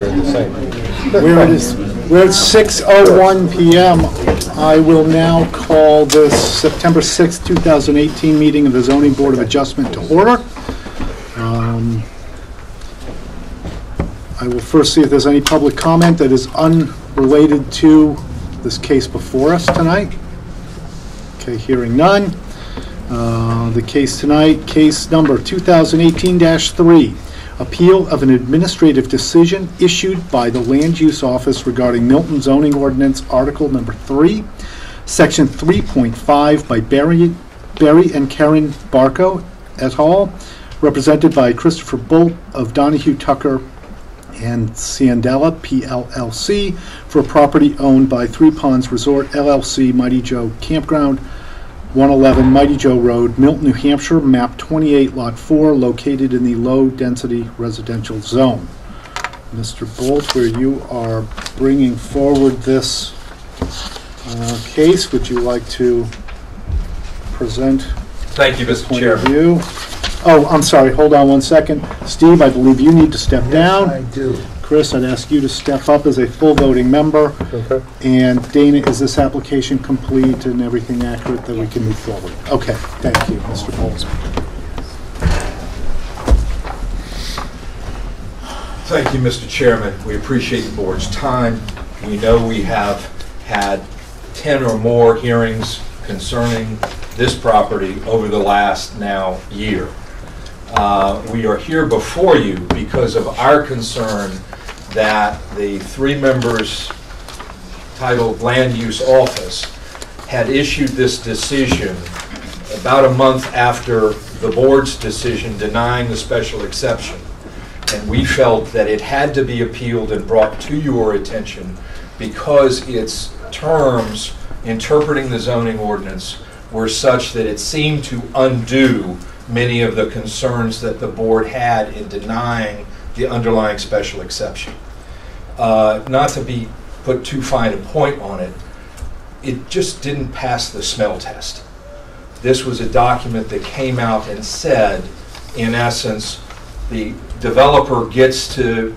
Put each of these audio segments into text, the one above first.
We're at 6:01 p.m. I will now call this September 6, 2018 meeting of the Zoning Board of Adjustment to order. I will first see if there's any public comment that is unrelated to this case before us tonight. Okay, hearing none. The case tonight, case number 2018-3. Appeal of an administrative decision issued by the Land Use Office regarding Milton Zoning Ordinance Article Number 3, Section 3.5 by Barry and Karen Barco et al., represented by Christopher Bolt of Donahue, Tucker and Ciandella, PLLC, for property owned by Three Ponds Resort, LLC, Mighty Joe Campground, 111 Mighty Joe Road, Milton, New Hampshire, map 28, lot 4, located in the low-density residential zone. Mr. Bolt, where you are bringing forward this case, would you like to present? Thank you, Mr. Chairman. Oh, I'm sorry, hold on one second. Steve, I believe you need to step down. I do. Chris, I'd ask you to step up as a full voting member. Okay. And Dana, is this application complete and everything accurate that we can move forward? Okay, thank you, Mr. Bolt. Thank you, Mr. Chairman. We appreciate the board's time. We know we have had 10 or more hearings concerning this property over the last now year. We are here before you because of our concern that the 3 members titled Land Use Office had issued this decision about a month after the board's decision denying the special exception. And we felt that it had to be appealed and brought to your attention because its terms interpreting the zoning ordinance were such that it seemed to undo many of the concerns that the board had in denying the underlying special exception. Not to be put too fine a point on it, it just didn't pass the smell test. This was a document that came out and said, in essence, the developer gets to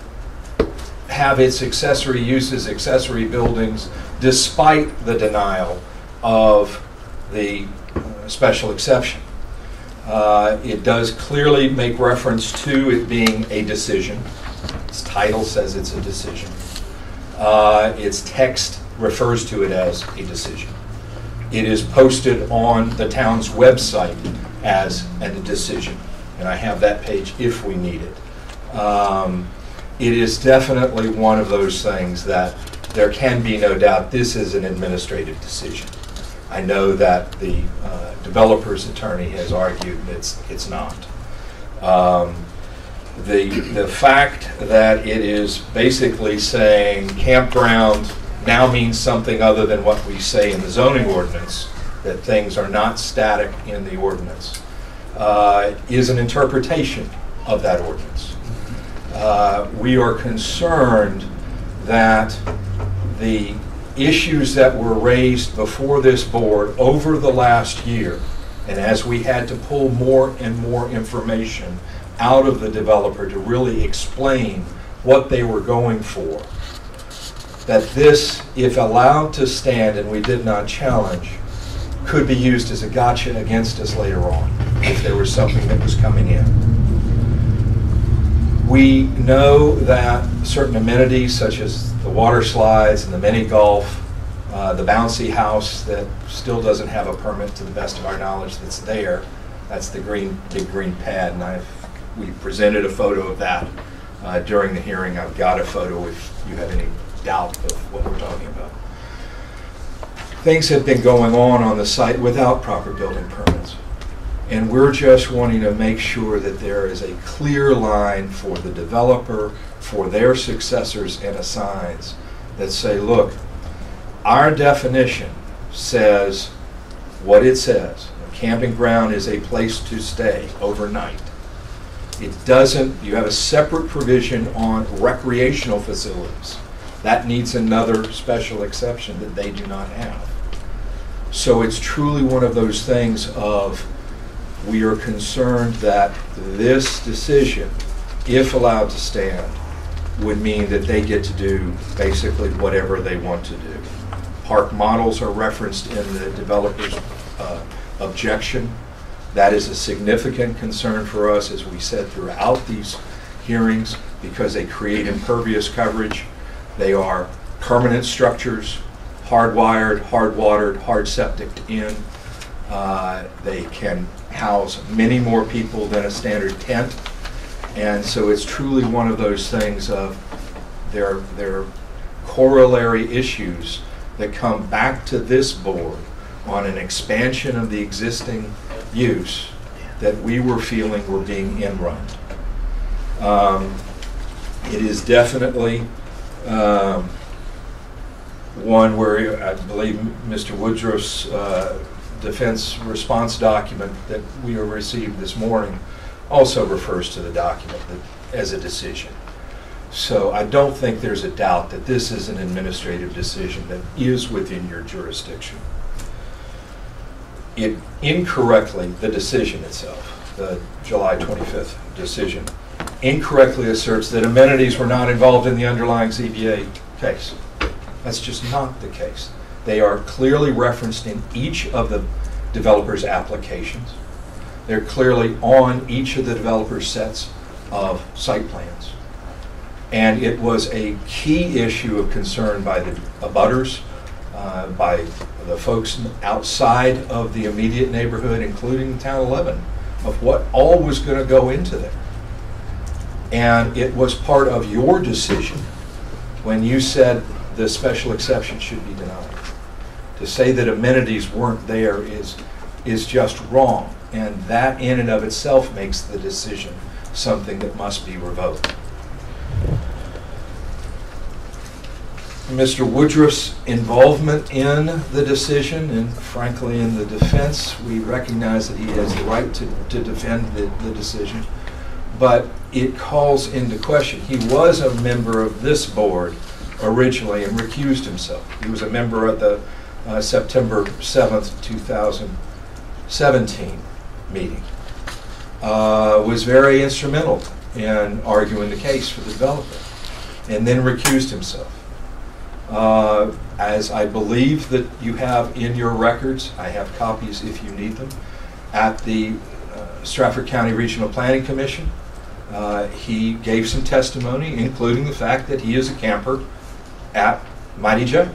have its accessory uses, accessory buildings, despite the denial of the special exception. It does clearly make reference to it being a decision. Its title says it's a decision. Its text refers to it as a decision. It is posted on the town's website as a decision, and I have that page if we need it. It is definitely one of those things that there can be no doubt this is an administrative decision. I know that the developer's attorney has argued it's not. The fact that it is basically saying campground now means something other than what we say in the zoning ordinance, that things are not static in the ordinance, is an interpretation of that ordinance. We are concerned that the issues that were raised before this board over the last year, and as we had to pull more and more information out of the developer to really explain what they were going for, that this, if allowed to stand and we did not challenge, could be used as a gotcha against us later on if there was something that was coming in. We know that certain amenities such as the water slides and the mini golf, the bouncy house that still doesn't have a permit to the best of our knowledge that's there, that's the big green pad, and we presented a photo of that during the hearing. I've got a photo if you have any doubt of what we're talking about. Things have been going on the site without proper building permits. And we're just wanting to make sure that there is a clear line for the developer, for their successors and assigns that say, look, our definition says what it says. A camping ground is a place to stay overnight. It doesn't, you have a separate provision on recreational facilities. That needs another special exception that they do not have. So it's truly one of those things of, we are concerned that this decision, if allowed to stand, would mean that they get to do basically whatever they want to do. Park models are referenced in the developer's objection. That is a significant concern for us, as we said throughout these hearings, because they create impervious coverage. They are permanent structures, hardwired, hard-watered, hard septiced in. They can house many more people than a standard tent. And so it's truly one of those things of their corollary issues that come back to this board on an expansion of the existing use that we were feeling were being in-run. It is definitely one where I believe Mr. Woodruff's defense response document that we received this morning also refers to the document as a decision. So I don't think there's a doubt that this is an administrative decision that is within your jurisdiction. It incorrectly, the decision itself, the July 25th decision, incorrectly asserts that amenities were not involved in the underlying ZBA case. That's just not the case. They are clearly referenced in each of the developer's applications. They're clearly on each of the developer's sets of site plans. And it was a key issue of concern by the abutters, by the folks outside of the immediate neighborhood, including Town 11, of what all was going to go into there. And it was part of your decision when you said the special exception should be denied. To say that amenities weren't there is just wrong, and that in and of itself makes the decision something that must be revoked. Mr. Woodruff's involvement in the decision, and frankly in the defense, we recognize that he has the right to defend the decision, but it calls into question. He was a member of this board originally and recused himself. He was a member of the September 7th, 2017 meeting. Was very instrumental in arguing the case for the developer, and then recused himself. As I believe that you have in your records, I have copies if you need them, at the Stratford County Regional Planning Commission, he gave some testimony, including the fact that he is a camper at Mighty Joe.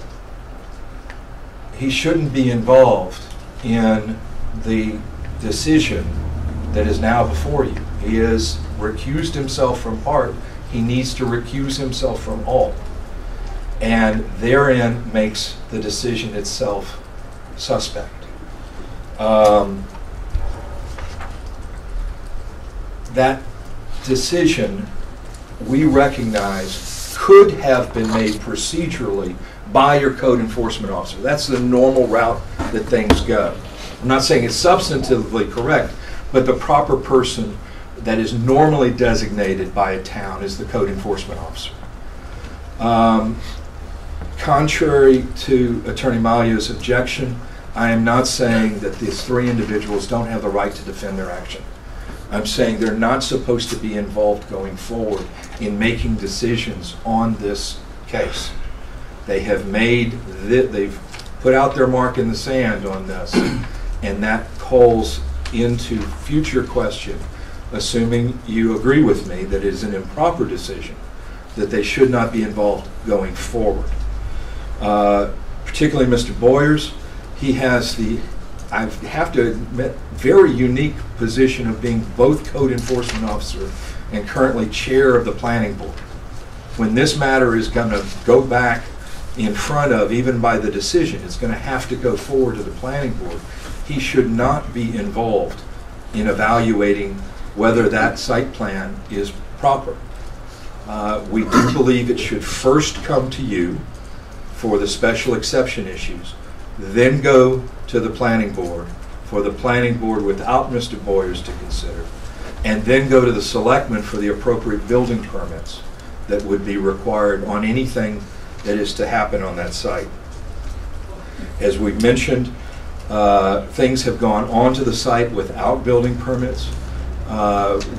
He shouldn't be involved in the decision that is now before you. He has recused himself from part. He needs to recuse himself from all. And therein makes the decision itself suspect. That decision, we recognize, could have been made procedurally by your code enforcement officer. That's the normal route that things go. I'm not saying it's substantively correct, but the proper person that is normally designated by a town is the code enforcement officer. Contrary to Attorney Malio's objection, I am not saying that these three individuals don't have the right to defend their action. I'm saying they're not supposed to be involved going forward in making decisions on this case. They have they've put out their mark in the sand on this, and that calls into future question, assuming you agree with me that it is an improper decision, that they should not be involved going forward. Particularly Mr. Boyers, he has the, I have to admit, very unique position of being both code enforcement officer and currently chair of the planning board. When this matter is going to go back in front of, even by the decision, it's going to have to go forward to the planning board. He should not be involved in evaluating whether that site plan is proper. We do believe it should first come to you for the special exception issues, then go to the planning board for the planning board without Mr. Boyers to consider, and then go to the selectmen for the appropriate building permits that would be required on anything that is to happen on that site. As we've mentioned, things have gone onto the site without building permits.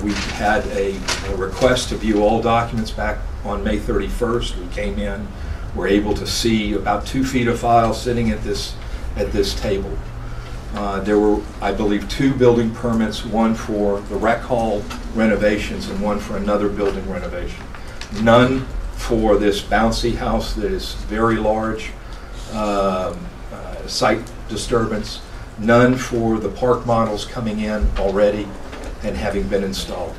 We had a request to view all documents back on May 31st. We came in, were able to see about 2 feet of file sitting at this table. There were, I believe, 2 building permits, one for the rec hall renovations and one for another building renovation. None for this bouncy house that is very large, site disturbance. None for the park models coming in already and having been installed.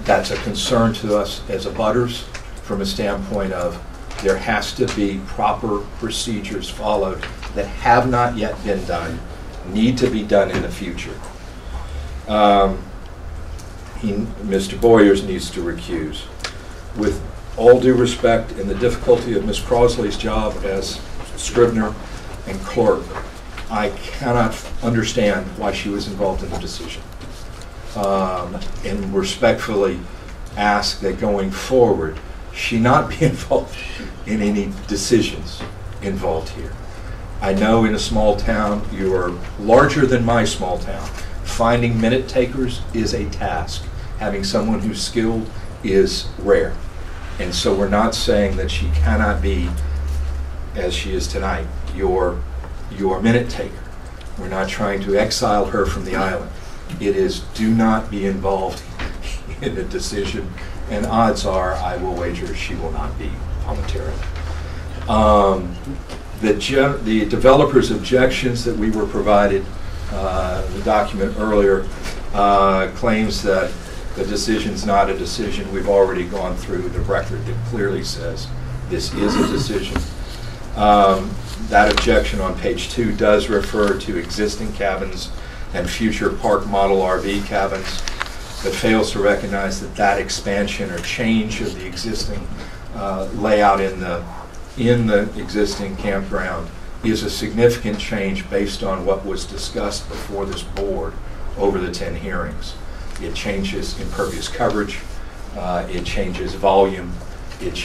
That's a concern to us as abutters from a standpoint of there has to be proper procedures followed that have not yet been done, need to be done in the future. Mr. Boyers needs to recuse. With all due respect and the difficulty of Ms. Crosley's job as scrivener and clerk, I cannot understand why she was involved in the decision. And respectfully ask that going forward, she not be involved in any decisions involved here. I know in a small town, you are larger than my small town. Finding minute takers is a task. Having someone who's skilled is rare. And so we're not saying that she cannot be, as she is tonight, your minute taker. We're not trying to exile her from the island. It is do not be involved in the decision, and odds are I will wager she will not be voluntarily. The developer's objections that we were provided, the document earlier, claims that the decision's not a decision. We've already gone through the record that clearly says this is a decision. That objection on page 2 does refer to existing cabins and future park model RV cabins, but fails to recognize that that expansion or change of the existing layout in the existing campground is a significant change based on what was discussed before this board over the 10 hearings. It changes impervious coverage, it changes volume, it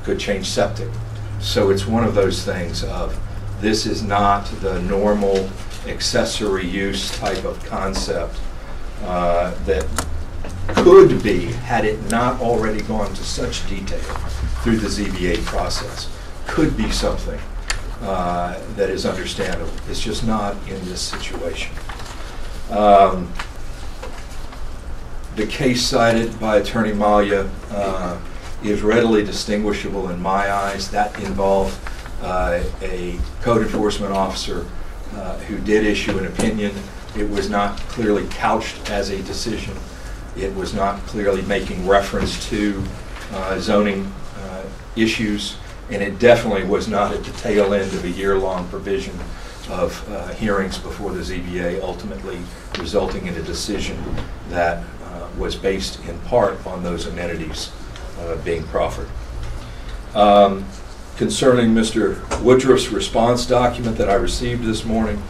could change septic. So it's one of those things of this is not the normal accessory use type of concept that could be, had it not already gone to such detail through the ZBA process, could be something that is understandable. It's just not in this situation. The case cited by Attorney Malia is readily distinguishable in my eyes. That involved a code enforcement officer who did issue an opinion. It was not clearly couched as a decision. It was not clearly making reference to zoning issues, and it definitely was not at the tail end of a year-long provision of hearings before the ZBA, ultimately resulting in a decision that was based in part on those amenities being proffered. Concerning Mr. Woodruff's response document that I received this morning,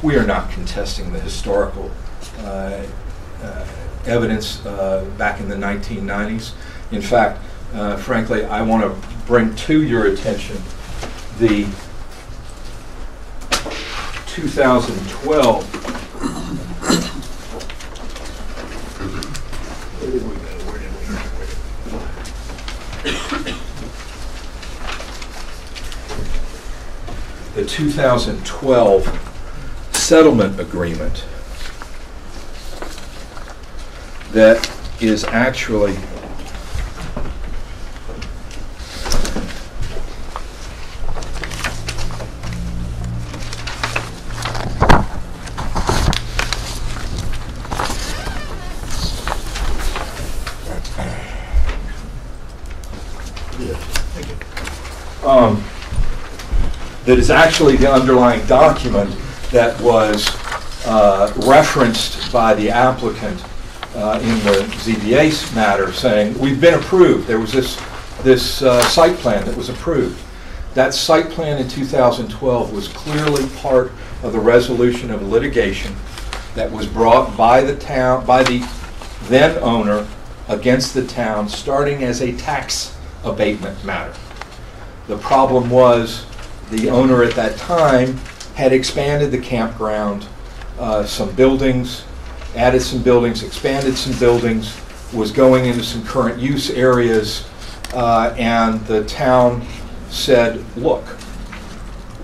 we are not contesting the historical evidence back in the 1990s. In fact, frankly, I want to bring to your attention the 2012 the 2012 settlement agreement that is actually the underlying document that was referenced by the applicant in the ZBA matter, saying we've been approved. There was this site plan that was approved. That site plan in 2012 was clearly part of the resolution of litigation that was brought by the town, by the then owner against the town, starting as a tax abatement matter. The problem was the owner at that time had expanded the campground, some buildings, added some buildings, expanded some buildings. was going into some current use areas, and the town said, look,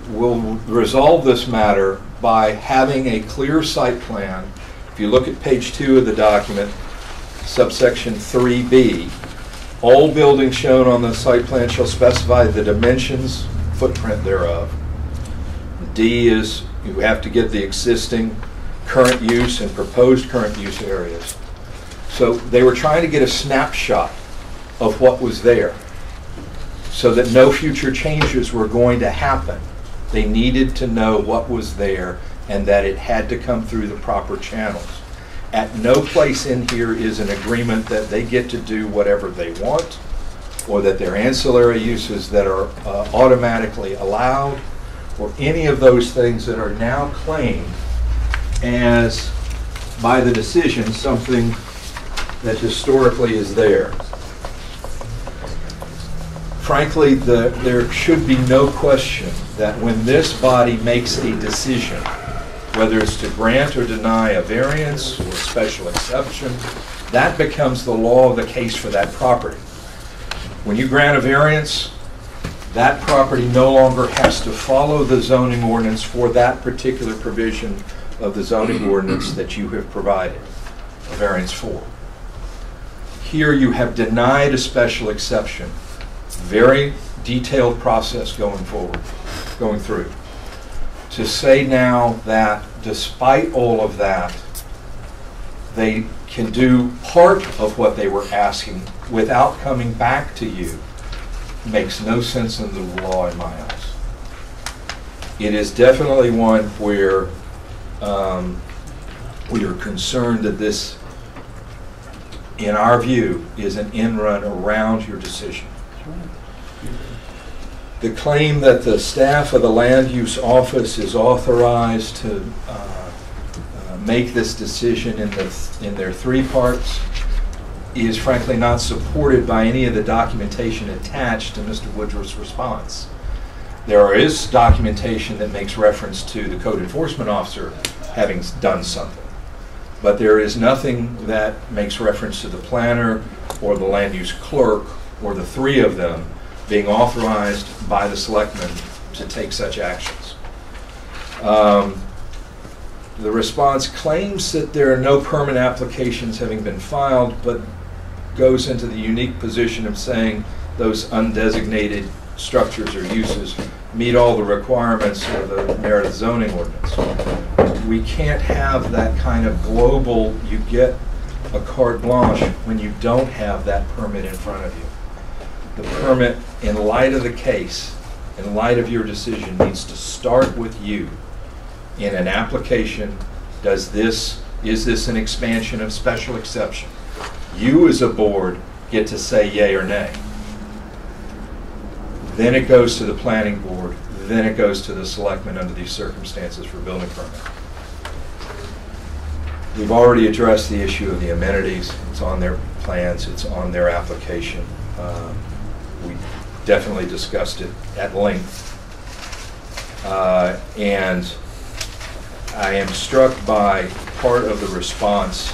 we'll resolve this matter by having a clear site plan. If you look at page 2 of the document, subsection 3B, all buildings shown on the site plan shall specify the dimensions, footprint thereof. D is you have to get the existing current use and proposed current use areas. So they were trying to get a snapshot of what was there so that no future changes were going to happen. They needed to know what was there and that it had to come through the proper channels. At no place in here is an agreement that they get to do whatever they want, or that there are ancillary uses that are automatically allowed, or any of those things that are now claimed as, by the decision, something that historically is there. Frankly, there should be no question that when this body makes a decision, whether it's to grant or deny a variance or a special exception, that becomes the law of the case for that property. When you grant a variance, that property no longer has to follow the zoning ordinance for that particular provision of the zoning ordinance that you have provided a variance for. Here you have denied a special exception. Very detailed process going through. To say now that despite all of that, they can do part of what they were asking without coming back to you makes no sense in the law in my eyes. It is definitely one where we are concerned that this, in our view, is an end run around your decision. The claim that the staff of the land use office is authorized to make this decision in their 3 parts is frankly not supported by any of the documentation attached to Mr. Woodruff's response. There is documentation that makes reference to the code enforcement officer having done something, but there is nothing that makes reference to the planner or the land use clerk or the 3 of them being authorized by the selectmen to take such actions. The response claims that there are no permit applications having been filed, but goes into the unique position of saying those undesignated structures or uses meet all the requirements of the Meredith zoning ordinance. We can't have that kind of global, you get a carte blanche when you don't have that permit in front of you. The permit, in light of the case, in light of your decision, needs to start with you in an application. Is this an expansion of special exception? You as a board get to say yay or nay. Then it goes to the planning board, then it goes to the selectmen under these circumstances for building permit. We've already addressed the issue of the amenities. It's on their plans, it's on their application. We definitely discussed it at length. And I am struck by part of the response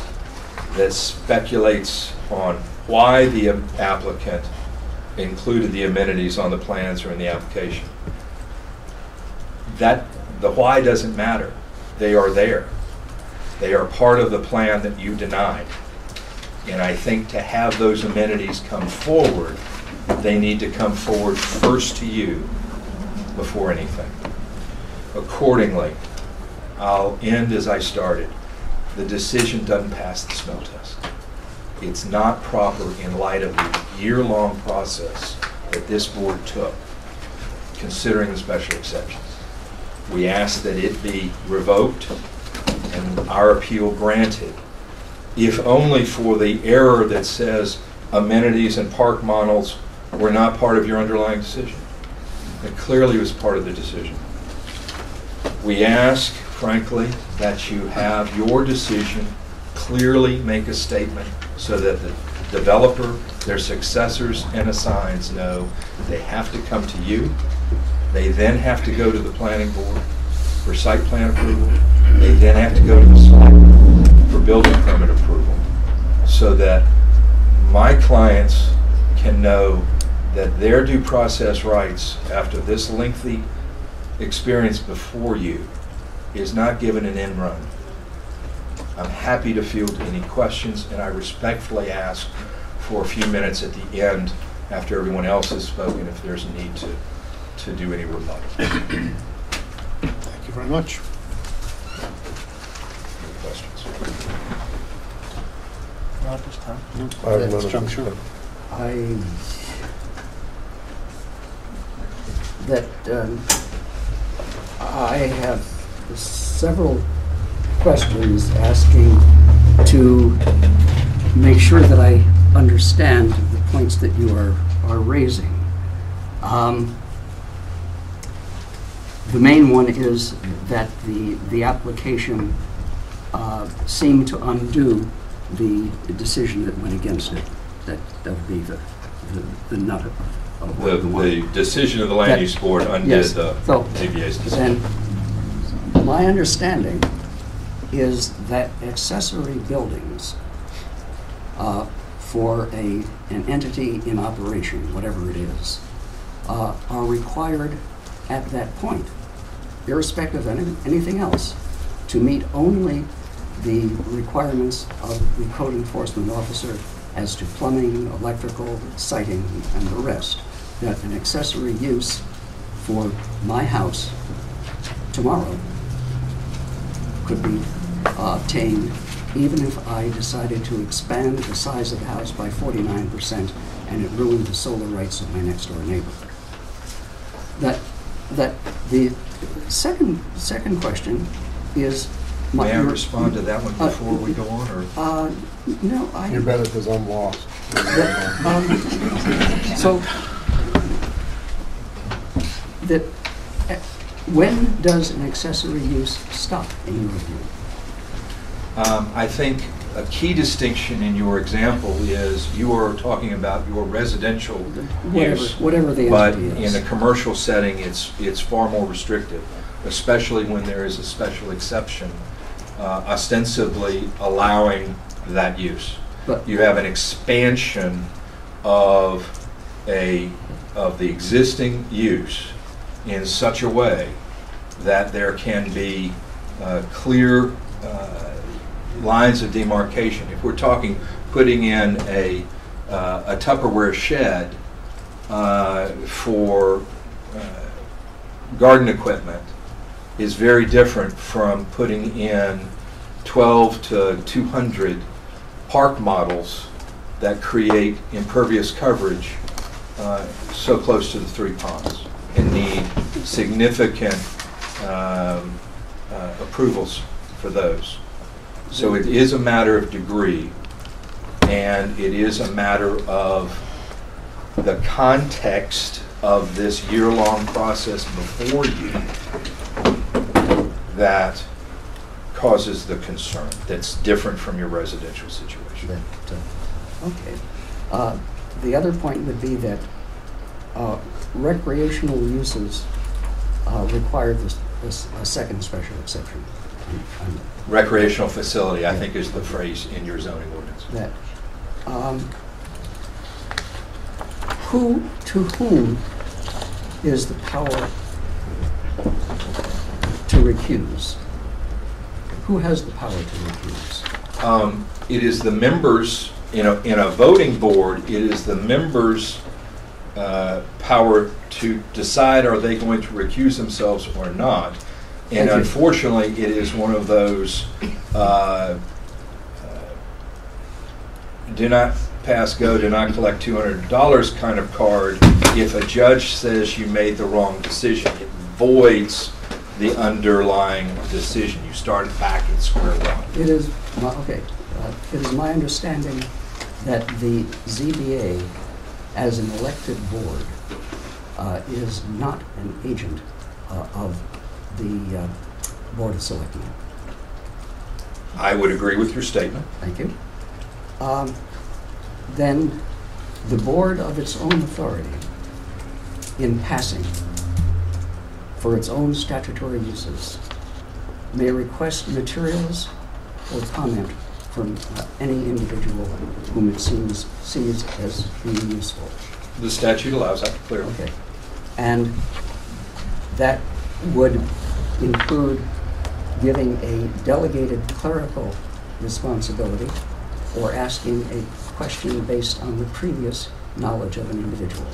that speculates on why the applicant included the amenities on the plans or in the application. The why doesn't matter. They are there. They are part of the plan that you denied. And I think to have those amenities come forward, they need to come forward first to you before anything. Accordingly, I'll end as I started. The decision doesn't pass the smell test. It's not proper in light of the year-long process that this board took, considering the special exceptions. We ask that it be revoked and our appeal granted, if only for the error that says amenities and park models were not part of your underlying decision. It clearly was part of the decision. We ask, frankly, that you have your decision clearly make a statement so that the developer, their successors, and assigns know they have to come to you. They then have to go to the planning board for site plan approval. They then have to go to the selectmen for building permit approval, so that my clients can know that their due process rights after this lengthy experience before you is not given an end run. I'm happy to field any questions, and I respectfully ask for a few minutes at the end after everyone else has spoken if there's a need to do any rebuttal. Thank you very much. Any questions? Not this time. At this juncture. I have several questions asking to make sure that I understand the points that you are raising. The main one is that the application seemed to undo the decision that went against it. That would be the nut of The decision of the Land Use Board undid yes. the So, ZBA's decision. then, my understanding is that accessory buildings for an entity in operation, whatever it is, are required at that point, irrespective of anything else, to meet only the requirements of the code enforcement officer as to plumbing, electrical, sighting, and the rest. That an accessory use for my house tomorrow could be obtained even if I decided to expand the size of the house by 49% and it ruined the solar rights of my next door neighbor. That the second question is... May I respond to that one before we go on, or? No, You're better because I'm lost. So, when does an accessory use stop, in your view? I think a key distinction in your example is you are talking about your residential use. Whatever the But entity is. in a commercial setting, it's far more restrictive, especially when there is a special exception ostensibly allowing that use. But You have an expansion of the existing use in such a way that there can be clear lines of demarcation. If we're talking putting in a Tupperware shed for garden equipment is very different from putting in 12 to 200 park models that create impervious coverage so close to the three ponds and need significant approvals for those. So it is a matter of degree, and it is a matter of the context of this year-long process before you that causes the concern that's different from your residential situation. Okay. The other point would be that recreational uses require a second special exception. Recreational facility, I think, is the phrase in your zoning ordinance. That to whom is the power to recuse? Who has the power to recuse? It is the members, in a voting board, it is the members' power to decide are they going to recuse themselves or not. And unfortunately, it is one of those do not pass go, do not collect $200 kind of card. If a judge says you made the wrong decision, it voids the underlying decision. You start back at square one. It is it is my understanding that the ZBA, as an elected board, is not an agent of the Board of Selectmen. I would agree with your statement. Thank you. Then the board of its own authority, in passing, for its own statutory uses, may request materials or comment from any individual whom it sees as being useful. The statute allows that, clearly. Okay. And that would include giving a delegated clerical responsibility or asking a question based on the previous knowledge of an individual,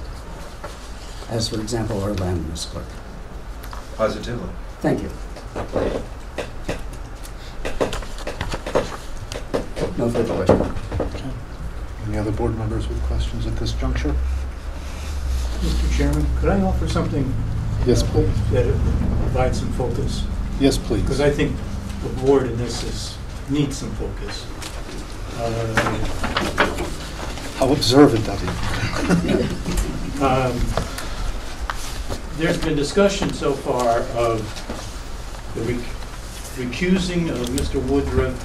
as for example our land use clerk. Positively. Thank you. No further questions. Okay. Any other board members with questions at this juncture? Mr. Chairman, could I offer something? Yes, please. That provides some focus? Yes, please. Because I think the board in this needs some focus. How observant of you. There's been discussion so far of the recusing of Mr. Woodruff,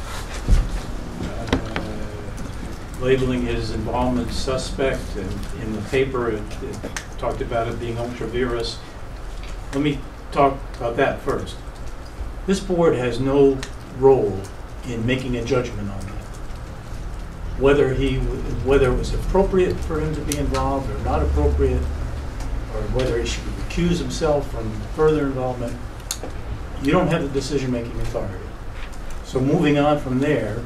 labeling his involvement suspect, and in the paper it talked about it being ultra-virus. Let me talk about that first. This board has no role in making a judgment on that. Whether it was appropriate for him to be involved or not appropriate, or whether he should recuse himself from further involvement, you don't have the decision-making authority. So moving on from there,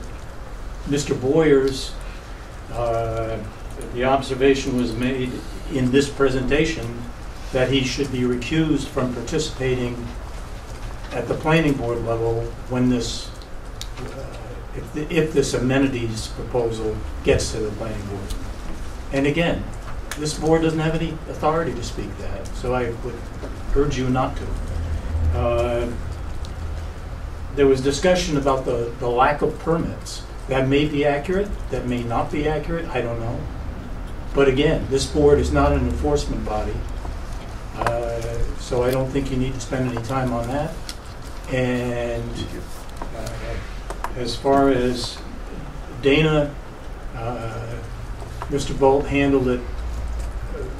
Mr. Boyer's, the observation was made in this presentation that he should be recused from participating at the planning board level when this, if this amenities proposal gets to the planning board. And again, this board doesn't have any authority to speak that, so I would urge you not to. There was discussion about the lack of permits. That may be accurate, that may not be accurate, I don't know. But again, this board is not an enforcement body, so I don't think you need to spend any time on that. And as far as Dana, Mr. Bolt handled it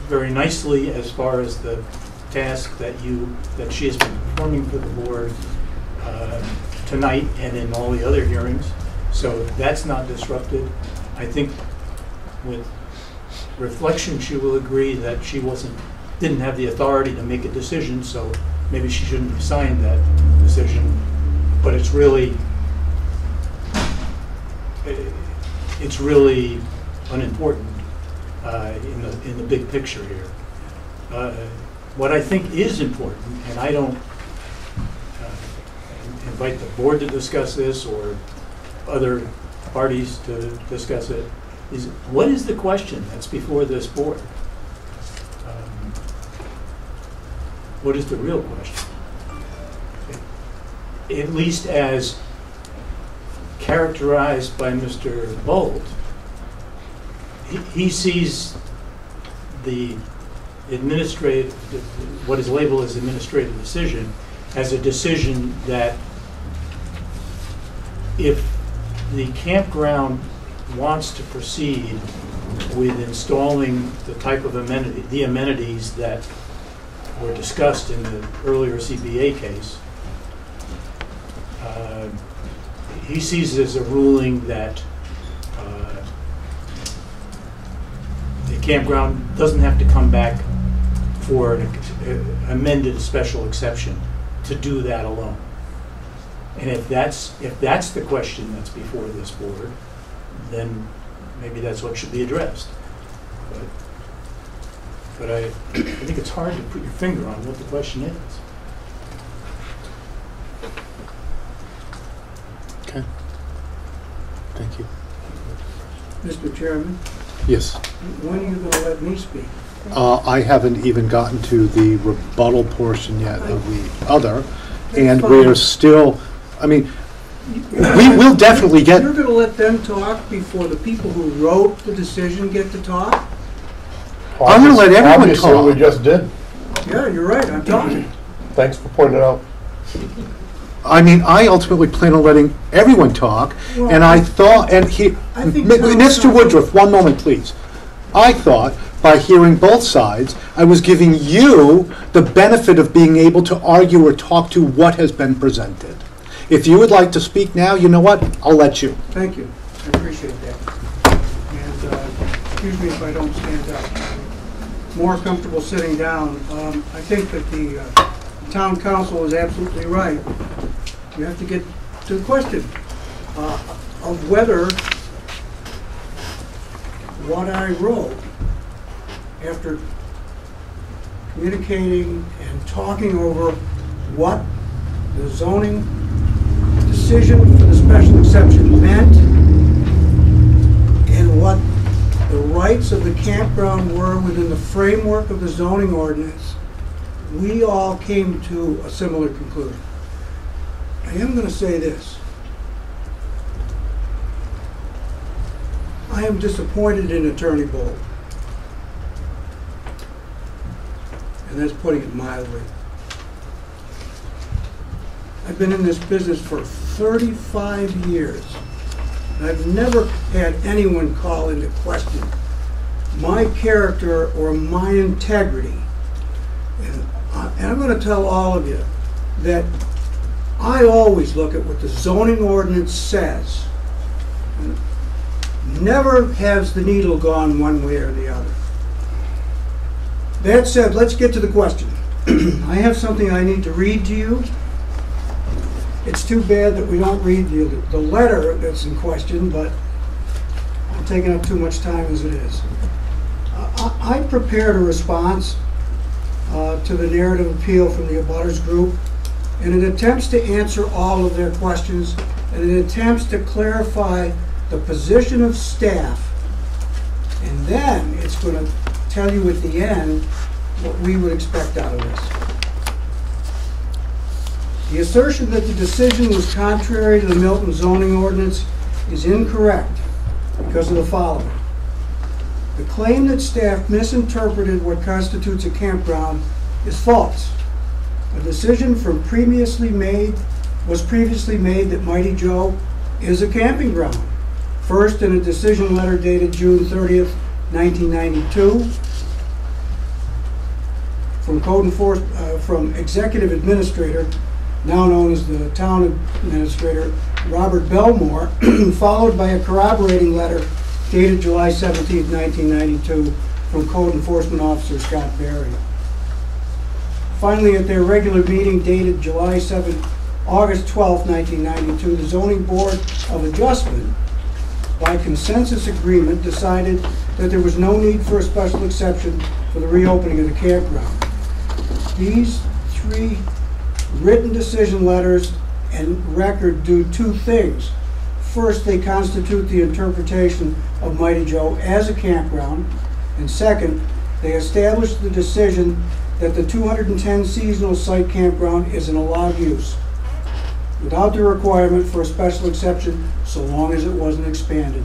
very nicely as far as the task that she has been performing for the board tonight and in all the other hearings. So that's not disrupted. I think with reflection she will agree that she didn't have the authority to make a decision, so maybe she shouldn't have signed that decision. But it's really unimportant in the big picture here. What I think is important, and I don't invite the board to discuss this or other parties to discuss it, is what is the question that's before this board? What is the real question? At least as characterized by Mr. Bolt, he sees the administrative, what is labeled as administrative decision, as a decision that if the campground wants to proceed with installing the type of amenities that were discussed in the earlier CBA case, he sees it as a ruling that the campground doesn't have to come back for an amended special exception to do that alone. And if that's the question that's before this board, then maybe that's what should be addressed. But I think it's hard to put your finger on what the question is. Okay. Thank you. Mr. Chairman, Yes. when are you going to let me speak? I haven't even gotten to the rebuttal portion yet of the other, and fine. we're still, I mean, we will definitely get, You're going to let them talk before the people who wrote the decision get to talk? I'm going to let everyone Obviously, talk. we just did. Yeah, you're right, I'm talking. Thanks for pointing it out. I mean, I ultimately plan on letting everyone talk, Well, and I thought, and he, I think Tom's Mr. not- Woodruff, one moment, please. I thought, by hearing both sides, I was giving you the benefit of being able to argue or talk to what has been presented. If you would like to speak now, you know what? I'll let you. Thank you. I appreciate that. And excuse me if I don't stand up. More comfortable sitting down. I think that the town council is absolutely right. You have to get to the question of whether what I wrote after communicating and talking over what the zoning decision for the special exception meant and what the rights of the campground were within the framework of the zoning ordinance, we all came to a similar conclusion. I am going to say this. I am disappointed in Attorney Bold. And that's putting it mildly. I've been in this business for 35 years. And I've never had anyone call into question my character or my integrity. And I'm going to tell all of you that I always look at what the zoning ordinance says. And never has the needle gone one way or the other. That said, let's get to the question. I have something I need to read to you. It's too bad that we don't read the letter that's in question, but I'm taking up too much time as it is. I prepared a response to the narrative appeal from the abutters group, and it attempts to answer all of their questions, and it attempts to clarify the position of staff, and then it's going to tell you at the end what we would expect out of this. The assertion that the decision was contrary to the Milton zoning ordinance is incorrect because of the following. The claim that staff misinterpreted what constitutes a campground is false. A decision was previously made that Mighty Joe is a camping ground. First, in a decision letter dated June 30th, 1992, from Executive Administrator, now known as the Town Administrator, Robert Belmore, followed by a corroborating letter dated July 17th, 1992, from Code Enforcement Officer Scott Berry. Finally, at their regular meeting dated August 12th, 1992, the Zoning Board of Adjustment, by consensus agreement, decided that there was no need for a special exception for the reopening of the campground. These three written decision letters and record do two things. First, they constitute the interpretation of Mighty Joe as a campground, and second, they establish the decision that the 210 seasonal site campground is an allowed use, without the requirement for a special exception so long as it wasn't expanded.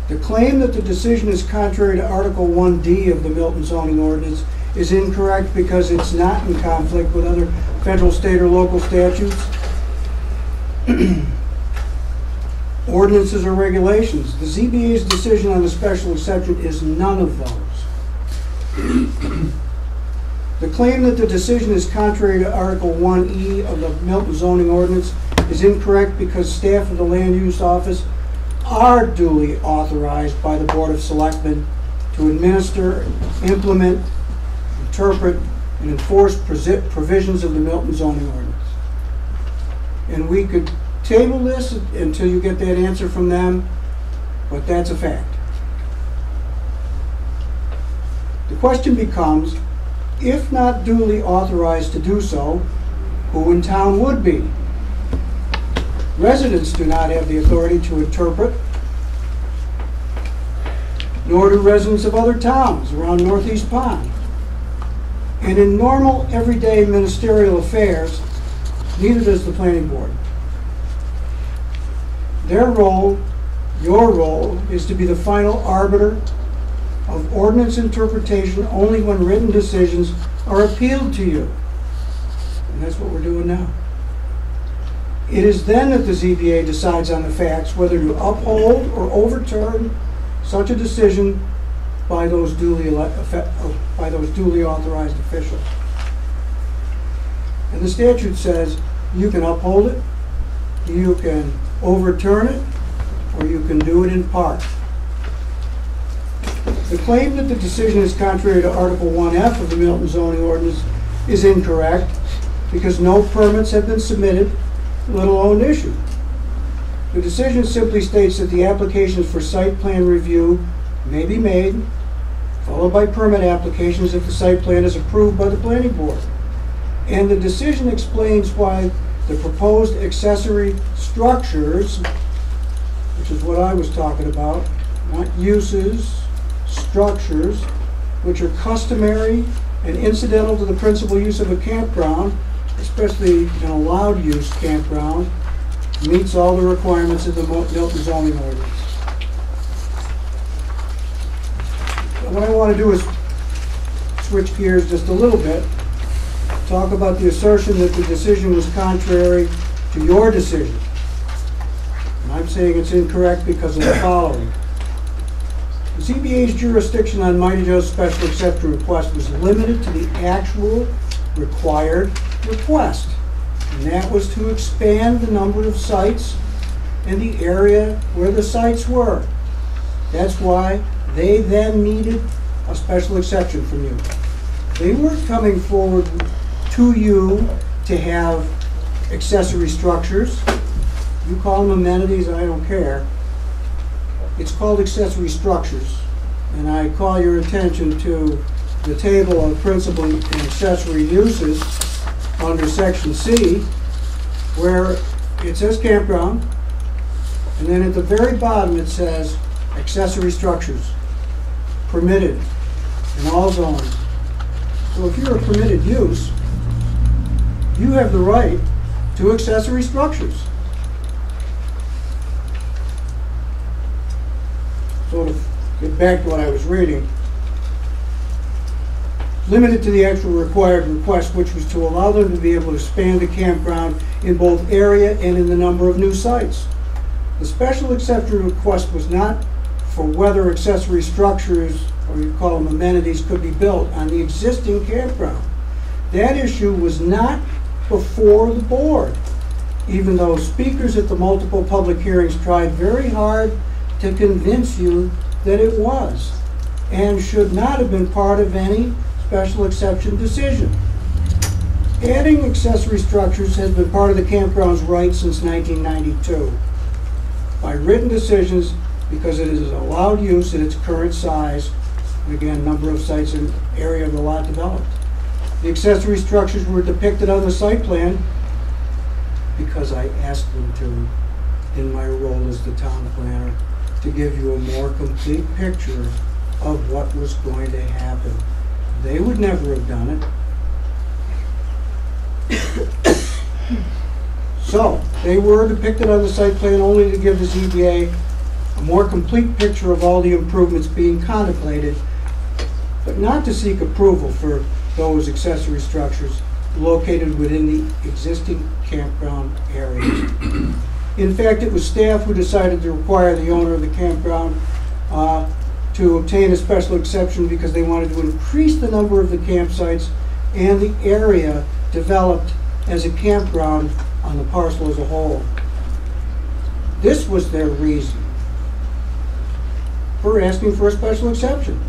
The claim that the decision is contrary to Article 1D of the Milton zoning ordinance is incorrect because it's not in conflict with other federal, state, or local statutes, ordinances, or regulations. The ZBA's decision on the special exception is none of those. The claim that the decision is contrary to Article 1E of the Milton zoning ordinance is incorrect because staff of the Land Use Office are duly authorized by the Board of Selectmen to administer, implement, interpret, and enforce provisions of the Milton zoning ordinance. And we could table this until you get that answer from them, but that's a fact. The question becomes, if not duly authorized to do so, who in town would be? Residents do not have the authority to interpret, nor do residents of other towns around Northeast Pond. And in normal, everyday ministerial affairs, neither does the planning board. Their role, your role, is to be the final arbiter of ordinance interpretation only when written decisions are appealed to you. And that's what we're doing now. It is then that the ZBA decides on the facts whether to uphold or overturn such a decision by those duly authorized officials. And the statute says you can uphold it You can overturn it, or you can do it in part. The claim that the decision is contrary to Article 1F of the Milton zoning ordinance is incorrect because no permits have been submitted, let alone issued. The decision simply states that the applications for site plan review may be made, followed by permit applications if the site plan is approved by the planning board. And the decision explains why the proposed accessory structures, which is what I was talking about, not uses, structures, which are customary and incidental to the principal use of a campground, especially an allowed use campground, meets all the requirements of the Milton zoning ordinance. What I want to do is switch gears just a little bit, talk about the assertion that the decision was contrary to your decision. And I'm saying it's incorrect because of the following. The ZBA's jurisdiction on Mighty Joe's special exception request was limited to the actual required request. And that was to expand the number of sites and the area where the sites were. That's why they then needed a special exception from you. They weren't coming forward to you to have accessory structures. You call them amenities, I don't care. It's called accessory structures. And I call your attention to the table of principal and accessory uses under section C, where it says campground, and then at the very bottom it says accessory structures, permitted in all zones. So if you're a permitted use, you have the right to accessory structures. So to get back to what I was reading, limited to the actual required request, which was to allow them to be able to expand the campground in both area and in the number of new sites. The special exception request was not for whether accessory structures, or you call them amenities, could be built on the existing campground. That issue was not before the board, even though speakers at the multiple public hearings tried very hard to convince you that it was, and should not have been part of any special exception decision. Adding accessory structures has been part of the campground's right since 1992 by written decisions because it is allowed use at its current size, and again, number of sites and area of the lot developed. The accessory structures were depicted on the site plan because I asked them to, in my role as the town planner, to give you a more complete picture of what was going to happen. They would never have done it. So, they were depicted on the site plan only to give the ZBA a more complete picture of all the improvements being contemplated, but not to seek approval for those accessory structures located within the existing campground areas. In fact, it was staff who decided to require the owner of the campground to obtain a special exception because they wanted to increase the number of the campsites and the area developed as a campground on the parcel as a whole. This was their reason for asking for a special exception.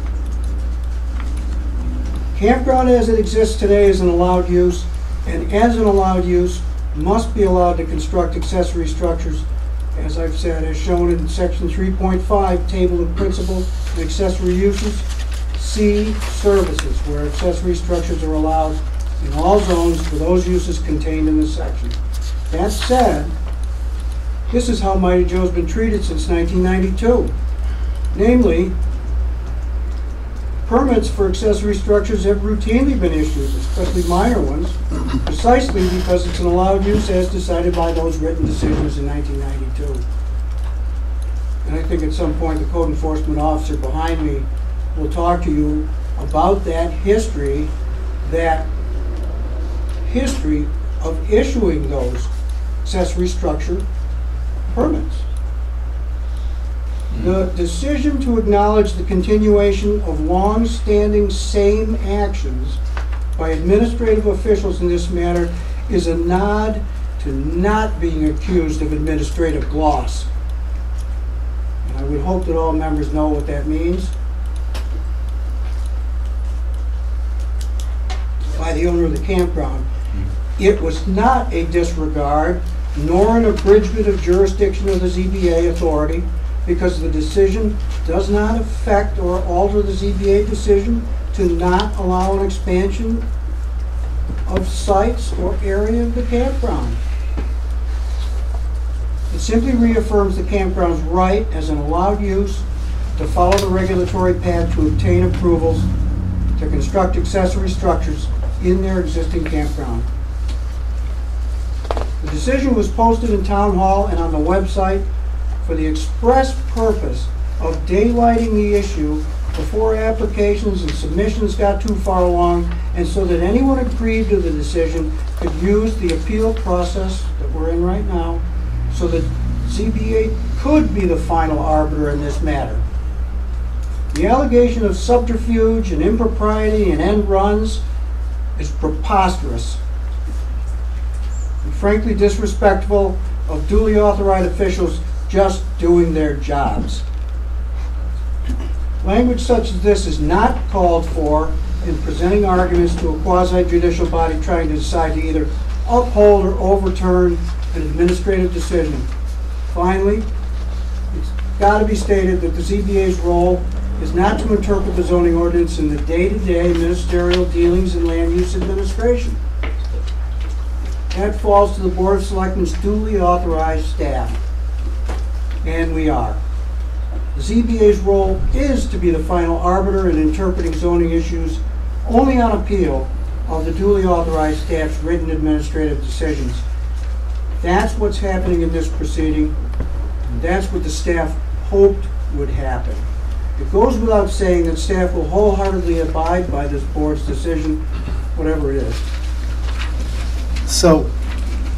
Campground as it exists today is an allowed use, and as an allowed use, must be allowed to construct accessory structures, as I've said, as shown in section 3.5, table of principal and accessory uses. C, services, where accessory structures are allowed in all zones for those uses contained in this section. That said, this is how Mighty Joe's been treated since 1992. Namely, permits for accessory structures have routinely been issued, especially minor ones, precisely because it's an allowed use as decided by those written decisions in 1992. And I think at some point the code enforcement officer behind me will talk to you about that history of issuing those accessory structure permits. The decision to acknowledge the continuation of long-standing same actions by administrative officials in this matter is a nod to to not being accused of administrative gloss. And I would hope that all members know what that means. By the owner of the campground. It was not a disregard nor an abridgment of jurisdiction of the ZBA authority, because the decision does not affect or alter the ZBA decision to not allow an expansion of sites or area of the campground. It simply reaffirms the campground's right as an allowed use to follow the regulatory path to obtain approvals to construct accessory structures in their existing campground. The decision was posted in Town Hall and on the website for the express purpose of daylighting the issue before applications and submissions got too far along, and so that anyone aggrieved to the decision could use the appeal process that we're in right now, so that ZBA could be the final arbiter in this matter. The allegation of subterfuge and impropriety and end runs is preposterous and frankly disrespectful of duly authorized officials just doing their jobs. Language such as this is not called for in presenting arguments to a quasi-judicial body trying to decide to either uphold or overturn an administrative decision. Finally, it's got to be stated that the ZBA's role is not to interpret the zoning ordinance in the day-to-day ministerial dealings in land use administration. That falls to the Board of Selectmen's duly authorized staff, and we are. The ZBA's role is to be the final arbiter in interpreting zoning issues only on appeal of the duly authorized staff's written administrative decisions. That's what's happening in this proceeding, and that's what the staff hoped would happen. It goes without saying that staff will wholeheartedly abide by this board's decision, whatever it is. So,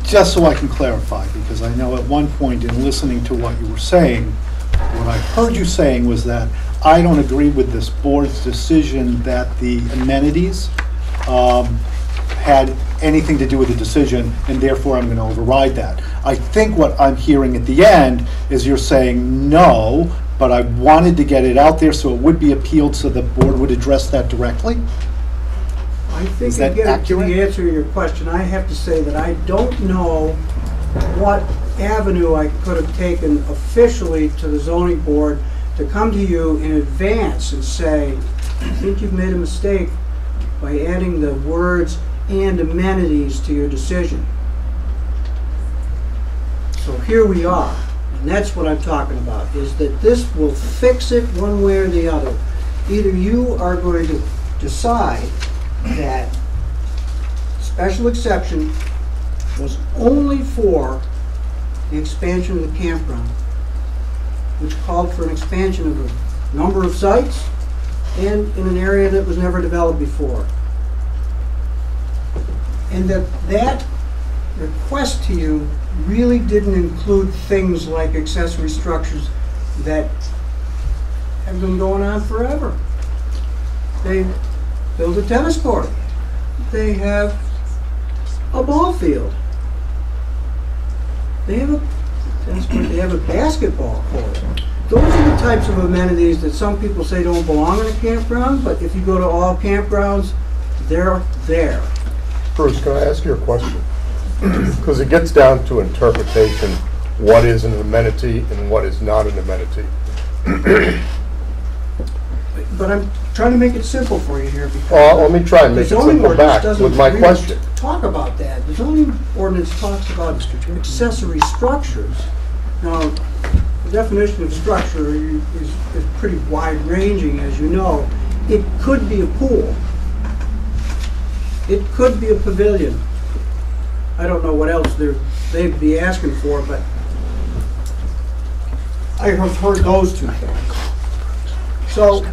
just so I can clarify, because I know at one point in listening to what you were saying, what I heard you saying was that I don't agree with this board's decision that the amenities had anything to do with the decision, and therefore I'm going to override that. I think what I'm hearing at the end is you're saying no, but I wanted to get it out there so it would be appealed so the board would address that directly? I think Is that to get accurate? to the answer to your question, I have to say that I don't know what avenue I could have taken officially to the zoning board to come to you in advance and say, I think you've made a mistake by adding the words and amenities to your decision. So here we are, and that's what I'm talking about, is that this will fix it one way or the other. Either you are going to decide that special exception was only for the expansion of the campground, which called for an expansion of a number of sites and in an area that was never developed before. And that request to you really didn't include things like accessory structures that have been going on forever. They built a tennis court. They have a ball field. They have a tennis court. They have a basketball court. Those are the types of amenities that some people say don't belong in a campground, but if you go to all campgrounds, they're there. Bruce, can I ask you a question? Because it gets down to interpretation, what is an amenity and what is not an amenity. But I'm trying to make it simple for you here because Let me try and the make it zoning simple ordinance back doesn't with my really question. talk about that. The zoning ordinance talks about accessory structures. Now, the definition of structure is pretty wide-ranging, as you know. It could be a pool. It could be a pavilion. I don't know what else they'd be asking for, but I have heard those two things. So,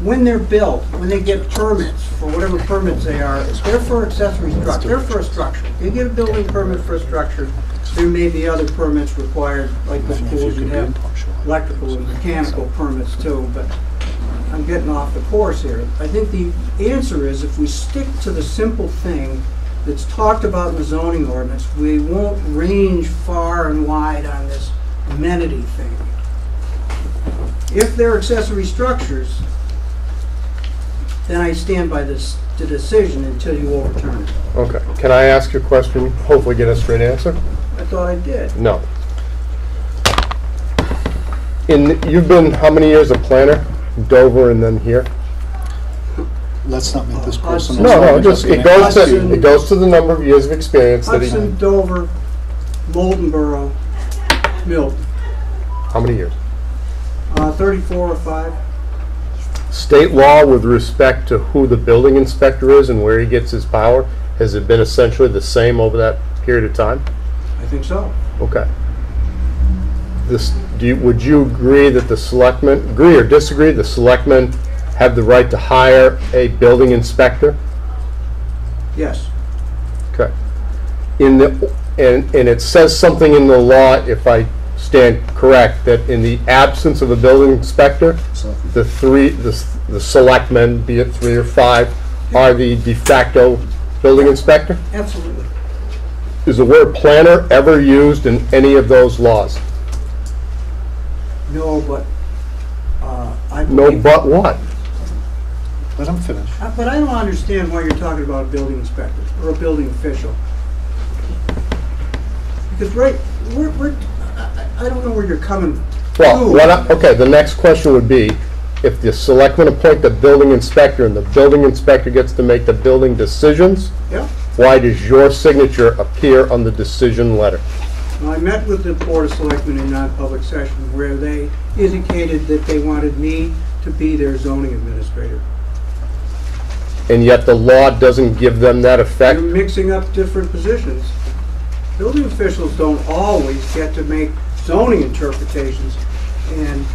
when they're built, when they get permits, for whatever permits they are, they're for accessory structure, they're for a structure. They get a building permit for a structure, there may be other permits required, like the pools, you have electrical and mechanical permits too, but I'm getting off the course here. I think the answer is if we stick to the simple thing that's talked about in the zoning ordinance, we won't range far and wide on this amenity thing. If they're accessory structures, then I stand by the decision until you overturn it. Okay. Can I ask you a question, hopefully get a straight answer? I thought I did. No. You've been how many years a planner? Dover and then here? Let's not make this personal. No, just, it goes to the number of years of experience that he... Hudson, Dover, Moldenboro, Milton. How many years? 34 or 5. State law with respect to who the building inspector is and where he gets his power, has it been essentially the same over that period of time? I think so. Okay. Would you agree that the selectmen, agree or disagree, the selectmen have the right to hire a building inspector? Yes. Okay. And it says something in the law, if I stand correct, that in the absence of a building inspector, the selectmen, be it 3 or 5, are the de facto building inspector? Absolutely. Is the word planner ever used in any of those laws? No, but I No, believe... but what? Let him finish. But I don't understand why you're talking about a building inspector or a building official. Because I don't know where you're coming Well, okay, the next question would be, if the selectmen appoint the building inspector and the building inspector gets to make the building decisions, Yeah. why does your signature appear on the decision letter? Well, I met with the Board of Selectmen in non-public session where they indicated that they wanted me to be their zoning administrator. And yet the law doesn't give them that effect? You're mixing up different positions. Building officials don't always get to make zoning interpretations and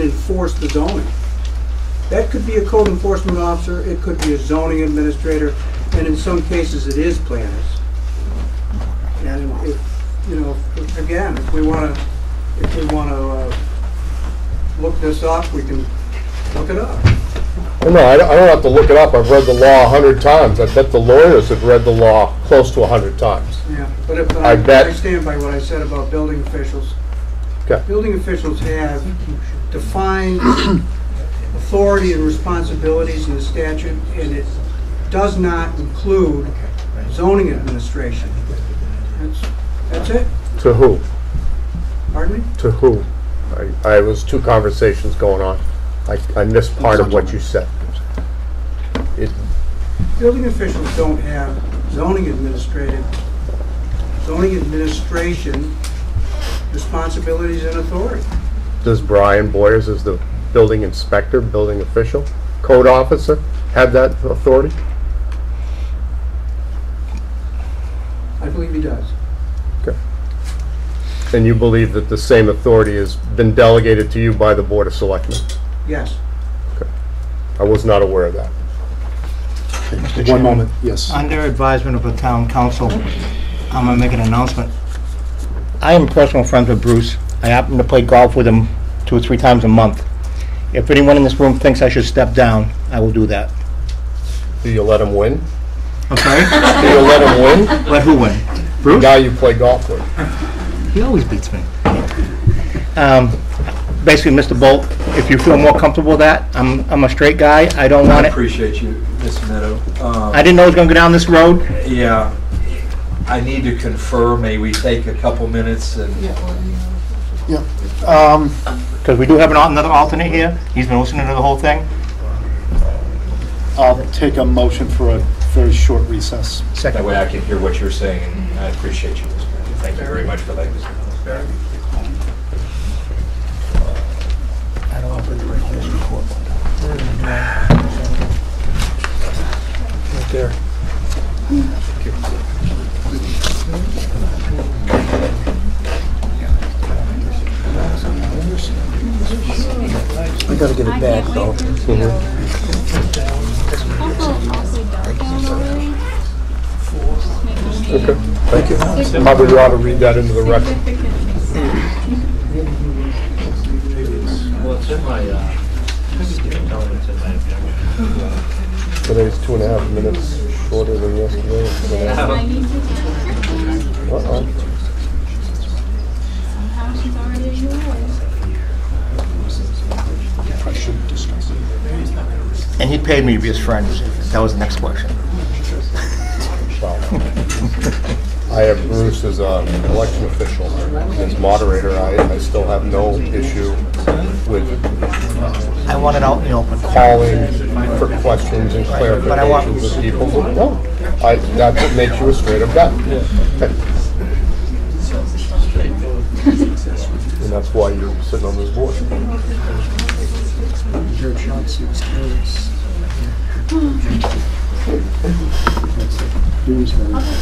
enforce the zoning. That could be a code enforcement officer, it could be a zoning administrator, and in some cases it is planners. And again, if we want to look this up, we can look it up. Well, no, I don't have to look it up. I've read the law 100 times. I bet the lawyers have read the law close to 100 times. Yeah, but if I bet- I stand by what I said about building officials. Okay. Building officials have defined authority and responsibilities in the statute, and it does not include zoning administration. That's it. To who? Pardon me? To who? I was 2 conversations going on. I missed part of what you said. Building officials don't have zoning administration responsibilities and authority. Does Brian Boyers, as the building inspector, building official, code officer, have that authority? I believe he does. Okay. And you believe that the same authority has been delegated to you by the Board of Selectmen? Yes. Okay. I was not aware of that. Okay, one moment, yes. Under advisement of the town council, I'm going to make an announcement. I am personal friends with Bruce. I happen to play golf with him 2 or 3 times a month. If anyone in this room thinks I should step down, I will do that. Do you let him win? I'm sorry? Do you let him win? Let who win? The Bruce? guy you play golf with. He always beats me. Basically, Mr. Bolt, if you feel more comfortable with that, I'm a straight guy. I don't want I it. appreciate you, Mr. Meadow. I didn't know I was going to go down this road. Yeah, I need to confer, may we take a couple minutes and... Yeah. Because we do have another alternate here. He's been listening to the whole thing. I'll take a motion for a very short recess. That way I can hear what you're saying, and I appreciate you, Mr. Meadow. Thank you very much for that. I don't want to put the right on this report. Right there. I gotta get it back, though. Okay, thank you. Probably ought to read that into the record. Well, it's in my Today's 2.5 minutes shorter than yesterday. Uh-oh. Somehow she's already yours. I should discuss it. And he paid me to be his friend. That was the next question. Well, I have Bruce as an election official. As moderator, I still have no issue with I want it out in the open. calling for questions and But I want- clarifications of people. No, that's what makes you a straight-up guy. And that's why you're sitting on this board. Your shot 6 carries.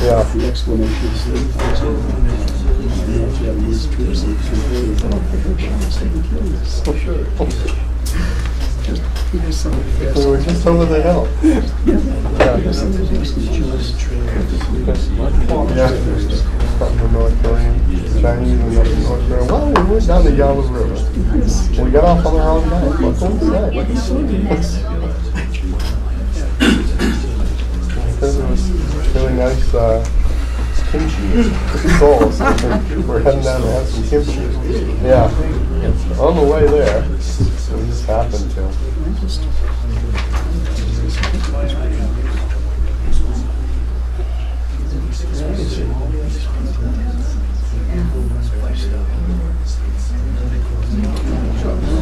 Yeah. The explanation is We were just over the hill. From North Korean, Chinese, and up in North Korea. Well, we went down the Yellow River. We got off on the wrong night. What can we say? It was really nice kimchi rolls. We're heading down to have some kimchi. Yeah. On the way there, we just happened to.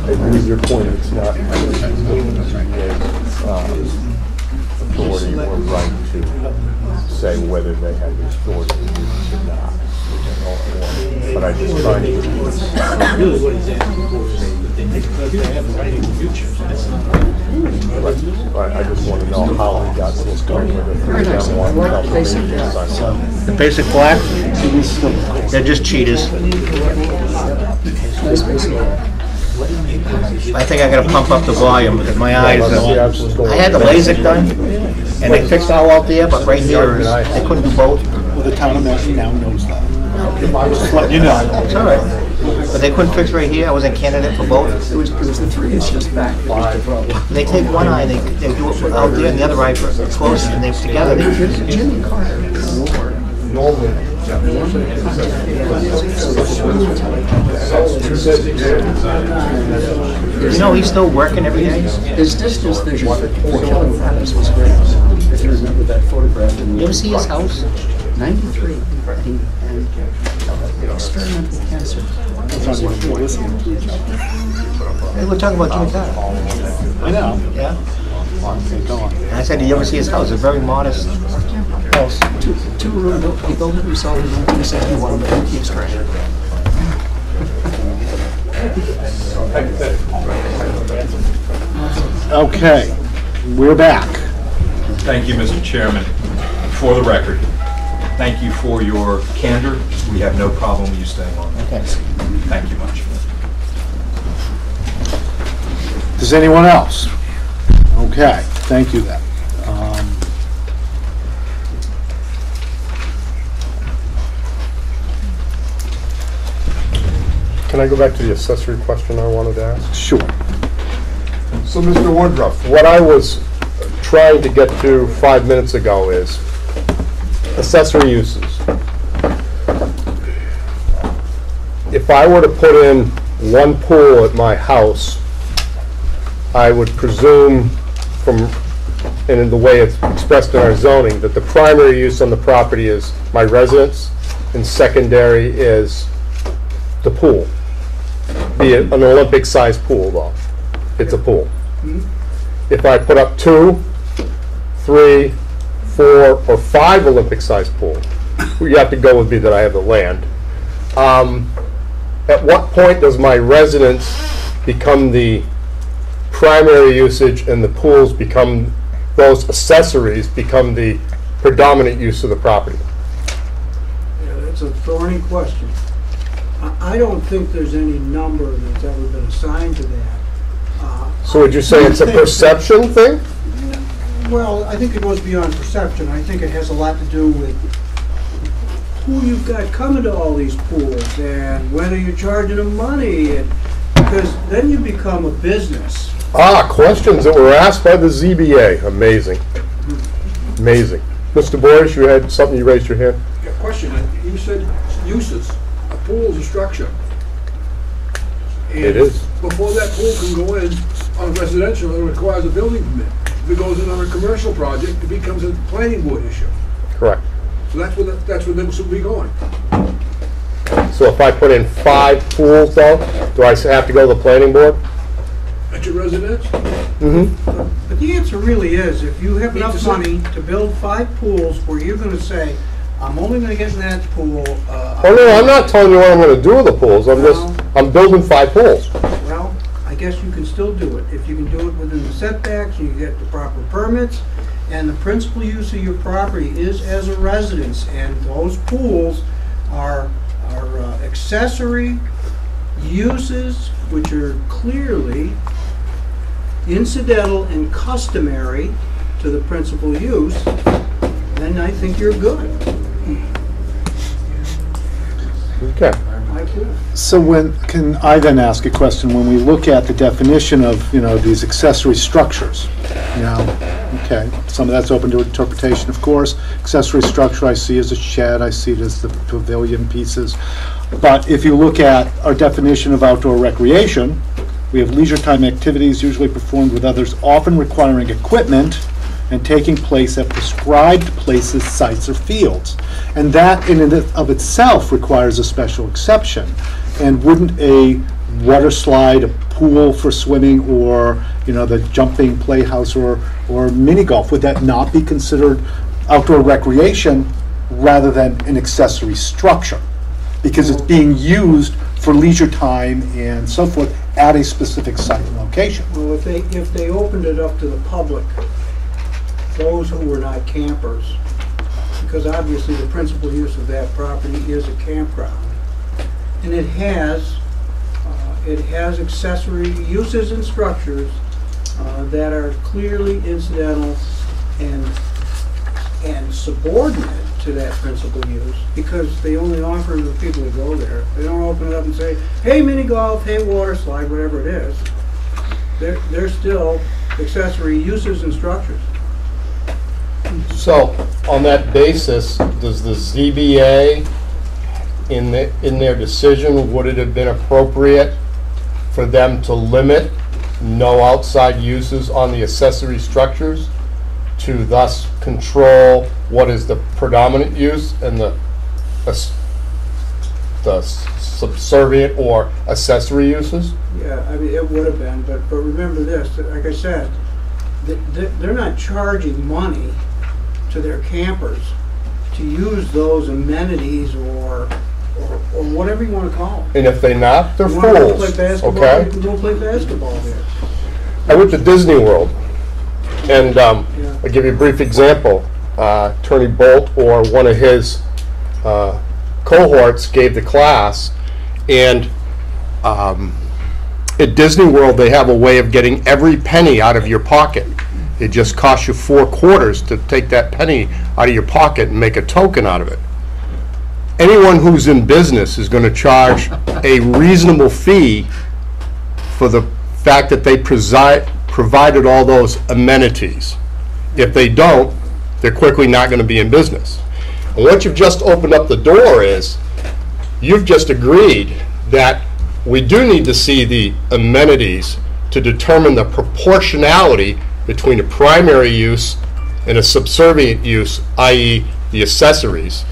I agree with your point, it's not authority or right to say whether they have the authority to use it or not. But I just find it. Really what he's asking for is that they have the right in the future. That's not I just want to know how he got to this point with it. The basic black, they're just cheaters. I think I gotta pump up the volume because my eyes, I had the LASIK done and they fixed all out there, but right here, they couldn't do both. Well, the town of Milton now knows that. Just letting you know. It's all right. But they couldn't fix right here, I wasn't candidate for both. It was the 3 inches back. They take one eye, they do it out there, and the other eye close, and they together. Jimmy Carter. Normally. You know, he's still working every day. His distance vision for killing rabbits was great. If you remember that photograph in You ever see his house? 93, and experimental cancer. We're listening to each other. Hey, we're talking about Jimmy Carter. I know. Yeah? Okay, go on. And I said, do you ever see his house? It's very modest house. Two-room, he built it himself in 1961, but he keeps track. Okay, we're back. Thank you, Mr. Chairman. For the record, thank you for your candor. We have no problem with you staying on. Okay. Thank you much. Does anyone else? Okay, thank you then. Can I go back to the accessory question I wanted to ask? Sure. So, Mr. Woodruff, what I was trying to get to 5 minutes ago is accessory uses. If I were to put in one pool at my house, I would presume from, and in the way it's expressed in our zoning, that the primary use on the property is my residence and secondary is the pool. Be it an Olympic-sized pool, though. It's a pool. If I put up 2, 3, 4, or 5 Olympic-sized pools, you have to go with me that I have the land. At what point does my residence become the primary usage and the pools become, those accessories become the predominant use of the property? Yeah, that's a thorny question. I don't think there's any number that's ever been assigned to that. So would you say it's a perception thing? Well, I think it goes beyond perception. I think it has a lot to do with who you've got coming to all these pools and whether you're charging them money. And Because then you become a business. Questions that were asked by the ZBA. Amazing. Amazing. Mr. Boris, you had something, you raised your hand? Yeah, question, you said uses, a pool is a structure. It is. Before that pool can go in on residential, it requires a building permit. If it goes in on a commercial project, it becomes a planning board issue. Correct. So that's where this will be going. So if I put in 5 pools though, do I have to go to the planning board? At your residence? Mm-hmm. But the answer really is, if you have Need enough to money to build 5 pools where you're gonna say, I'm only gonna get in that pool. Oh no, I'm not telling you what I'm gonna do with the pools, I'm building 5 pools. Well, I guess you can still do it. If you can do it within the setbacks, you get the proper permits, and the principal use of your property is as a residence, and those pools are accessory uses which are clearly incidental and customary to the principal use, then I think you're good. Okay. My pool. So can I then ask a question, when we look at the definition of, these accessory structures, okay, some of that's open to interpretation, of course. Accessory structure I see as a shed, I see it as the pavilion pieces. But if you look at our definition of outdoor recreation, we have leisure time activities usually performed with others, often requiring equipment and taking place at prescribed places, sites, or fields. And that in and of itself requires a special exception. And wouldn't a water slide, a pool for swimming, or the jumping playhouse or mini golf, would that not be considered outdoor recreation rather than an accessory structure? Because it's being used for leisure time and so forth at a specific site and location. Well, if they opened it up to the public, those who were not campers, because obviously the principal use of that property is a campground, and it has accessory uses and structures that are clearly incidental and subordinate to that principal use, because they only offer the people to go there. They don't open it up and say, hey, mini golf, hey, water slide, whatever it is. They're still accessory uses and structures. So, on that basis, does the ZBA, in their decision, would it have been appropriate for them to limit no outside uses on the accessory structures, to thus control what is the predominant use and the subservient or accessory uses? Yeah, I mean, it would have been, but remember this, like I said, they're not charging money to their campers to use those amenities or whatever you want to call them. And if they're not, they're You want to go fools, play basketball, okay? you can go play basketball there. I went to Disney World, and I'll give you a brief example. Attorney Bolt, or one of his cohorts, gave the class, and at Disney World they have a way of getting every penny out of your pocket. It just costs you 4 quarters to take that penny out of your pocket and make a token out of it. Anyone who's in business is going to charge a reasonable fee for the fact that they provided all those amenities. If they don't, they're quickly not going to be in business. And what you've just opened up the door is, you've just agreed that we do need to see the amenities to determine the proportionality between a primary use and a subservient use, i.e. the accessories.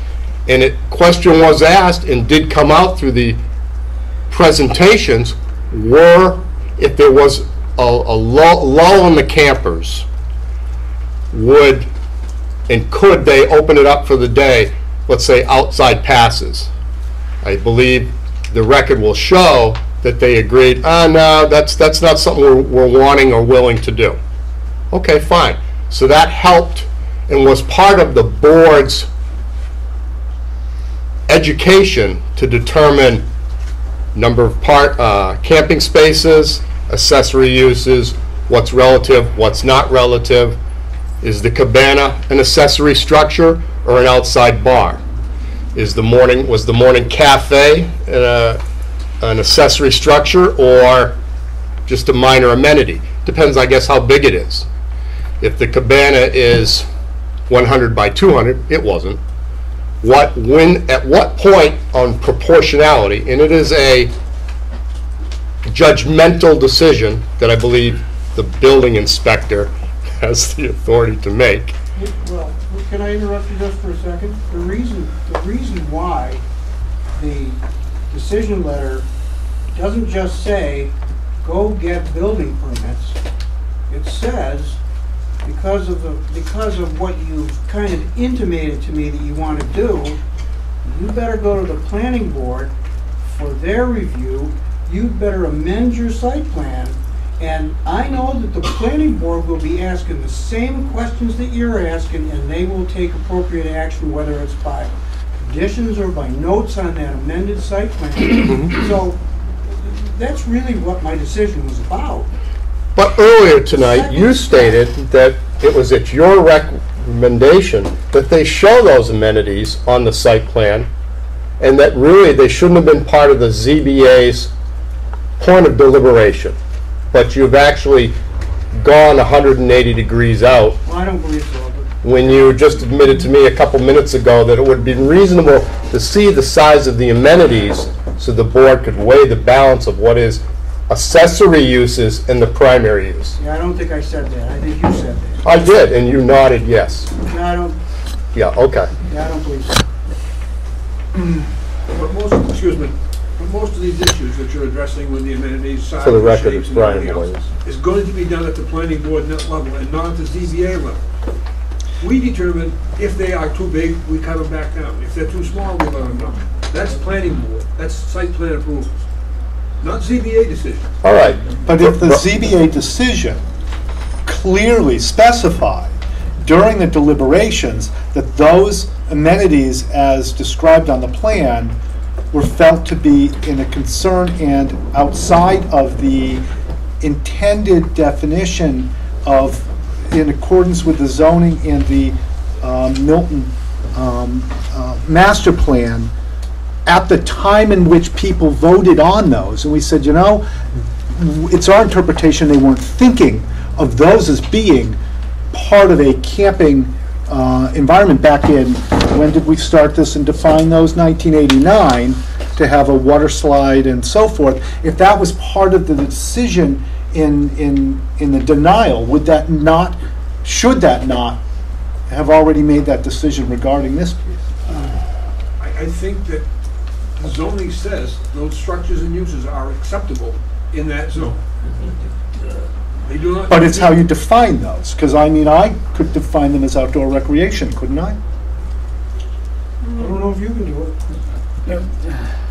And a question was asked and did come out through the presentations, if there was a lull in the campers, would and could they open it up for the day, let's say outside passes? I believe the record will show that they agreed, no, that's not something we're wanting or willing to do. Okay, fine. So that helped and was part of the board's education to determine number of camping spaces, accessory uses, what's relative, what's not relative. Is the cabana an accessory structure or an outside bar? Was the morning cafe an accessory structure or just a minor amenity. Depends, I guess, how big it is. If the cabana is 100 by 200, it wasn't. At what point on proportionality, and it is a judgmental decision that I believe the building inspector has the authority to make. Well, can I interrupt you just for a second? The reason why the decision letter doesn't just say, go get building permits. It says, because of what you've kind of intimated to me that you want to do, you better go to the planning board for their review. You better amend your site plan. And I know that the planning board will be asking the same questions that you're asking, and they will take appropriate action, whether it's by conditions or by notes on that amended site plan. So that's really what my decision was about. But earlier tonight, you stated that it was at your recommendation that they show those amenities on the site plan, and that really they shouldn't have been part of the ZBA's point of deliberation. But you've actually gone 180 degrees out Well, I don't believe so. when you just admitted to me a couple minutes ago that it would be reasonable to see the size of the amenities so the board could weigh the balance of what is accessory uses and the primary use. Yeah, I don't think I said that. I think you said that. I did, and you nodded yes. No, I don't. Yeah, okay. Yeah, I don't believe so. But most of these issues that you're addressing with the amenities, size, For the record, shapes, it's and Brian everything else, Williams. is going to be done at the planning board net level and not at the ZBA level. We determine if they are too big, we cut them back down. If they're too small, we let them know. That's planning board. That's site plan approvals, not ZBA decision. All right. But if the ZBA decision clearly specified during the deliberations that those amenities as described on the plan were felt to be in a concern and outside of the intended definition of, in accordance with the zoning and the Milton master plan, at the time in which people voted on those, and we said, you know, it's our interpretation they weren't thinking of those as being part of a camping environment back in, when did we start this and define those? 1989, to have a water slide and so forth. If that was part of the decision in the denial, would that not, should that not have already made that decision regarding this piece? I think that the zoning says those structures and uses are acceptable in that zone. They do not. But it's how you define those, because I mean, I could define them as outdoor recreation, couldn't I? I don't know if you can do it.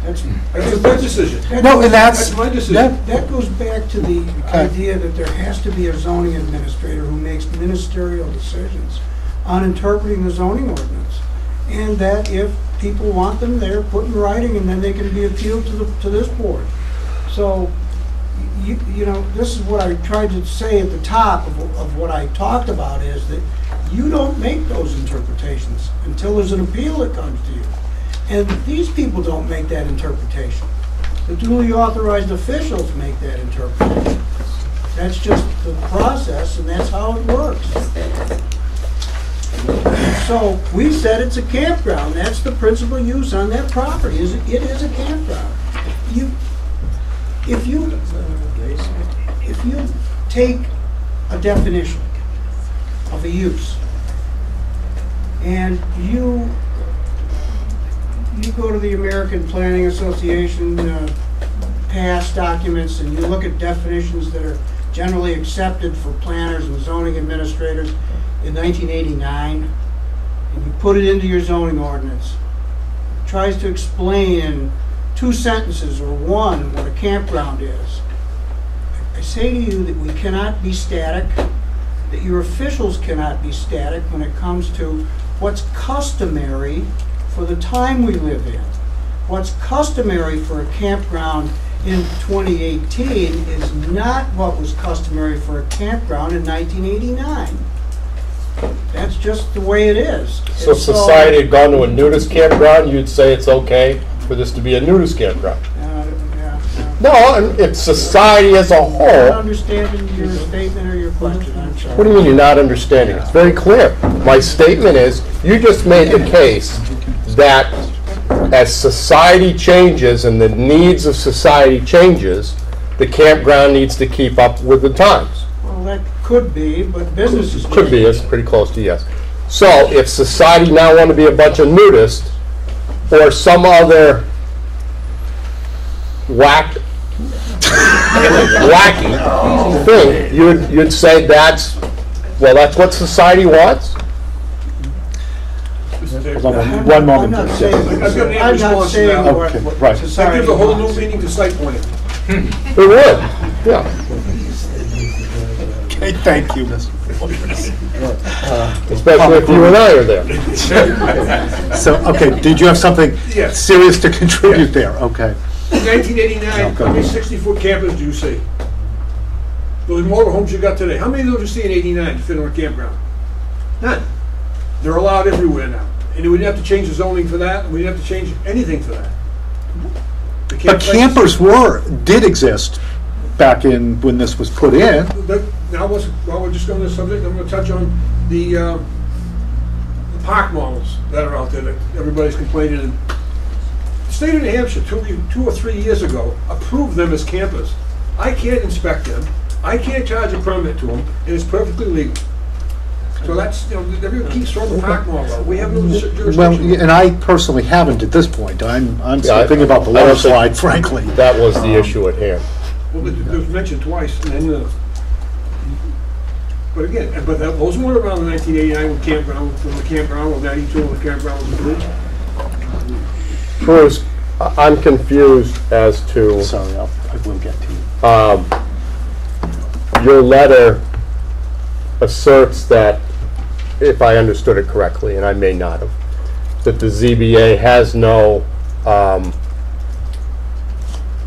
That's That's a decision. No, and That's my decision. That goes back to the idea that there has to be a zoning administrator who makes ministerial decisions on interpreting the zoning ordinance. And that if people want them, they're put in writing, and then they can be appealed to this board. So, you know, this is what I tried to say at the top of what I talked about, is that you don't make those interpretations until there's an appeal that comes to you. And these people don't make that interpretation. The duly authorized officials make that interpretation. That's just the process, and that's how it works. So we said it's a campground. That's the principal use on that property. It is a campground. If you take a definition of a use and you go to the American Planning Association past documents and you look at definitions that are generally accepted for planners and zoning administrators in 1989, and you put it into your zoning ordinance, it tries to explain in 2 sentences or one what a campground is. I say to you that we cannot be static, that your officials cannot be static when it comes to what's customary for the time we live in. What's customary for a campground in 2018 is not what was customary for a campground in 1989. That's just the way it is. So if society had gone to a nudist campground, you'd say it's okay for this to be a nudist campground? Yeah. No, it's society as a I'm not whole. understanding your statement or your question, I'm sorry. What do you mean you're not understanding? It's very clear. My statement is, you just made the case that as society changes and the needs of society changes, the campground needs to keep up with the times. Well, that could be, but businesses. Could be, it's pretty close to yes. So if society now want to be a bunch of nudists or some other wacky thing, you'd say that's what society wants? Hold on one moment. I'm not please. saying, I've got an I'm not response to saying that. what Okay, what right. That society gives a whole new wants. meaning to site plan. It would, yeah. Okay, thank you, Mr. Especially if you and I are there. So, okay, did you have something Yes. serious to contribute there? Okay. In 1989, go how many ahead. 60-foot campers do you see? Those motorhomes you got today, how many of those you see in 89 to fit on a campground? None. They're allowed everywhere now. And we didn't have to change the zoning for that, and we didn't have to change anything for that. The But campsites- campers did exist back in, when this was put in. Now, while we're just on this subject, I'm gonna touch on the park models that are out there that everybody's complaining. And the state of New Hampshire, 2 or 3 years ago, approved them as campers. I can't inspect them, I can't charge a permit to them, and it's perfectly legal. So that's, everyone keeps throwing the park model out. We have no Well, jurisdiction. and I personally haven't at this point. I'm still Yeah, thinking about the I don't water think- slide, frankly. That was the issue at hand. Well, it was mentioned twice, and then, but again, those weren't around in 1989 when the campground, or 92 when the campground was approved. Bruce, I'm confused as to, Sorry, I will get to you. your letter asserts that, if I understood it correctly, and I may not have, that the ZBA has no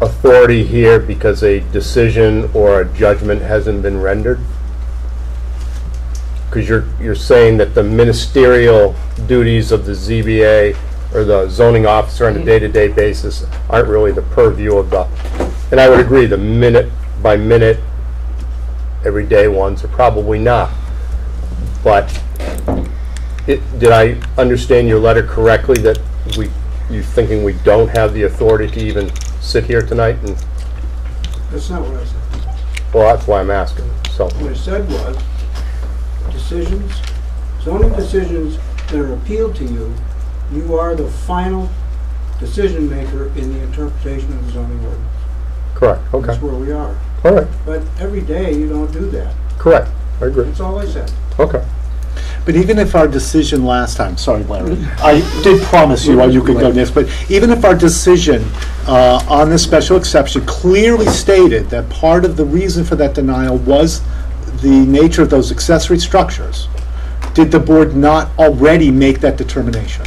authority here because a decision or a judgment hasn't been rendered? Because you're saying that the ministerial duties of the ZBA or the zoning officer on a day-to-day basis aren't really the purview of the, and I would agree, the minute by minute, everyday ones are probably not. But did I understand your letter correctly that you're thinking we don't have the authority to even sit here tonight? And That's not what I said. well, that's why I'm asking. So What I said was, decisions, zoning decisions that are appealed to you, you are the final decision maker in the interpretation of the zoning ordinance. correct. Okay. That's where we are. All right. But every day, you don't do that. Correct. I agree. That's all I said. Okay. But even if our decision last time, sorry, Larry, I did promise you you could go next, but even if our decision on this special exception clearly stated that part of the reason for that denial was the nature of those accessory structures, did the board not already make that determination?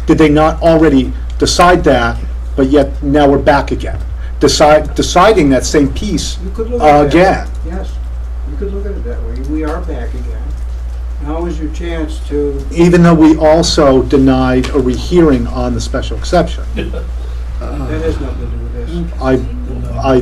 Did they not already decide that, but yet now we're back again? Deciding that same piece You could look at it again? that way. Yes, you could look at it that way. We are back again. Now is your chance to, Even though we also denied a rehearing on the special exception. that has nothing to do with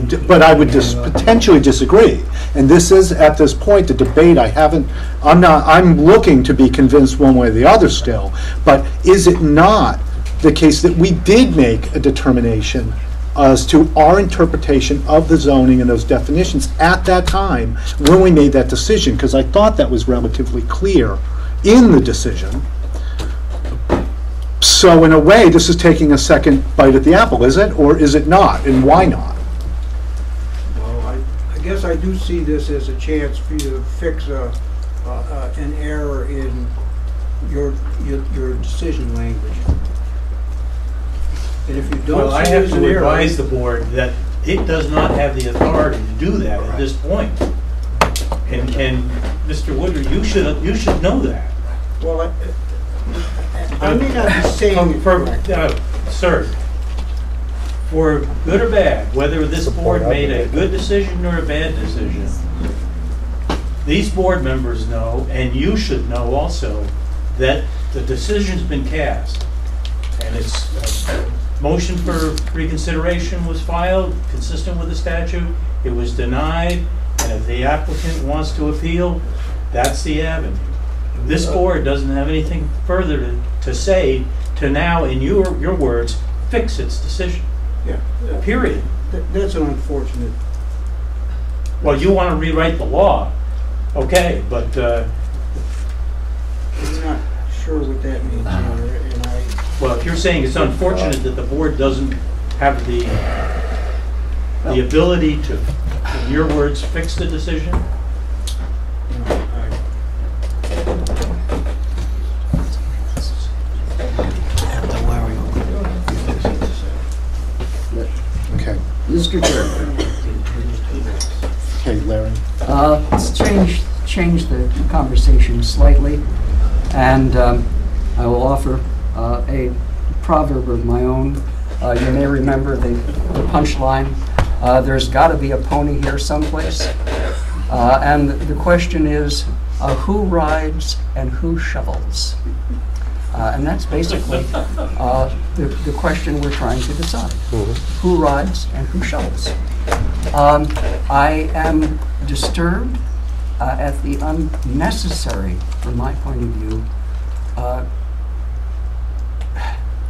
this. But I would potentially disagree. And this is, at this point, the debate I'm looking to be convinced one way or the other still. But is it not the case that we did make a determination as to our interpretation of the zoning and those definitions at that time when we made that decision? Because I thought that was relatively clear in the decision. So in a way, this is taking a second bite at the apple, is it? Or is it not? And why not? Well, I guess I do see this as a chance for you to fix an error in your decision language. And if you Well, don't I see it have as to an error. advise the board that it does not have the authority to do that at this point. And Mr. Woodard, you should know that. Well, I may not be saying it correctly. Sir, for good or bad, whether this board made a good decision or a bad decision, these board members know, and you should know also, that the decision's been cast. And it's motion for reconsideration was filed, consistent with the statute. It was denied, and if the applicant wants to appeal, that's the avenue. This board doesn't have anything further to say to now, in your words, fix its decision. Yeah. Period. That's an unfortunate. Well, you want to rewrite the law, okay, but I'm not sure what that means either, and well, if you're saying it's unfortunate that the board doesn't have the ability to, in your words, fix the decision? Okay. Mr. Chairman, Okay, Larry. let's change the conversation slightly, and I will offer a proverb of my own. You may remember the punchline, there's got to be a pony here someplace. And the question is, who rides and who shovels? And that's basically the question we're trying to decide. Who rides and who shovels? I am disturbed at the unnecessary, from my point of view,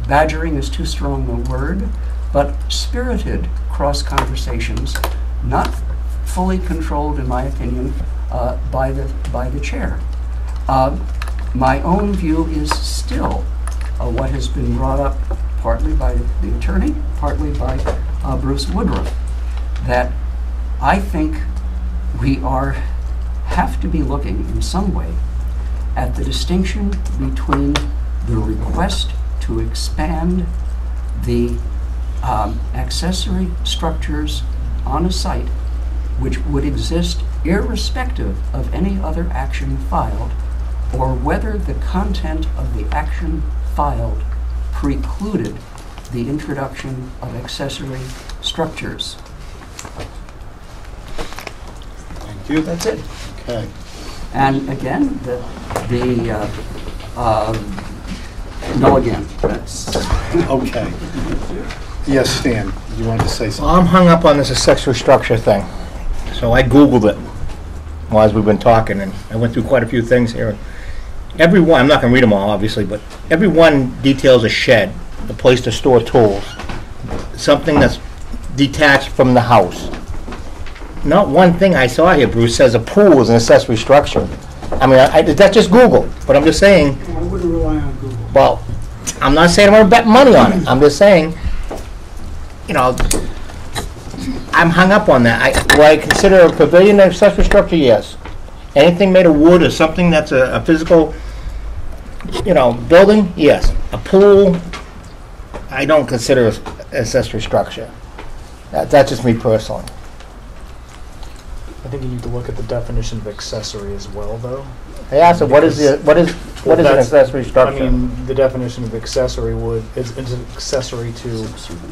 badgering is too strong a word, but spirited cross-conversations, not fully controlled, in my opinion, by the chair. My own view is still what has been brought up partly by the attorney, partly by Bruce Woodruff, that I think we have to be looking in some way at the distinction between the request to expand the accessory structures on a site which would exist irrespective of any other action filed, or whether the content of the action filed precluded the introduction of accessory structures. Thank you. That's it. Okay. And again, no again. That's Okay. Yes, Stan, you wanted to say Well, something? I'm hung up on this accessory structure thing. So I Googled it while we've been talking, and I went through quite a few things here. Every one, I'm not going to read them all, obviously, but every one details a shed, a place to store tools, something that's detached from the house. Not one thing I saw here, Bruce, says a pool is an accessory structure. I mean, that's just Google, but I'm just saying, I wouldn't rely on Google. well, I'm not saying I'm going to bet money on it. I'm just saying, you know, I'm hung up on that. Do I consider a pavilion an accessory structure? Yes. Anything made of wood or something that's a physical, you know, building? Yes. A pool, I don't consider an accessory structure. That's just me personally. I think you need to look at the definition of accessory as well, though. I asked him, what is an accessory structure? I mean, the definition of accessory is accessory to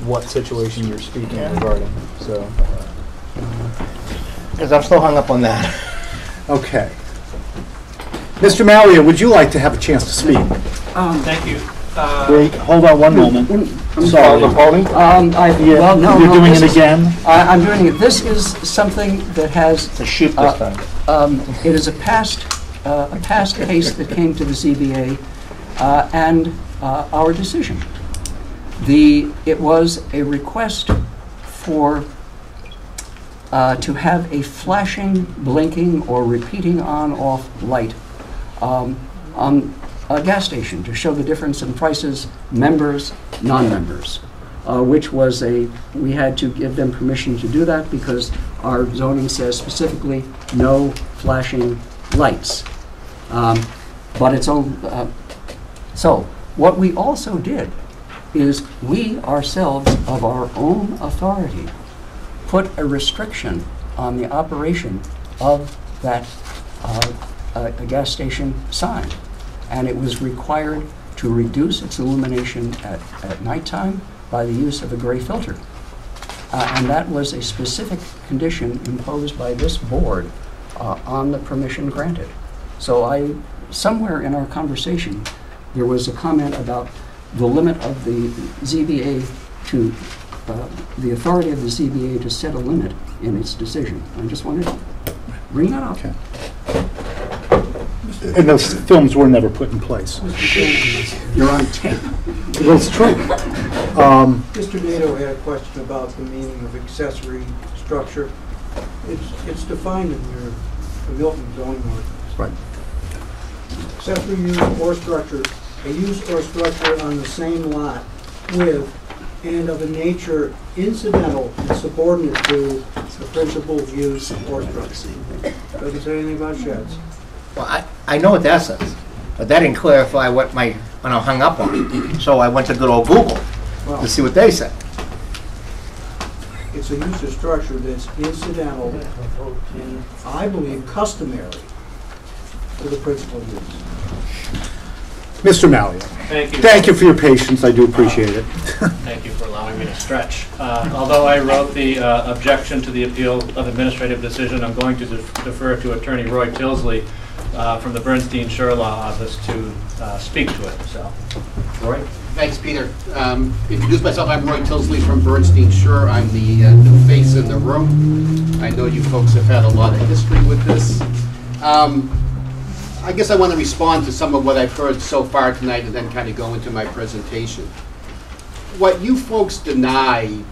what situation you're speaking regarding. So, Because I'm still hung up on that. Okay. Mr. Malia, would you like to have a chance to speak? Thank you. Wait, hold on one moment. I'm Sorry. well, no, You're doing this it is- again? I'm doing it. This is something that has. It's a sheep this time. It is a past case that came to the ZBA and our decision. It was a request for to have a flashing, blinking, or repeating on-off light on a gas station to show the difference in prices, members, non-members, which was we had to give them permission to do that because our zoning says specifically no flashing lights. But it's own. So what we also did is we ourselves, of our own authority, put a restriction on the operation of that a gas station sign. And it was required to reduce its illumination at nighttime by the use of a gray filter. And that was a specific condition imposed by this board on the permission granted. So somewhere in our conversation, there was a comment about the limit of the ZBA to the authority of the ZBA to set a limit in its decision. I just wanted to bring that up. Okay. And those films were never put in place. You're on tape. Well, it's true. Mr. Nato had a question about the meaning of accessory structure. It's defined in your Milton zoning ordinance. Right. Accessory use or structure, a use or structure on the same lot with and of a nature incidental and subordinate to the principal use or structure. Doesn't say anything about sheds. Well, I know what that says, but that didn't clarify what I hung up on. So I went to good old Google to see what they said. It's a use of structure that's incidental and, I believe, customary to the principal use. Mr. Mallia, Thank you. thank you for your patience. I do appreciate it. Thank you for allowing me to stretch. Although I wrote the objection to the appeal of administrative decision, I'm going to defer to Attorney Roy Tilsley from the Bernstein Sure Law Office to speak to it. So, Roy? Thanks, Peter. Introduce myself, I'm Roy Tilsley from Bernstein Sure. I'm the new face in the room. I know you folks have had a lot of history with this. I guess I want to respond to some of what I've heard so far tonight and then kind of go into my presentation. What you folks denied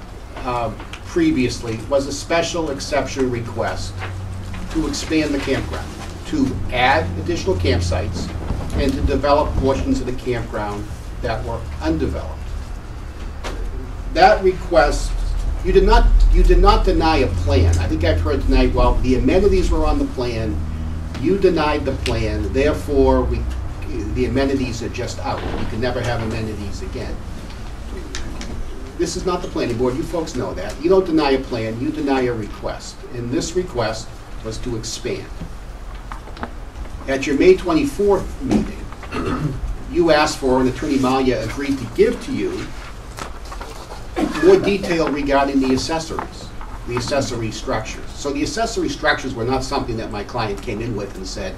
previously was a special exception request to expand the campground, to add additional campsites, and to develop portions of the campground that were undeveloped. That request, you did not deny a plan. I think I've heard tonight, well, the amenities were on the plan, you denied the plan, therefore the amenities are just out. You can never have amenities again. This is not the planning board, you folks know that. You don't deny a plan, you deny a request. And this request was to expand. At your May 24th meeting, you asked for, and Attorney Mallia agreed to give to you, more detail regarding the accessories, the accessory structures. So the accessory structures were not something that my client came in with and said,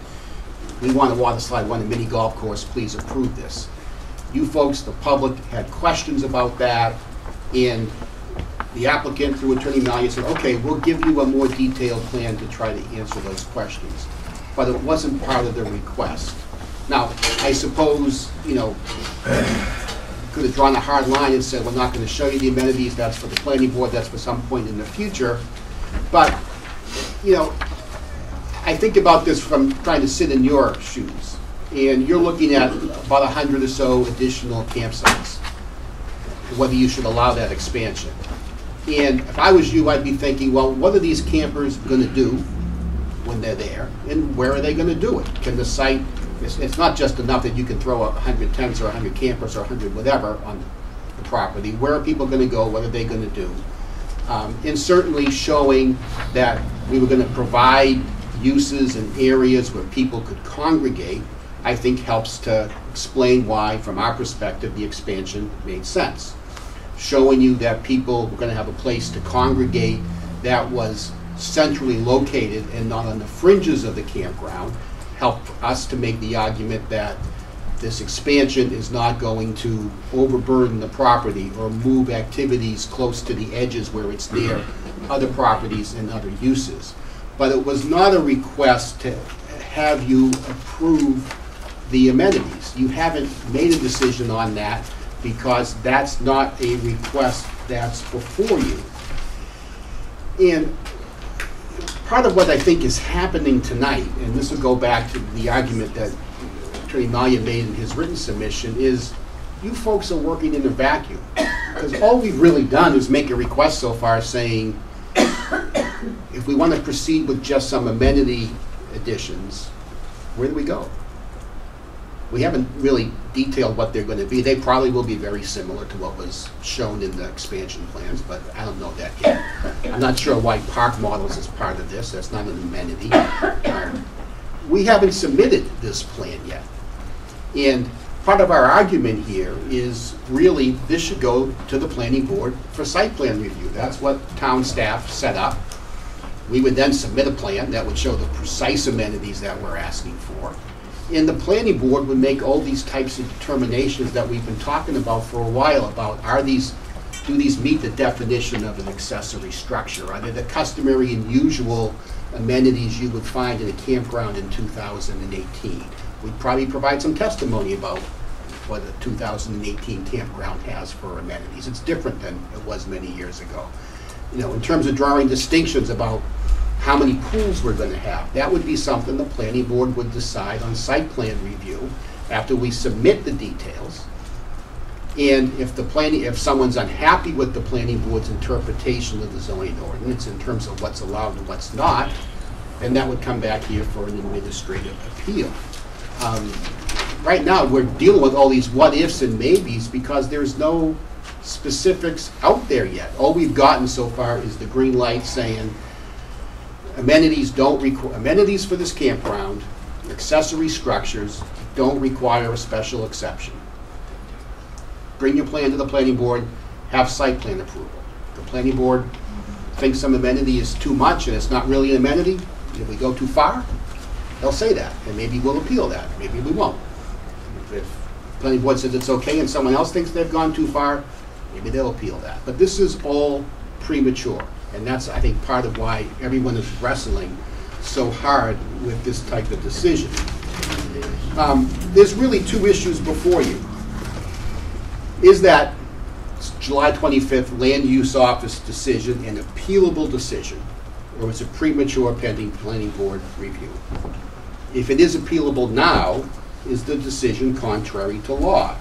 we want a water slide, want a mini golf course, please approve this. You folks, the public, had questions about that, and the applicant, through Attorney Mallia, said, okay, we'll give you a more detailed plan to try to answer those questions. But it wasn't part of the request. Now, I suppose, you know, could have drawn a hard line and said, we're not going to show you the amenities, that's for the planning board, that's for some point in the future. But, you know, I think about this from trying to sit in your shoes. And you're looking at about 100 or so additional campsites, whether you should allow that expansion. And if I was you, I'd be thinking, well, what are these campers going to do when they're there? And where are they going to do it? Can the site, it's not just enough that you can throw 100 tents or 100 campers or 100 whatever on the property. Where are people going to go? What are they going to do? And certainly showing that we were going to provide uses and areas where people could congregate, I think helps to explain why, from our perspective, the expansion made sense. Showing you that people were going to have a place to congregate that was centrally located and not on the fringes of the campground helped us to make the argument that this expansion is not going to overburden the property or move activities close to the edges where it's near other properties and other uses. But it was not a request to have you approve the amenities. You haven't made a decision on that because that's not a request that's before you. And part of what I think is happening tonight, and this will go back to the argument that Attorney Mallia made in his written submission, is you folks are working in a vacuum. Because all we've really done is make a request so far saying, if we want to proceed with just some amenity additions, where do we go? We haven't really detailed what they're going to be. They probably will be very similar to what was shown in the expansion plans, but I don't know that yet. I'm not sure why park models is part of this. That's not an amenity. We haven't submitted this plan yet. And part of our argument here is really this should go to the planning board for site plan review. That's what town staff set up. We would then submit a plan that would show the precise amenities that we're asking for. And the planning board would make all these types of determinations that we've been talking about for a while about, are these do these meet the definition of an accessory structure? Are they the customary and usual amenities you would find in a campground in 2018? We'd probably provide some testimony about what a 2018 campground has for amenities. It's different than it was many years ago. You know, in terms of drawing distinctions about how many pools we're going to have, that would be something the planning board would decide on site plan review after we submit the details. And if someone's unhappy with the planning board's interpretation of the zoning ordinance in terms of what's allowed and what's not, then that would come back here for an administrative appeal. Right now, we're dealing with all these what-ifs and maybes because there's no specifics out there yet. All we've gotten so far is the green light saying amenities for this campground, accessory structures, don't require a special exception. Bring your plan to the planning board, have site plan approval. If the planning board thinks some amenity is too much and it's not really an amenity, if we go too far, they'll say that, and maybe we'll appeal that, maybe we won't. If the planning board says it's okay and someone else thinks they've gone too far, maybe they'll appeal that. But this is all premature, and that's, I think, part of why everyone is wrestling so hard with this type of decision. There's really two issues before you. Is that July 25th Land Use Office decision an appealable decision, or is it premature pending planning board review? If it is appealable now, is the decision contrary to law?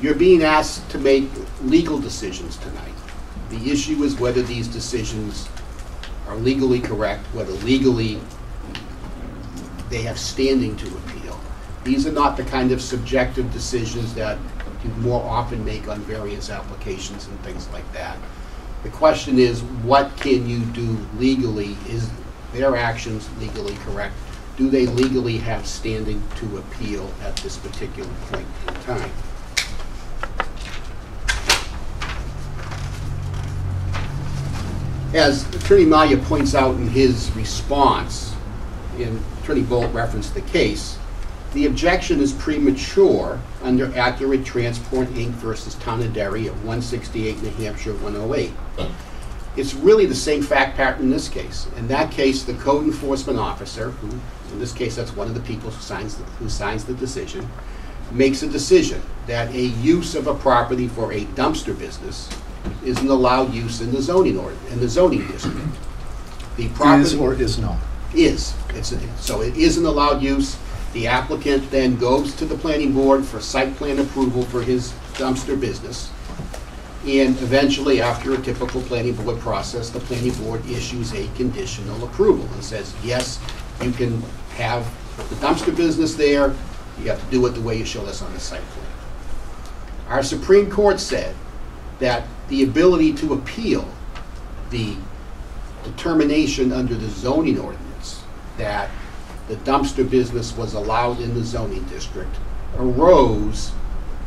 You're being asked to make legal decisions tonight. The issue is whether these decisions are legally correct, whether legally they have standing to appeal. These are not the kind of subjective decisions that you more often make on various applications and things like that. The question is, what can you do legally? Is their actions legally correct? Do they legally have standing to appeal at this particular point in time? As Attorney Malia points out in his response, and Attorney Bolt referenced the case, the objection is premature under Accurate Transport, Inc. versus Town of Derry at 168 New Hampshire 108. It's really the same fact pattern in this case. In that case, the code enforcement officer, who in this case that's one of the people who signs the decision, makes a decision that a use of a property for a dumpster business isn't allowed use in the zoning district. The property Is or is not? Is. So it isn't allowed use. The applicant then goes to the planning board for site plan approval for his dumpster business. And eventually, after a typical planning board process, the planning board issues a conditional approval and says, yes, you can have the dumpster business there. You have to do it the way you showed us on the site plan. Our Supreme Court said that the ability to appeal the determination under the zoning ordinance that the dumpster business was allowed in the zoning district arose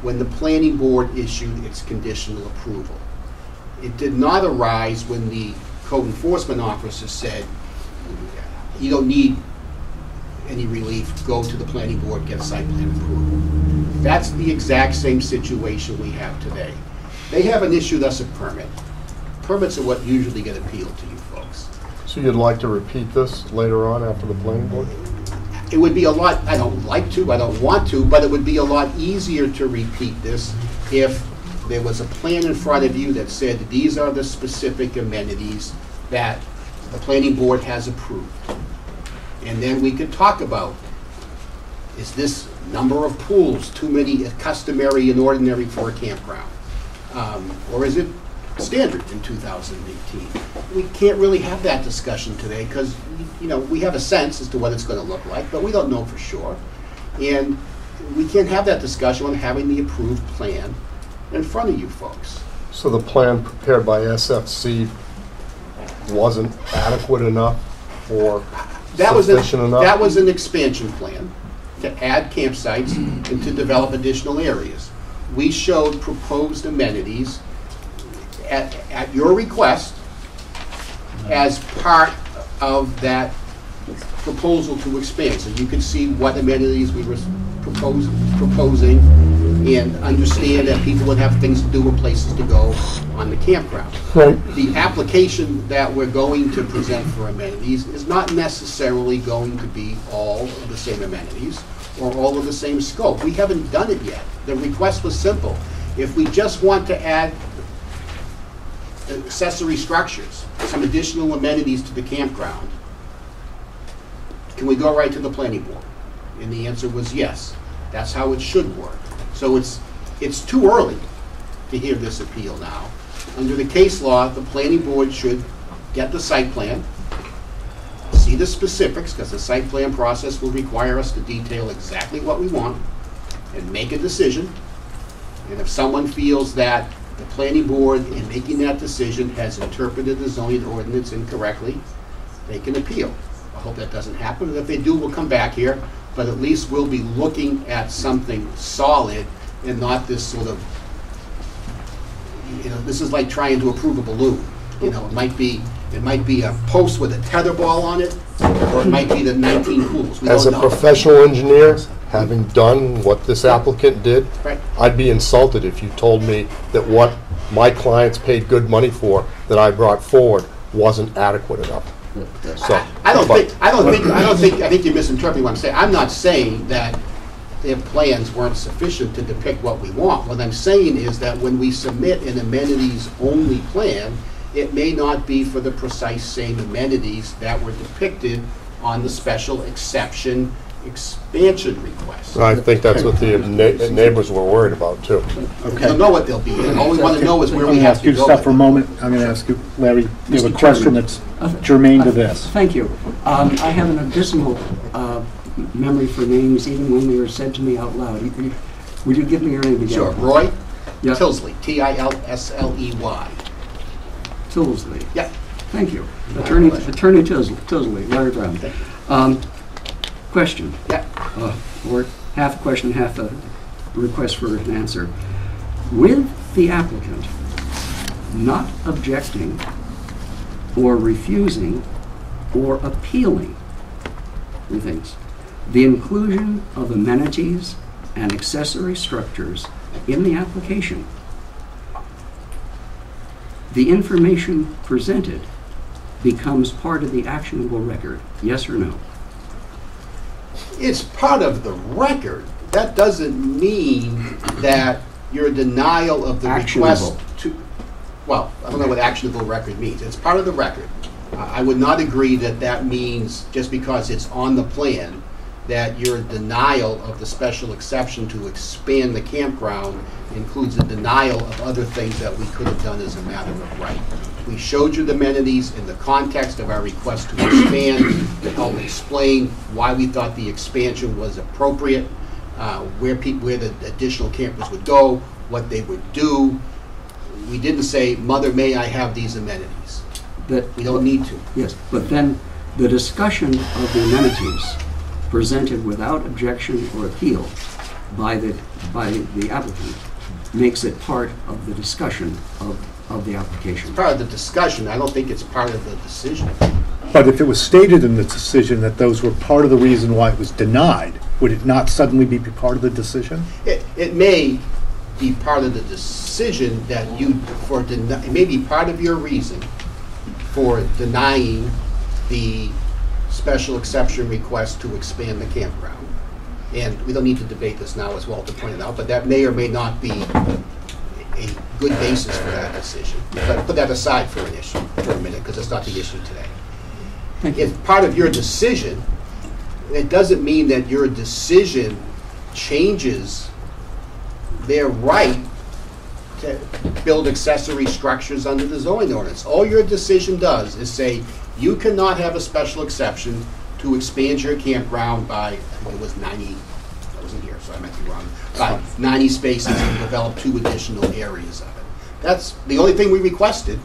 when the planning board issued its conditional approval. It did not arise when the code enforcement officer said, you don't need any relief, go to the planning board, get site plan approval. That's the exact same situation we have today. They haven't issued us a permit. Permits are what usually get appealed to you folks. So you'd like to repeat this later on after the planning board? It would be a lot, I don't like to, I don't want to, but it would be a lot easier to repeat this if there was a plan in front of you that said these are the specific amenities that the planning board has approved. And then we could talk about, is this number of pools too many customary and ordinary for a campground? Or is it standard in 2018? We can't really have that discussion today because, you know, we have a sense as to what it's going to look like, but we don't know for sure. And we can't have that discussion without having the approved plan in front of you folks. So the plan prepared by SFC wasn't adequate enough or sufficient enough? That was an expansion plan to add campsites and to develop additional areas. We showed proposed amenities at your request as part of that proposal to expand. So you could see what amenities we were proposing and understand that people would have things to do and places to go on the campground. Right. The application that we're going to present for amenities is not necessarily going to be all of the same amenities or all of the same scope. We haven't done it yet. The request was simple. If we just want to add accessory structures, some additional amenities to the campground, can we go right to the planning board? And the answer was yes. That's how it should work. So it's too early to hear this appeal now. Under the case law, the planning board should get the site plan, see the specifics, because the site plan process will require us to detail exactly what we want, and make a decision. And if someone feels that the planning board, in making that decision, has interpreted the zoning ordinance incorrectly, they can appeal. I hope that doesn't happen, and if they do, we'll come back here, but at least we'll be looking at something solid and not this sort of, this is like trying to approve a balloon. It might be a post with a tetherball on it, or it might be the 19 pools. We As a don't know. professional engineer, having done what this applicant did, Right. I'd be insulted if you told me that what my clients paid good money for that I brought forward wasn't adequate enough. So, I think you're misinterpreting what I'm saying. I'm not saying that their plans weren't sufficient to depict what we want. What I'm saying is that when we submit an amenities-only plan, it may not be for the precise same amenities that were depicted on the special exception expansion request. I think that's what the neighbors were worried about too. We don't know what they'll be. All we want to know is where I'm we going to have ask to you to go. stop for a moment. I'm going to ask you, Larry, you have a Mr. question Chairman. that's germane to this. Thank you. I have an abysmal memory for names, even when they were said to me out loud. Would you give me your name again? Sure. Roy Yeah. Tilsley, Tilsley. Tilsley. Yeah. Thank you. My Attorney pleasure. Tilsley, Larry Brown. Thank you. Question, Yeah. or half a question, half a request for an answer. With the applicant not objecting or refusing or appealing, three things, the inclusion of amenities and accessory structures in the application, the information presented becomes part of the actionable record, yes or no? It's part of the record. That doesn't mean that your denial of the request Actionable. to, well, I don't know what actionable record means. It's part of the record. I would not agree that that means just because it's on the plan that your denial of the special exception to expand the campground includes a denial of other things that we could have done as a matter of right. We showed you the amenities in the context of our request to expand, to help explain why we thought the expansion was appropriate, where the additional campers would go, what they would do. We didn't say, Mother, may I have these amenities? We don't need to. Yes, but then the discussion of the amenities presented without objection or appeal by the applicant makes it part of the discussion of the application. Part of the discussion, I don't think it's part of the decision. But if it was stated in the decision that those were part of the reason why it was denied, would it not suddenly be part of the decision? It may be part of the decision that it may be part of your reason for denying the special exception request to expand the campground. And we don't need to debate this now, as Walter pointed out, but that may or may not be a good basis for that decision. But put that aside for a minute, because it's not the issue today. Thank you. If part of your decision, it doesn't mean that your decision changes their right to build accessory structures under the zoning ordinance. All your decision does is say, you cannot have a special exception to expand your campground by, I think it was 90, I wasn't here, so I might be wrong, by 90 spaces and develop 2 additional areas of it. That's the only thing we requested,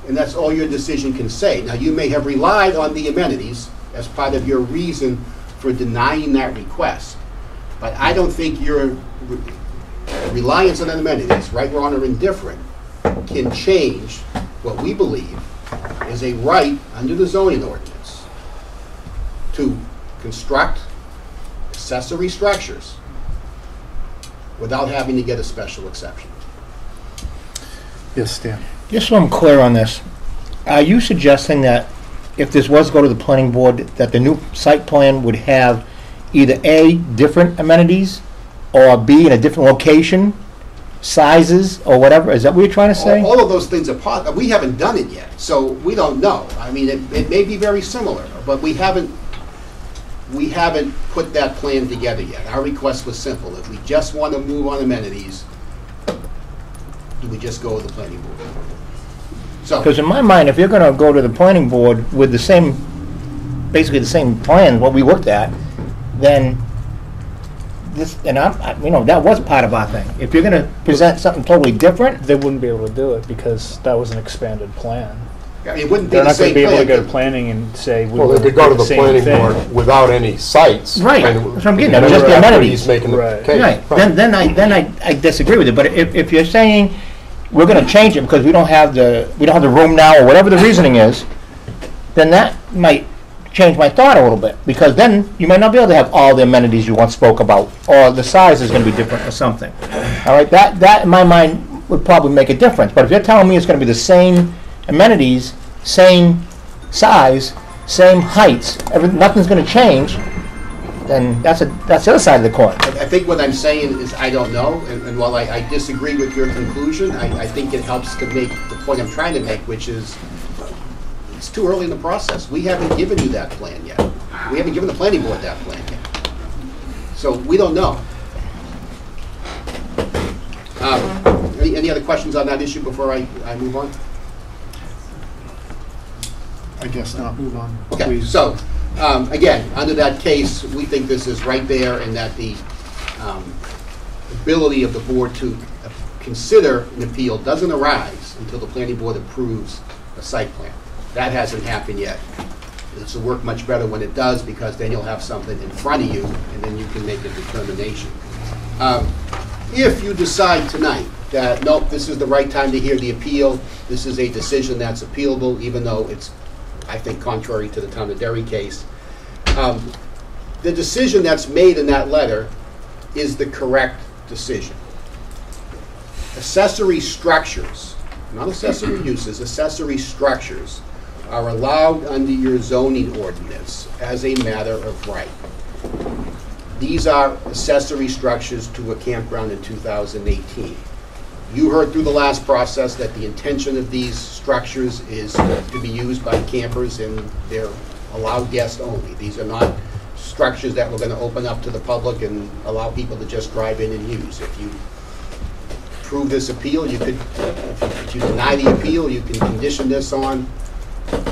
and that's all your decision can say. Now, you may have relied on the amenities as part of your reason for denying that request, but I don't think your reliance on amenities, right, wrong, or indifferent, can change what we believe is a right under the zoning ordinance to construct accessory structures without having to get a special exception. Yes, Stan? Just so I'm clear on this, are you suggesting that if this was to go to the planning board, that the new site plan would have either A, different amenities, or B, in a different location, sizes, or whatever? Is that what you're trying to say? All of those things are part, we haven't done it yet, so we don't know. I mean, it may be very similar, but we haven't put that plan together yet. Our request was simple. If we just want to move on amenities, do we just go with the planning board? So, Because in my mind, if you're going to go to the planning board with the same, basically the same plan, what we looked at, then this, and that was part of our thing. If you're going to present something totally different, They wouldn't be able to do it because that was an expanded plan. it wouldn't be They're the not going same to be able to plan. go to planning and say, we Well, they want could go to the same planning thing. board without any sites. Right, And that's what I'm getting at, just the after amenities. he's making the Right. case. right, then I disagree with it. But if you're saying we're going to change it because we don't have the room now, or whatever the reasoning is, then that might change my thought a little bit, because then you might not be able to have all the amenities you once spoke about, or the size is going to be different or something. All right, that in my mind would probably make a difference. But if you're telling me it's going to be the same amenities, same size, same heights, nothing's going to change, then that's the other side of the coin. I think what I'm saying is I don't know, and while I disagree with your conclusion, I think it helps to make the point I'm trying to make, which is it's too early in the process. We haven't given you that plan yet. We haven't given the planning board that plan yet. So we don't know. Any other questions on that issue before I move on? I guess not. Move on, Okay, please. so, again, under that case, we think this is right there, and that the ability of the board to consider an appeal doesn't arise until the planning board approves a site plan. That hasn't happened yet. This will work much better when it does, because then you'll have something in front of you, and then you can make a determination. If you decide tonight that, nope, this is the right time to hear the appeal, this is a decision that's appealable, even though it's, I think, contrary to the Town of Derry case, the decision that's made in that letter is the correct decision. Accessory structures, not accessory uses, accessory structures are allowed under your zoning ordinance as a matter of right. These are accessory structures to a campground in 2018. You heard through the last process that the intention of these structures is to be used by campers and they're allowed guests only. These are not structures that we're going to open up to the public and allow people to just drive in and use. If you approve this appeal, you could, if you deny the appeal, you can condition this on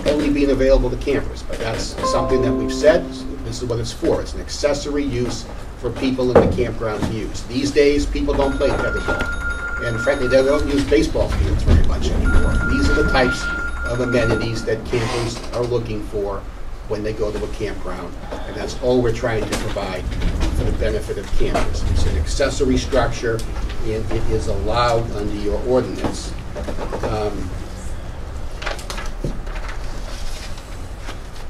only being available to campers. But that's something that we've said. This is what it's for. It's an accessory use for people in the campground to use. These days, people don't play tetherball. And frankly, they don't use baseball fields very much anymore. These are the types of amenities that campers are looking for when they go to a campground. And that's all we're trying to provide for the benefit of campers. It's an accessory structure, and it is allowed under your ordinance.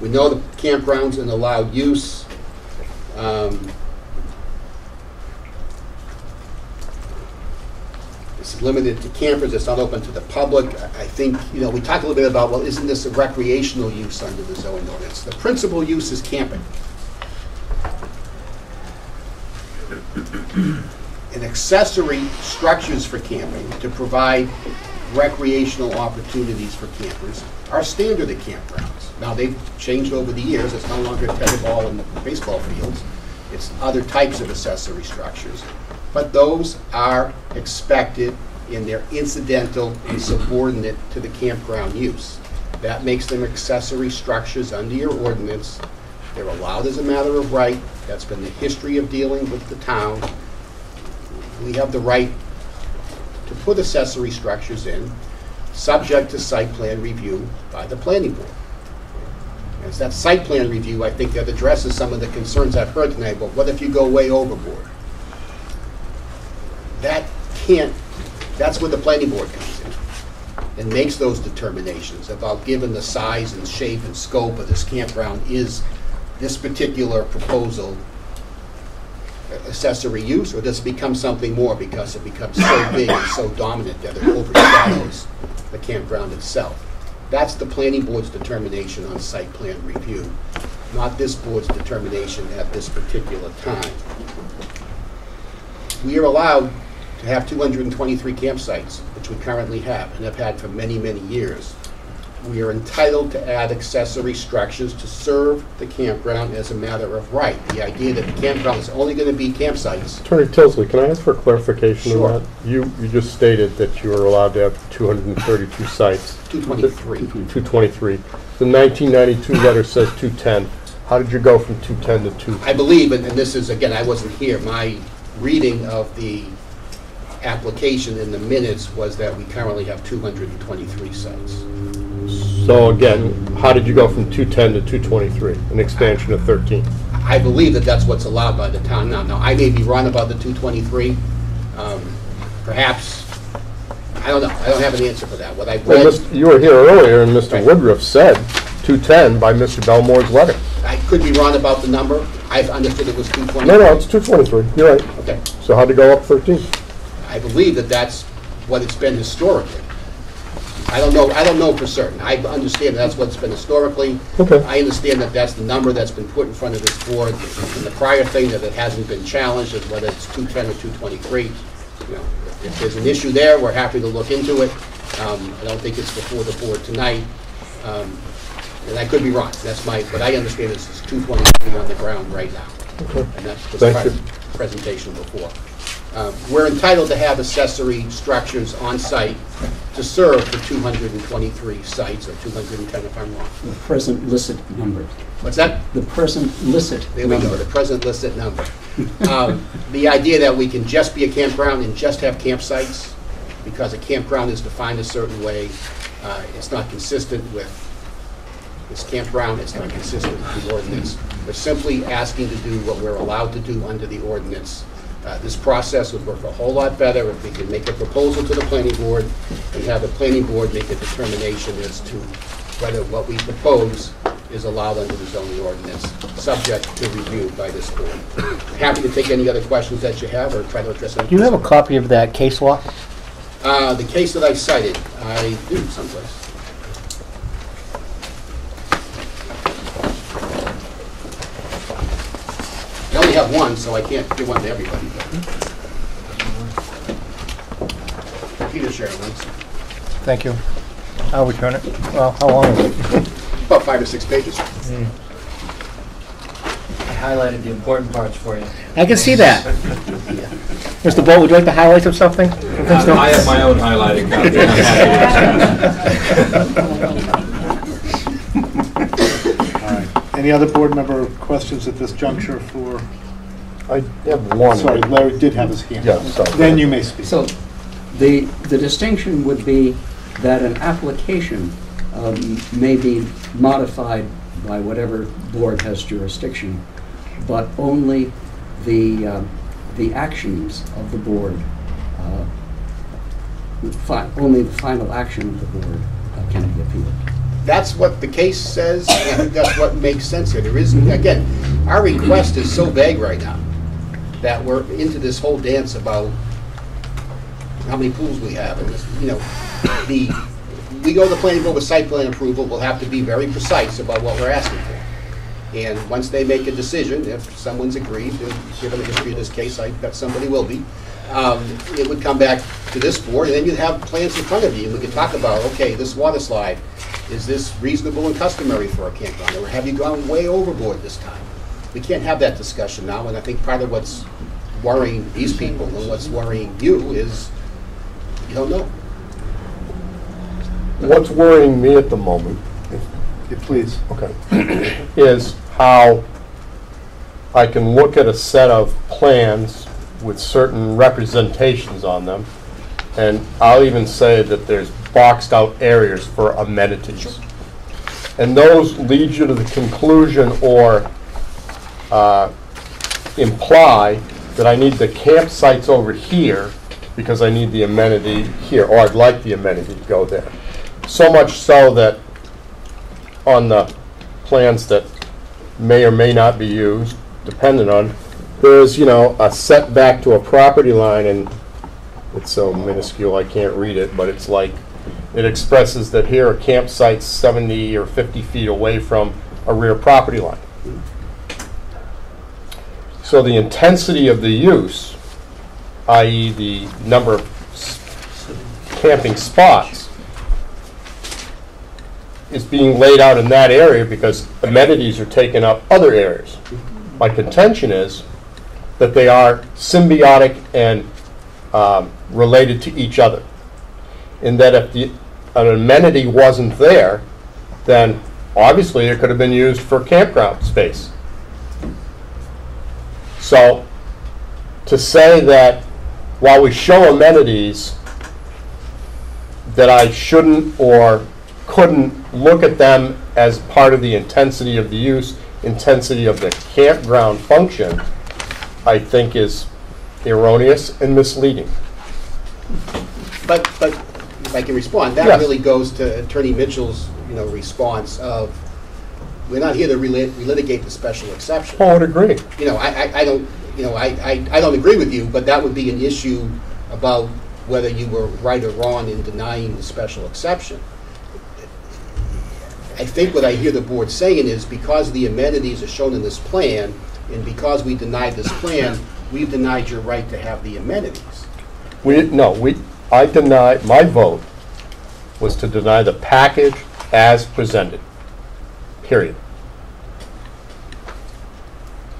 We know the campground's an allowed use. It's limited to campers, it's not open to the public. I think, we talked a little bit about, well, isn't this a recreational use under the zoning ordinance? The principal use is camping. And accessory structures for camping to provide recreational opportunities for campers are standard at campgrounds. Now, they've changed over the years. It's no longer tetherball and baseball fields. It's other types of accessory structures. But those are expected, and they're incidental and subordinate to the campground use. That makes them accessory structures under your ordinance. They're allowed as a matter of right. That's been the history of dealing with the town. We have the right to put accessory structures in, subject to site plan review by the planning board. And it's that site plan review, I think, that addresses some of the concerns I've heard tonight, but what if you go way overboard? That's where the planning board comes in and makes those determinations about, given the size and shape and scope of this campground, is this particular proposal accessory use, or does it become something more because it becomes so big and so dominant that it overshadows the campground itself? That's the planning board's determination on site plan review, not this board's determination at this particular time. We are allowed to have 223 campsites, which we currently have and have had for many, many years. We are entitled to add accessory structures to serve the campground as a matter of right. The idea that the campground is only going to be campsites. Attorney Tilsley, can I ask for clarification Sure. on that? You just stated that you were allowed to have 232 sites. 223. 223. The 1992 letter says 210. How did you go from 210 to 2? I believe, and this is, again, I wasn't here, my reading of the application in the minutes was that we currently have 223 sites. So again, how did you go from 210 to 223, an expansion of 13? I believe that that's what's allowed by the town now. Now, I may be wrong about the 223. Perhaps, I don't know. I don't have an answer for that. What I've read, Well, you were here earlier, and Mr. Right. Woodruff said 210 by Mr. Belmore's letter. I could be wrong about the number. I've understood it was 223. No, it's 223. You're right. Okay. So how'd it go up 13? I believe that that's what it's been historically. I don't know for certain. I understand that's what it's been historically. Okay. I understand that that's the number that's been put in front of this board. And the prior thing that it hasn't been challenged is whether it's 210 or 223. You know, if there's an issue there, we're happy to look into it. I don't think it's before the board tonight. And I could be wrong. But I understand this is 223 on the ground right now. Okay. And that's the Thank you. presentation before. We're entitled to have accessory structures on site to serve the 223 sites, or 210 if I'm wrong. The present licit number. What's that? The present licit There we go, number. the present listed number. The idea that we can just be a campground and just have campsites, because a campground is defined a certain way, it's not consistent with this campground, it's not consistent with the ordinance. We're simply asking to do what we're allowed to do under the ordinance. This process would work a whole lot better if we could make a proposal to the planning board and have the planning board make a determination as to whether what we propose is allowed under the zoning ordinance, subject to review by this board. Happy to take any other questions that you have or try to address any. Do you have a copy of that case law? The case that I cited, I do someplace. I only have one, so I can't give one to everybody. Peter shared one. Thank you. I'll return it. Well, how long is it? About 5 or 6 pages. I highlighted the important parts for you. I can see that. Mr. Bolt, would you like to highlight some something? I have my own highlighting copy. All right. Any other board member questions at this juncture for, I have one. sorry, Larry did have his hand Yeah, up. sorry. Then you may speak. So the distinction would be that an application may be modified by whatever board has jurisdiction, but only the actions of the board, only the final action of the board can be appealed. That's what the case says, and I think that's what makes sense here. There isn't, again, our request is so vague right now that we're into this whole dance about how many pools we have, and this, you know, we go to the planning board with site plan approval, we'll have to be very precise about what we're asking for. And once they make a decision, if someone's agreed, and given the history of this case, I bet somebody will be, it would come back to this board, and then you'd have plans in front of you, and we could talk about, okay, this water slide, is this reasonable and customary for a campground, or have you gone way overboard this time? We can't have that discussion now, and I think part of what's worrying these people and what's worrying you is you don't know. What's worrying me at the moment, Yeah, please. okay, is how I can look at a set of plans with certain representations on them, and I'll even say that there's boxed out areas for amenities. And those lead you to the conclusion or imply that I need the campsites over here because I need the amenity here, or I'd like the amenity to go there. So much so that on the plans that may or may not be used, depending on there's, you know, a setback to a property line, and it's so minuscule I can't read it, but it's like, it expresses that here a campsite's 70 or 50 feet away from a rear property line. So the intensity of the use, i.e. the number of camping spots, is being laid out in that area because amenities are taking up other areas. My contention is that they are symbiotic and related to each other. In that if an amenity wasn't there, then obviously it could have been used for campground space. So to say that while we show amenities, that I shouldn't or couldn't look at them as part of the intensity of the use, intensity of the campground function, I think is erroneous and misleading. But if I can respond, that Yes. really goes to Attorney Mitchell's, response of, we're not here to relitigate the special exception. I would agree. I don't, I don't agree with you, but that would be an issue about whether you were right or wrong in denying the special exception. I think what I hear the board saying is because the amenities are shown in this plan, and because we denied this plan, we've denied your right to have the amenities. I deny, my vote was to deny the package as presented, period.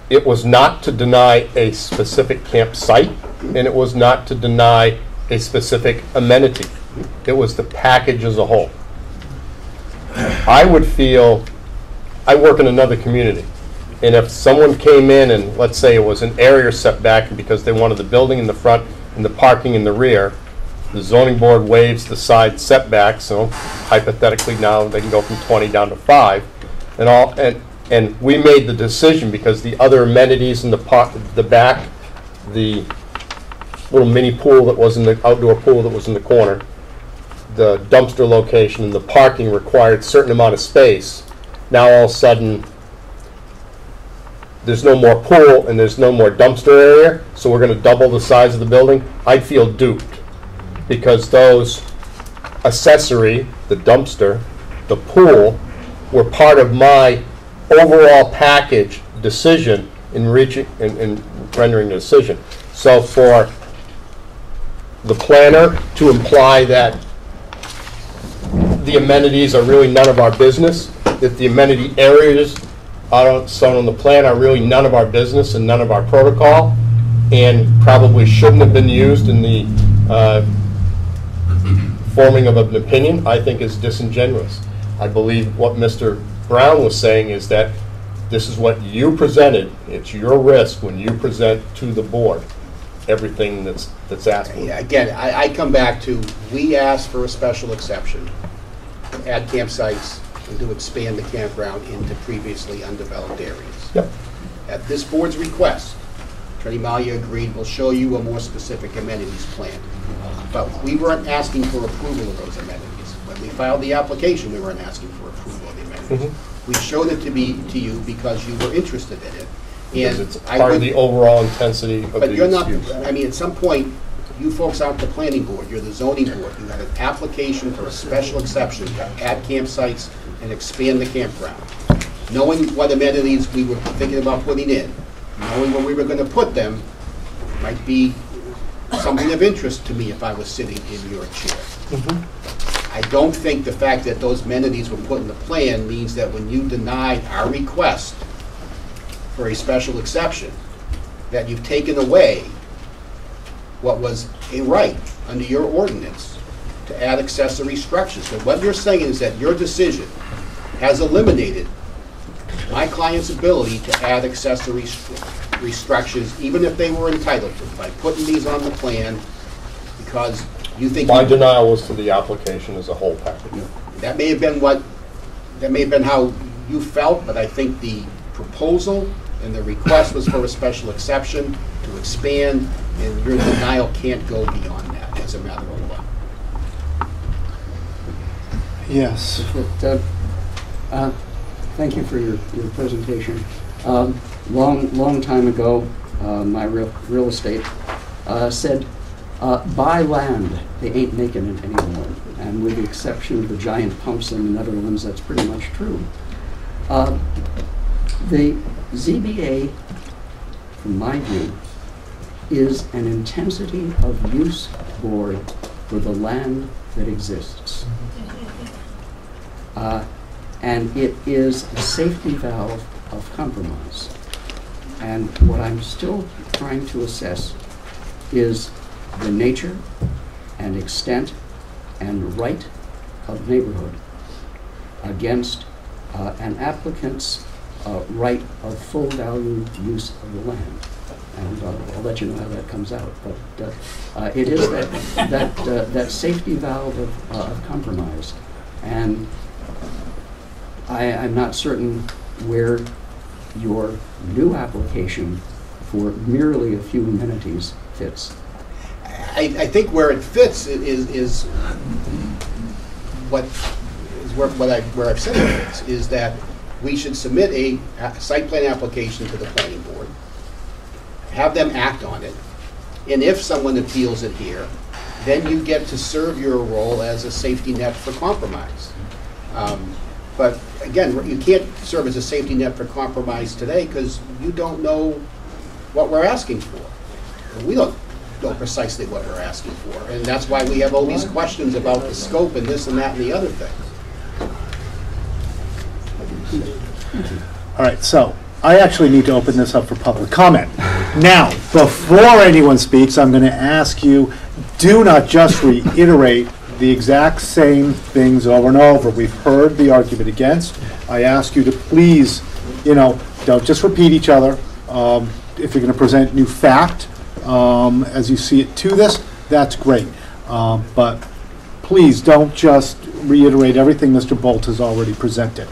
It was not to deny a specific campsite, and it was not to deny a specific amenity. It was the package as a whole. I would feel, I work in another community, and if someone came in and let's say it was an area setback because they wanted the building in the front and the parking in the rear, the zoning board waives the side setbacks, so hypothetically now they can go from 20 down to 5, and we made the decision because the other amenities in the back, the little mini pool that was in the outdoor pool that was in the corner, the dumpster location and the parking required a certain amount of space. Now all of a sudden there's no more pool and there's no more dumpster area, so we're going to double the size of the building. I'd feel duped because those accessory, the dumpster, the pool, were part of my overall package decision in rendering the decision. So for the planner to imply that the amenities are really none of our business, that the amenity areas shown on the plan are really none of our business and none of our protocol, and probably shouldn't have been used in the forming of an opinion, I think is disingenuous. I believe what Mr. Brown was saying is that this is what you presented. It's your risk when you present to the board everything that's asked for. Yeah, again, I come back to, we asked for a special exception to add campsites and to expand the campground into previously undeveloped areas. Yep. At this board's request, Attorney Malia agreed we'll show you a more specific amenities plan. But we weren't asking for approval of those amenities. When we filed the application, we weren't asking for approval of the amenities. Mm-hmm. We showed it to you because you were interested in it. Because it's part of the overall intensity of the use. But you're not, I mean, at some point, you folks aren't the planning board, you're the zoning board. You had an application for a special exception to add campsites and expand the campground. Knowing what amenities we were thinking about putting in, knowing where we were going to put them, might be something of interest to me if I was sitting in your chair. I don't think the fact that those amenities were put in the plan means that when you denied our request for a special exception, that you've taken away what was a right under your ordinance to add accessory structures. So what you're saying is that your decision has eliminated my client's ability to add accessory structures, even if they were entitled to, by putting these on the plan, because you think... My denial was to the application as a whole package. That may have been how you felt, but I think the proposal and the request was for a special exception to expand, and your denial can't go beyond that as a matter of law. Yes. Thank you for your presentation. Long time ago, my real estate, said, buy land, they ain't making it anymore. And with the exception of the giant pumps in the Netherlands, that's pretty much true. The ZBA, from my view, is an intensity of use board for the land that exists. And it is a safety valve of compromise. And what I'm still trying to assess is the nature and extent and right of neighborhood against an applicant's right of full value use of the land. And I'll let you know how that comes out. But it is that safety valve of compromise. And I'm not certain where your new application for merely a few amenities fits. I think where it fits is where I've said it fits, is that we should submit a site plan application to the planning board, have them act on it, and if someone appeals it here, then you get to serve your role as a safety net for compromise. But again, you can't serve as a safety net for compromise today because you don't know what we're asking for. We don't know precisely what we're asking for, and that's why we have all these questions about the scope and this and that and the other thing. All right, so I actually need to open this up for public comment. Now, before anyone speaks, I'm going to ask you, do not just reiterate the exact same things over and over. We've heard the argument against. I ask you to please, don't just repeat each other. If you're going to present new fact as you see it to this, that's great. But please don't just reiterate everything Mr. Bolt has already presented.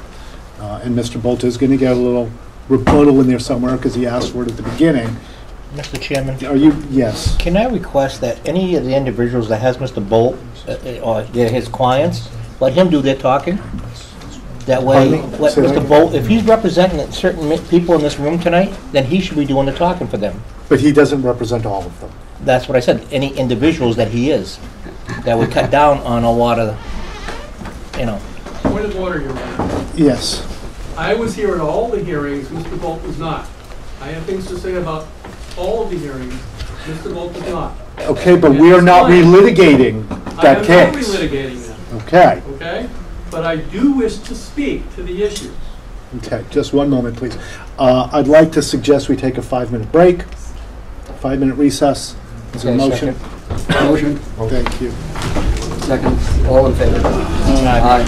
And Mr. Bolt is going to get a little rebuttal in there somewhere because he asked for it at the beginning. Mr. Chairman? Are you, yes. Can I request that any of the individuals that has Mr. Bolt, or his clients, let him do their talking? That way, let Mr. Bolt, if he's representing certain people in this room tonight, then he should be doing the talking for them. But he doesn't represent all of them. That's what I said, any individuals that he is, that would cut down on a lot of, Point of order, Your Honor. Yes. I was here at all the hearings, Mr. Bolt was not. I have things to say about all of the hearings, Mr. Bolt was not. Okay, but we are not relitigating that case. I am not relitigating them. Okay. Okay? But I do wish to speak to the issues. Okay, just one moment, please. I'd like to suggest we take a 5-minute break, 5-minute recess. Is there a motion? Motion. Thank you. Second. All in favor? Aye.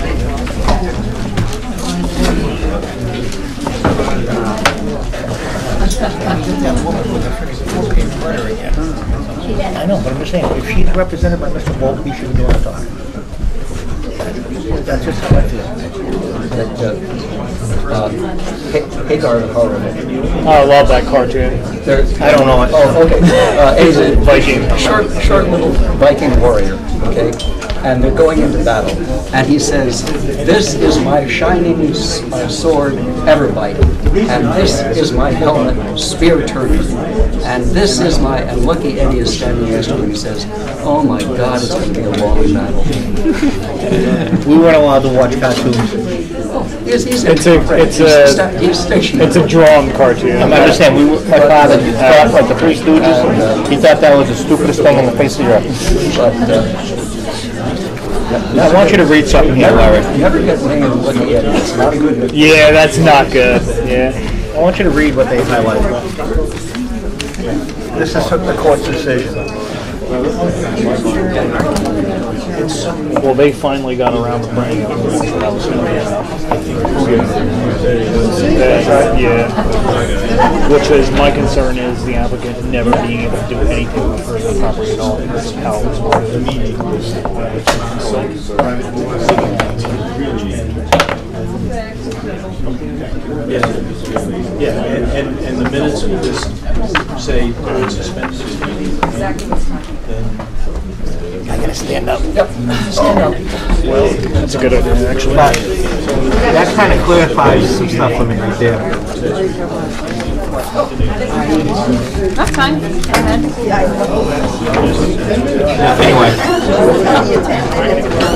I know, but I'm just saying, if she's represented by Mr. Bolt, he should be doing the talking. That's just how I feel. Hagar horror. I love that cartoon. I don't know it. Oh, okay. He's a Viking. Short little Viking warrior, okay? And they're going into battle. And he says, "This is my shining sword, Everbite. And this is my helmet, Spear Turner. And this is my," and Lucky Eddie is standing next to him. He says, "Oh my God, it's going to be a long battle." We weren't allowed to watch cartoons. It's a drawn cartoon. I'm not just saying, my father thought, like the Three Stooges, he thought that was the stupidest thing in the face of the earth. But I want you to read something here, Larry. never get named Lucky Eddie. It's not good. Yeah, that's not good. Yeah. I want you to read what they highlighted. This is the court's decision. Well, they finally got around to bringing up what I was going to be yeah. Which is, my concern is the applicant never being able to do anything with personal property at all because of how it was part of the meeting. Yeah, and the minutes will just say period suspended 16. Exactly. I gotta stand up. Yep, stand up. Well, that's a good idea, actually. That kind of clarifies some stuff for me right there. That's fine. Go ahead. Anyway.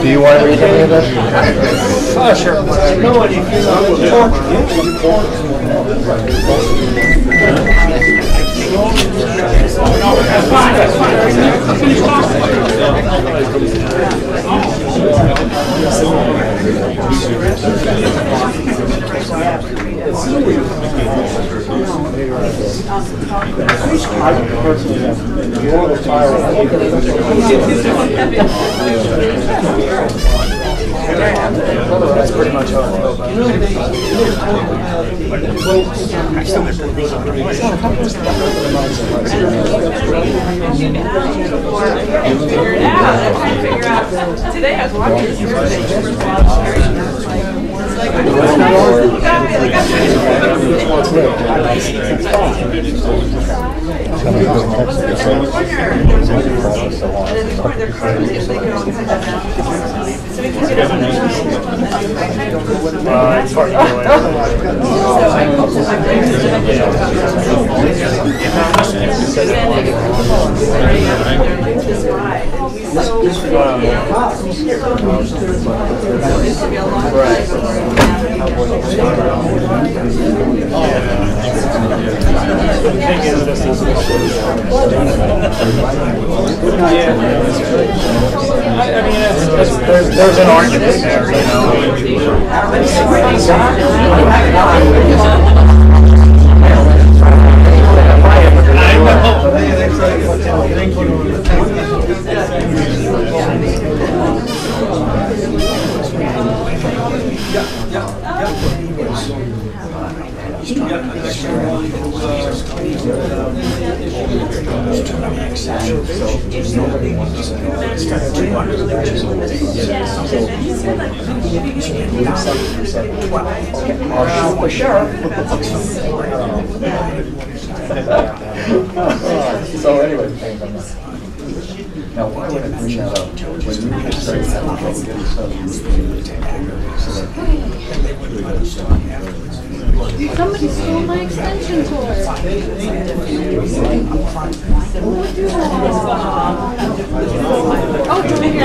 Do you want to read any of this? Oh, sure. That's pretty much how I feel about Today I was watching this it's hard to there's an argument there, you know. So anyway, now why would I bring that up? Somebody stole my extension cord. Oh, somebody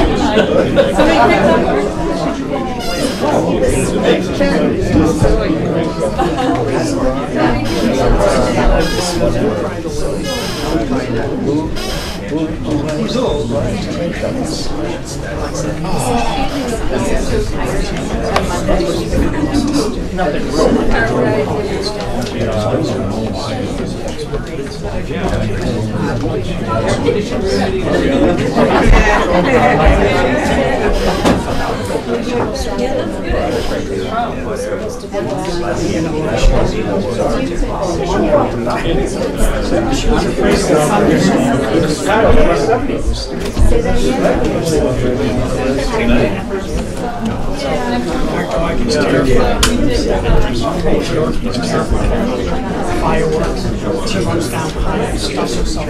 Fireworks, she runs down behind, stuffs herself.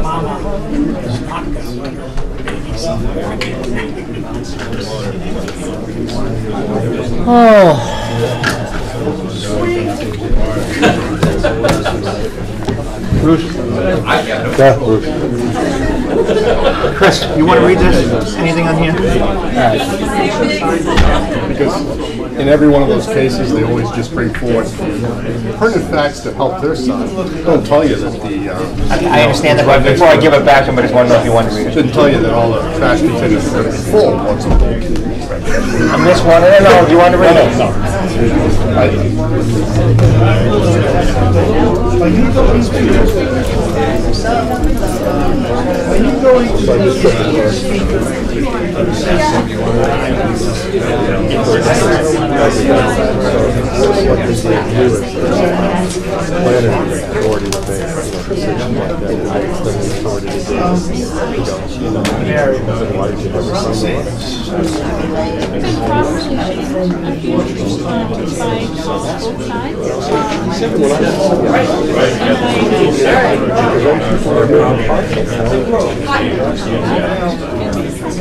Mama is not gonna let her babies. Bruce? Yeah, Bruce. Chris, you want to read this? Anything on here? Because in every one of those cases, they always just bring forward pertinent facts to help their side. Don't tell you that the... I understand that, but before I give it back to him, I just want to know if you want to read it. Shouldn't tell you that all the trash containers are going to be full once a week. On this one, I don't know, do you want to read it? No.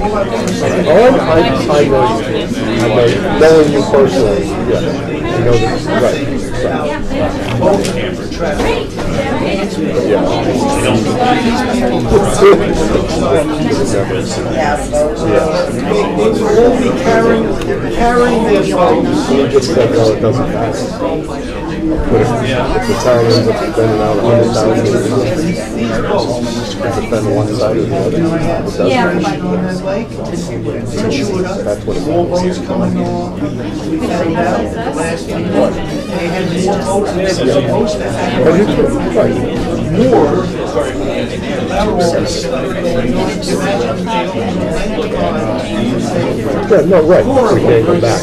I know you. Knowing you personally, yeah. I know that, right. Carrying their votes. You just said, no, it doesn't matter. But if the town ends up spending out $100,000, to spend one side or the other, it doesn't matter. That's what it means. They had more votes than they were supposed to have. Yeah, no, right, we can't go back.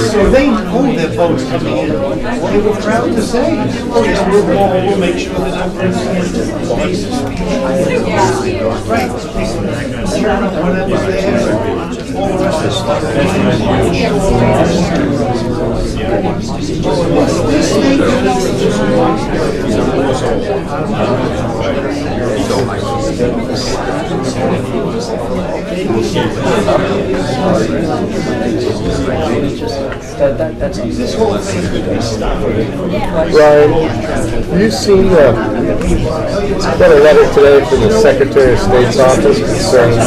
So they know their votes coming in. They were proud to say, oh yeah, we'll make sure that right. Whatever they have, all the rest of the stuff. That's this whole thing could be stopped. Ryan, you seen got a letter today from the Secretary of State's office concerning,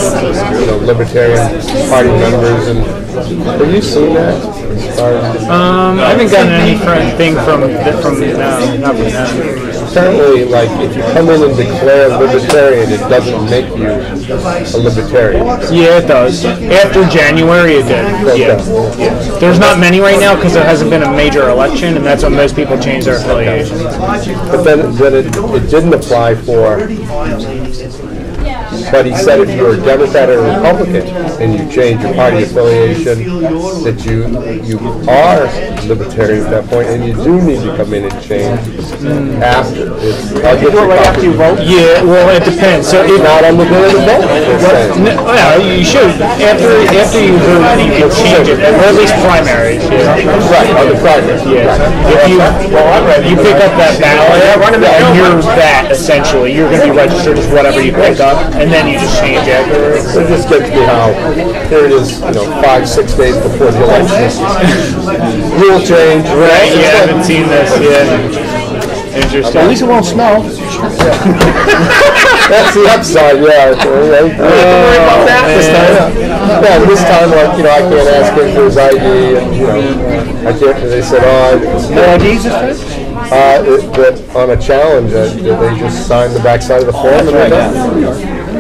Libertarian Party members, and have you seen that? I haven't gotten anything from not from them. Apparently, like, if you come in and declare libertarian, it doesn't make you a libertarian. Yeah, it does. After January, it did. Yeah. There's not many right now because there hasn't been a major election, and that's when most people change their affiliation. But then it didn't apply for. But he said if you're a Democrat or a Republican and you change your party affiliation, that you are libertarian at that point, and you do need to come in and change after. I'll get your right after you vote? Yeah, well, it depends. So it's not on the day of the vote. No, you should. After you vote, you can change it, or at least primaries. Yeah. Right, on the primaries. Yeah. If you pick up that ballot, and you're that, essentially. You're going to be registered as whatever you pick up, and then you just change afterwards. It just gets me how here it is, 5-6 days before the election. Rule change, right? Yeah, I haven't seen this yet. Interesting. At least it won't snow. That's the upside, yeah. This time, like, I can't ask him for his ID, and I can't. They said, no IDs this time? That on a challenge, that they just signed the backside of the form, and they're done.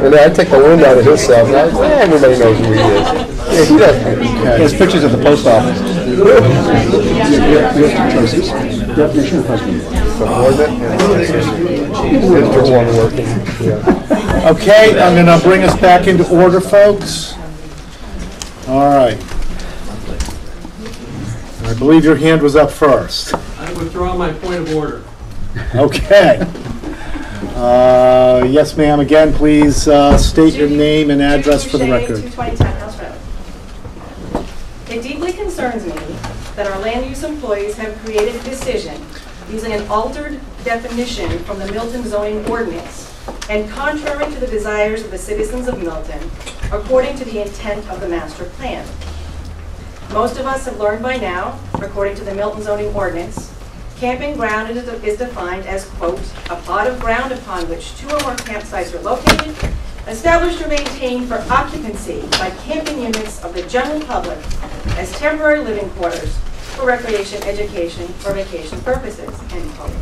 And I take the wind out of his self. Everybody knows who he is. Yeah, he doesn't. There's pictures of the post office. You have two choices. Definition of husband. Okay, I'm going to bring us back into order, folks. All right. I believe your hand was up first. I withdraw my point of order. Okay. Yes, ma'am. Again, please state your name and address for the record. 220 House Road. It deeply concerns me that our land use employees have created a decision using an altered definition from the Milton zoning ordinance and contrary to the desires of the citizens of Milton, according to the intent of the master plan. Most of us have learned by now, according to the Milton zoning ordinance, camping ground is defined as, quote, a plot of ground upon which 2 or more campsites are located, established or maintained for occupancy by camping units of the general public as temporary living quarters for recreation, education, or vacation purposes, end quote.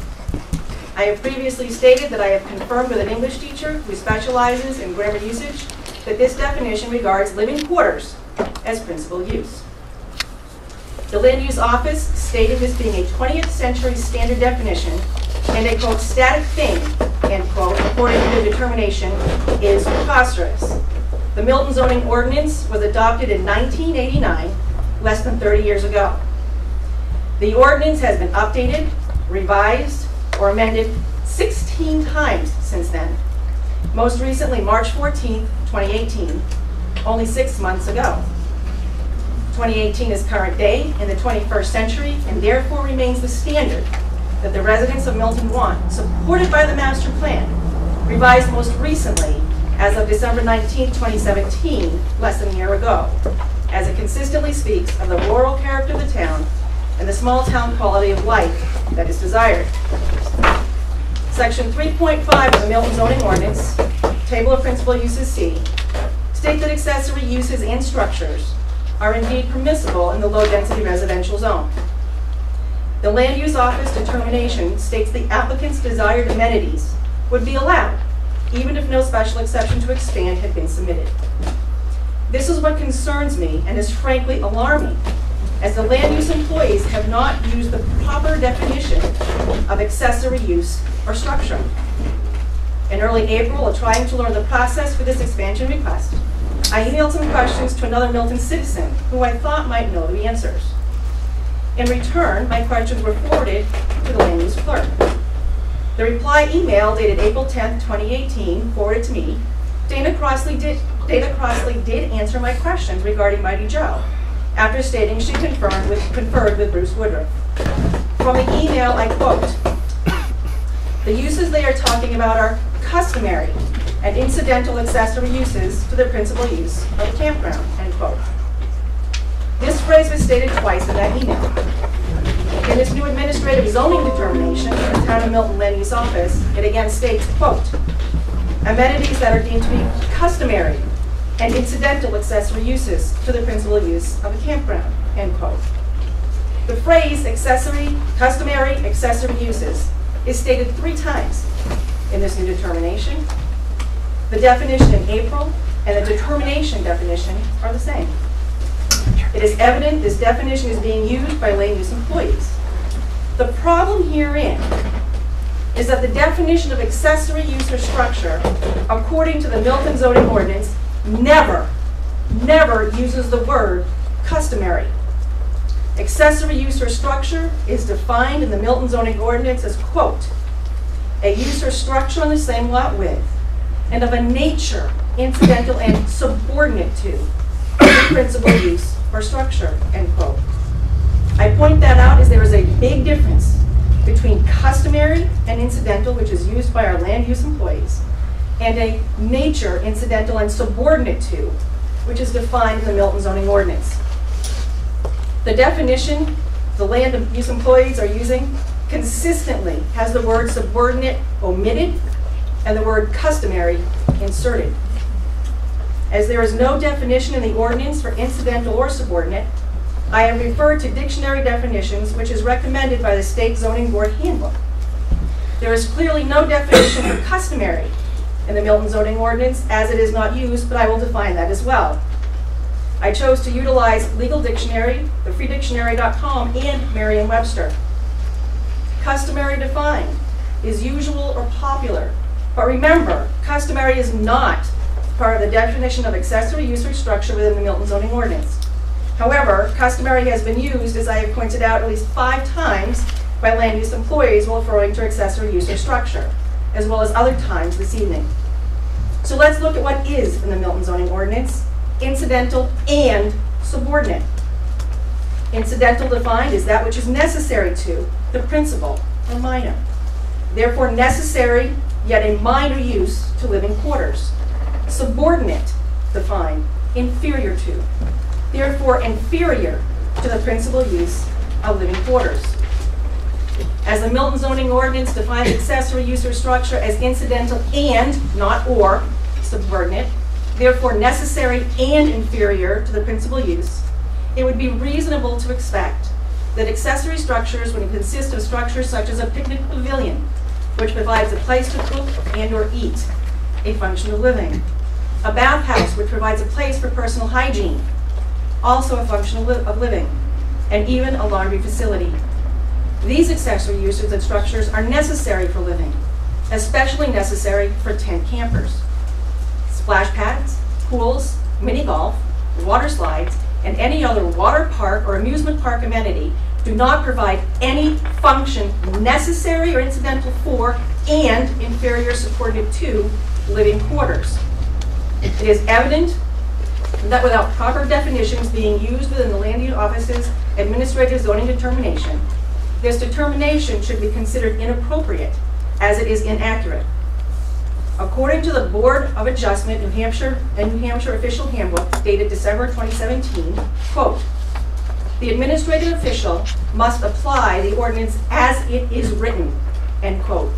I have previously stated that I have confirmed with an English teacher who specializes in grammar usage that this definition regards living quarters as principal use. The Land Use Office stated this being a 20th century standard definition and a, quote, static thing, end quote, according to the determination, is preposterous. The Milton zoning ordinance was adopted in 1989, less than 30 years ago. The ordinance has been updated, revised, or amended 16 times since then. Most recently, March 14th, 2018, only 6 months ago. 2018 is current day in the 21st century and therefore remains the standard that the residents of Milton want, supported by the master plan, revised most recently as of December 19, 2017, less than a year ago, as it consistently speaks of the rural character of the town and the small town quality of life that is desired. Section 3.5 of the Milton zoning ordinance, Table of Principal Uses C, state that accessory uses and structures are indeed permissible in the low-density residential zone. The Land Use Office determination states the applicant's desired amenities would be allowed, even if no special exception to expand had been submitted. This is what concerns me and is frankly alarming, as the land use employees have not used the proper definition of accessory use or structure. In early April, while trying to learn the process for this expansion request, I emailed some questions to another Milton citizen who I thought might know the answers. In return, my questions were forwarded to the land use clerk. The reply email dated April 10, 2018, forwarded to me, Dana Crossley did answer my questions regarding Mighty Joe, after stating she conferred with Bruce Woodruff. From the email, I quote, "The uses they are talking about are customary and incidental accessory uses to the principal use of a campground," end quote. This phrase was stated twice in that email. In this new administrative zoning determination in the Town of Milton Land Use Office, it again states, quote, "Amenities that are deemed to be customary and incidental accessory uses to the principal use of a campground," end quote. The phrase customary accessory uses is stated 3 times in this new determination. The definition in April and the determination definition are the same. It is evident this definition is being used by land use employees. The problem herein is that the definition of accessory use or structure, according to the Milton zoning ordinance, never uses the word customary. Accessory use or structure is defined in the Milton zoning ordinance as, quote, "a use or structure on the same lot with, and of a nature incidental and subordinate to the principal use or structure," end quote. I point that out as there is a big difference between customary and incidental, which is used by our land use employees, and a nature incidental and subordinate to, which is defined in the Milton zoning ordinance. The definition the land use employees are using consistently has the word subordinate omitted and the word customary inserted. As there is no definition in the ordinance for incidental or subordinate, I have referred to dictionary definitions, which is recommended by the State Zoning Board Handbook. There is clearly no definition for customary in the Milton zoning ordinance, as it is not used, but I will define that as well. I chose to utilize Legal Dictionary, the freedictionary.com, and Merriam-Webster. Customary defined is usual or popular, but remember, customary is not part of the definition of accessory use or structure within the Milton zoning ordinance. However, customary has been used, as I have pointed out, at least 5 times by land use employees while referring to accessory use or structure, as well as other times this evening. So let's look at what is in the Milton zoning ordinance: incidental and subordinate. Incidental defined is that which is necessary to the principal or minor. Therefore necessary, yet a minor use to living quarters. Subordinate defined, inferior to. Therefore inferior to the principal use of living quarters. As the Milton zoning ordinance defines accessory use or structure as incidental and, not or, subordinate, therefore necessary and inferior to the principal use, it would be reasonable to expect that accessory structures would consist of structures such as a picnic pavilion, which provides a place to cook and or eat, a function of living. A bathhouse, which provides a place for personal hygiene, also a function of living, and even a laundry facility. These accessory uses and structures are necessary for living, especially necessary for tent campers. Splash pads, pools, mini golf, water slides, and any other water park or amusement park amenity do not provide any function necessary or incidental for and inferior subordinate to living quarters. It is evident that without proper definitions being used within the land use office's administrative zoning determination, this determination should be considered inappropriate as it is inaccurate. According to the Board of Adjustment, New Hampshire and New Hampshire Official Handbook dated December 2017, quote, "The administrative official must apply the ordinance as it is written," end quote.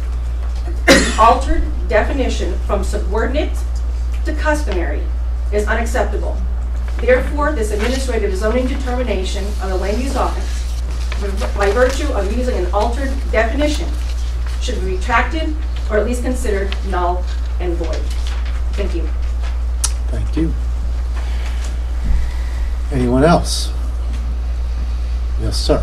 The altered definition from subordinate to customary is unacceptable. Therefore, this administrative zoning determination of the land use office, by virtue of using an altered definition, should be retracted or at least considered null and void. Thank you. Thank you. Anyone else? Yes, sir.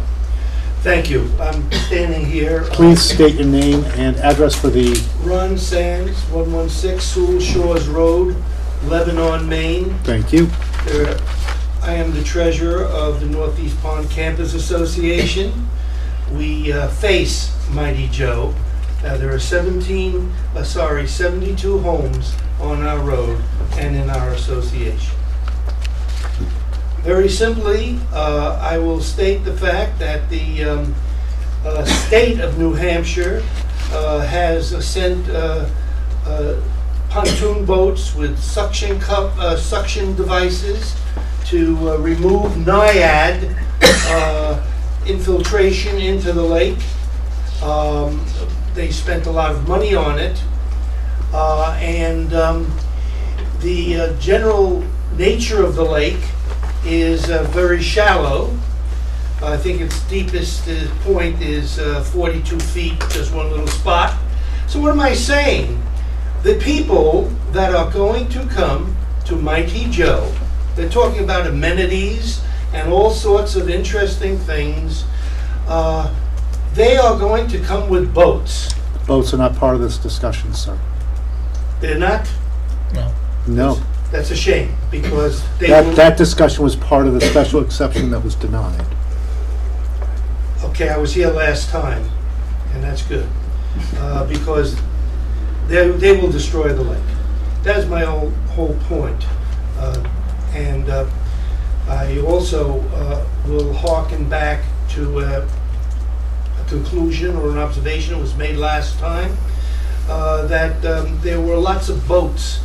Thank you. I'm standing here. Please state your name and address for the... Ron Sands, 116 Sewell Shores Road, Lebanon, Maine. Thank you. I am the treasurer of the Northeast Pond Campus Association. We face Mighty Joe. There are 72 homes on our road and in our association. Very simply, I will state the fact that the state of New Hampshire has sent pontoon boats with suction devices to remove NIAID infiltration into the lake. They spent a lot of money on it, and the general nature of the lake is very shallow. I think its deepest point is 42 feet, just one little spot. So what am I saying? The people that are going to come to Mighty Joe, they're talking about amenities and all sorts of interesting things. They are going to come with boats. Boats are not part of this discussion, sir. They're not? No. No. That's a shame, because they that discussion was part of the special exception that was denied. Okay, I was here last time, and that's good, because they will destroy the lake. That's my whole point. And I also will hearken back to a conclusion or an observation that was made last time, that there were lots of boats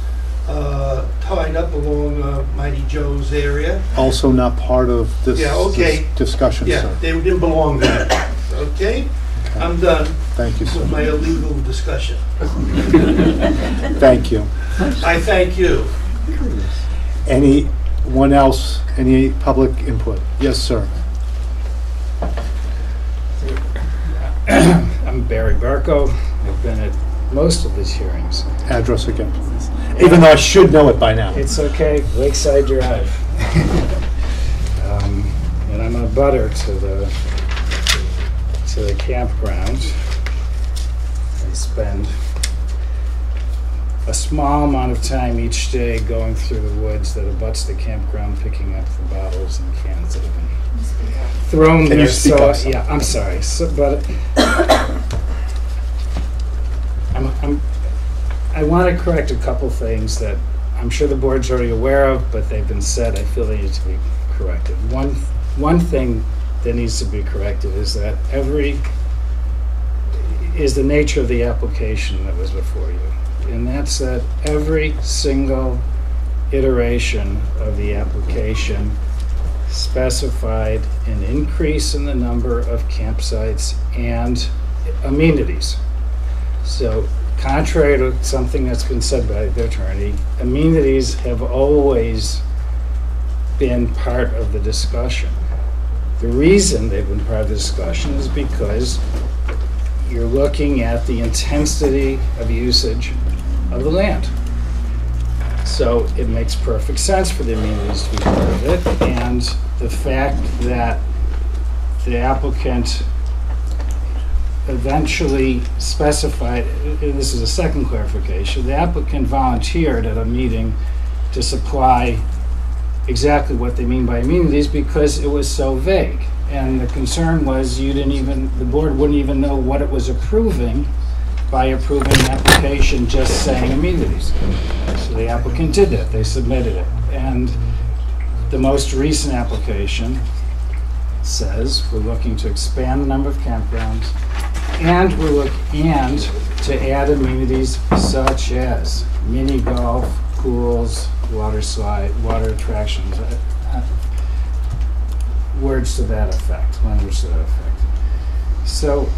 tied up along Mighty Joe's area. Also not part of this, this discussion, sir. They didn't belong there. Okay? I'm done. Thank you, sir. With my illegal discussion. Thank you. I thank you. Anyone else? Any public input? Yes, sir. I'm Barry Barco. I've been at most of these hearings. Address again, please. Even though I should know it by now. It's okay, Lakeside Drive. And I'm a butter to the campground. I spend a small amount of time each day going through the woods that abuts the campground, picking up the bottles and cans that have been thrown there. Yeah, I'm sorry. But I want to correct a couple things that I'm sure the board's already aware of, but they've been said. I feel they need to be corrected. One thing that needs to be corrected is that is the nature of the application that was before you. And that's that every single iteration of the application specified an increase in the number of campsites and amenities. So contrary to something that's been said by the attorney, amenities have always been part of the discussion. The reason they've been part of the discussion is because you're looking at the intensity of usage of the land. So it makes perfect sense for the amenities to be part of it, and the fact that the applicant eventually specified, and this is a second clarification, the applicant volunteered at a meeting to supply exactly what they mean by amenities because it was so vague. And the concern was the board wouldn't even know what it was approving by approving an application just saying amenities. So the applicant did that, they submitted it. And The most recent application says we're looking to expand the number of campgrounds, and we're looking to add amenities such as mini golf, pools, water slide, water attractions, words to that effect, language to that effect. So,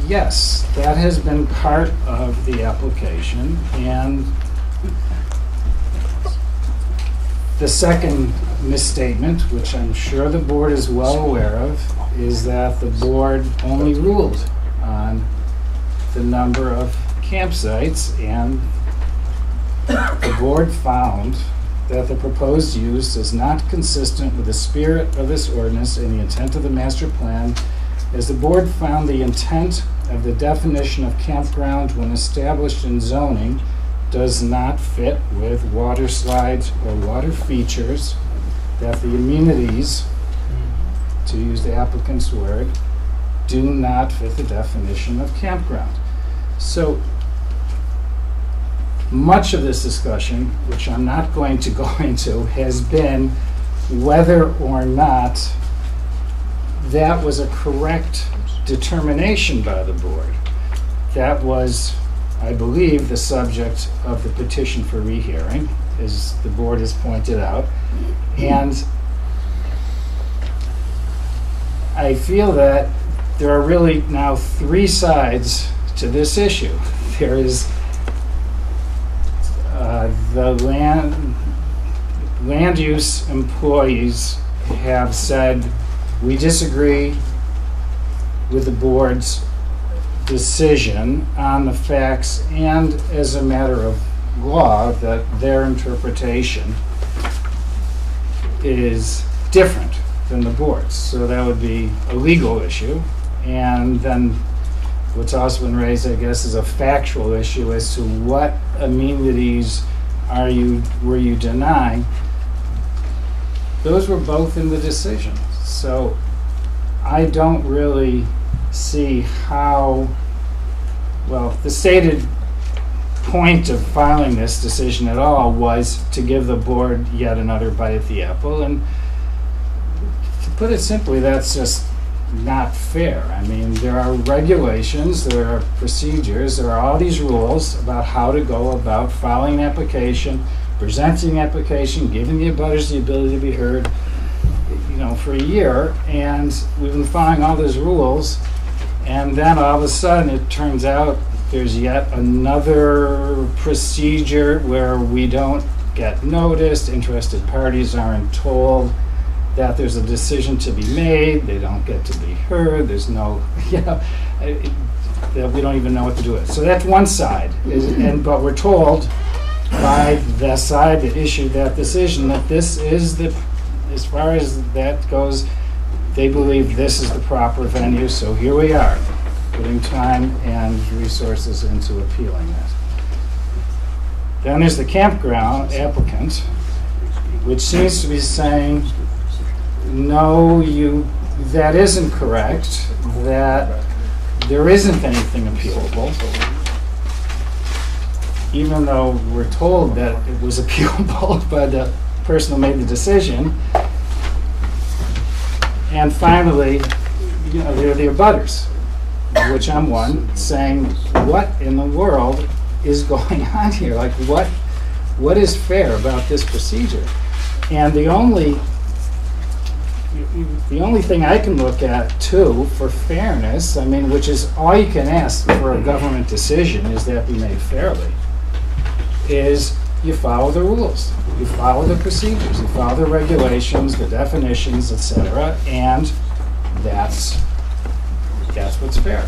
yes, that has been part of the application, and the second misstatement, which I'm sure the board is well aware of, is that the board only ruled on the number of campsites, and the board found that the proposed use is not consistent with the spirit of this ordinance and the intent of the master plan, as the board found the intent of the definition of campground when established in zoning does not fit with water slides or water features, that the amenities, to use the applicant's word, do not fit the definition of campground. So much of this discussion, which I'm not going to go into, has been whether or not that was a correct determination by the board. That was, I believe, the subject of the petition for rehearing, as the board has pointed out. And I feel that there are really now three sides to this issue. There is the land use employees have said, we disagree with the board's decision on the facts, and as a matter of law, that their interpretation is different than the board's. So that would be a legal issue. And then what's also been raised, I guess, is a factual issue as to what amenities were you denying. Those were both in the decision. So I don't really see how, well, the stated point of filing this decision at all was to give the board yet another bite at the apple. And to put it simply, that's just not fair. I mean, there are regulations, there are procedures, there are all these rules about how to go about filing an application, presenting an application, giving the abutters the ability to be heard, you know, for a year. And we've been following all those rules, and then all of a sudden it turns out there's yet another procedure where we don't get noticed, interested parties aren't told that there's a decision to be made, they don't get to be heard, there's no, you know, that we don't even know what to do with. So that's one side, but we're told by the side that issued that decision that this is the, as far as that goes, they believe this is the proper venue, so here we are, putting time and resources into appealing that. Then there's the campground applicant, which seems to be saying, no, that isn't correct, that there isn't anything appealable, even though we're told that it was appealable by the person who made the decision. And finally, you know, there are the abutters, which I'm one, saying, what in the world is going on here? Like, what is fair about this procedure? And the only thing I can look at, too, for fairness, I mean, which is all you can ask for a government decision is that be made fairly, is you follow the rules, you follow the procedures, you follow the regulations, the definitions, etc., and that's what's fair.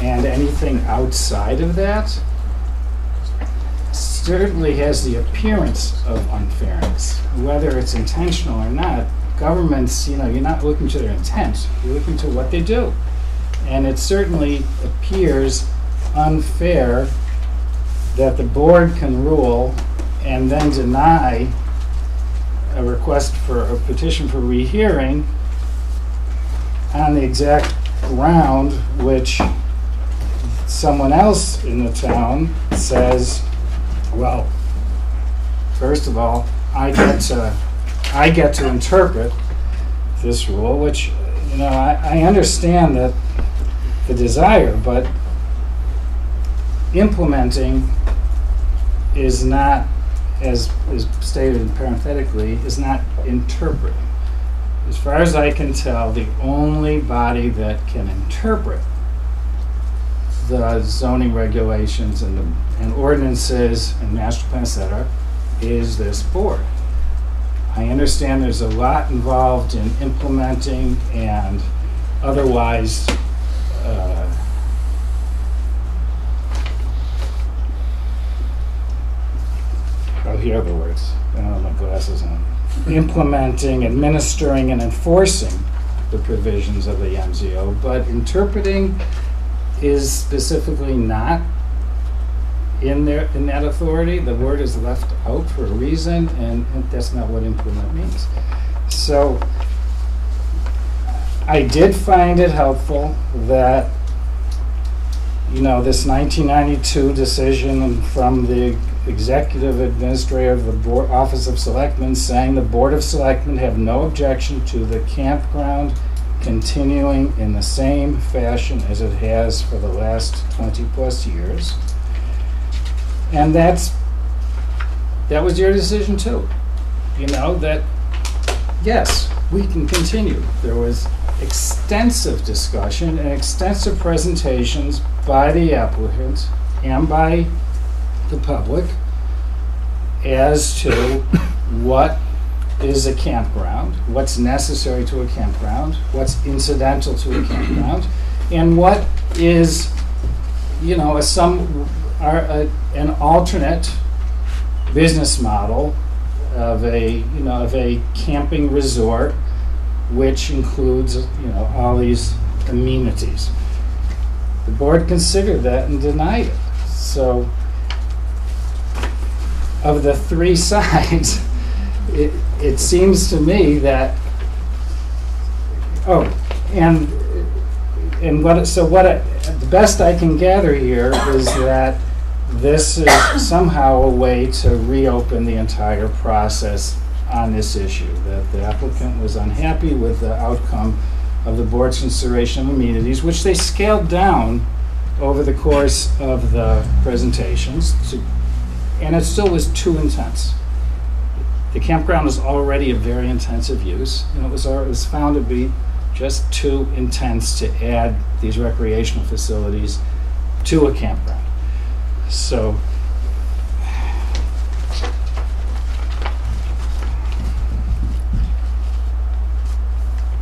And anything outside of that certainly has the appearance of unfairness, whether it's intentional or not. Governments, you know, you're not looking to their intent, you're looking to what they do. And it certainly appears unfair that the board can rule and then deny a request for a petition for rehearing on the exact ground which someone else in the town says, well, first of all, I get to I get to interpret this rule, which, you know, I understand that the desire, but implementing is not, as is stated parenthetically, is not interpreting. As far as I can tell, the only body that can interpret the zoning regulations and ordinances and master plan, et cetera, is this board. I understand there's a lot involved in implementing and otherwise oh, here are the words. I don't have my glasses on. Implementing, administering, and enforcing the provisions of the MZO, but interpreting is specifically not in that authority. The word is left out for a reason, and that's not what implement means. So I did find it helpful that, you know, this 1992 decision from the Executive Administrator of the Office of Selectmen saying the Board of Selectmen have no objection to the campground continuing in the same fashion as it has for the last 20+ years. And that was your decision too. You know, that yes, we can continue. There was extensive discussion and extensive presentations by the applicant and by the public as to what is a campground, what's necessary to a campground, what's incidental to a campground, and what is, you know, an alternate business model of a camping resort, which includes, you know, all these amenities. The board considered that and denied it. So, of the three sides, it seems to me that, the best I can gather here is that this is somehow a way to reopen the entire process on this issue, that the applicant was unhappy with the outcome of the board's consideration of amenities, which they scaled down over the course of the presentations, and it still was too intense. The campground is already a very intensive use, and it was found to be just too intense to add these recreational facilities to a campground. So,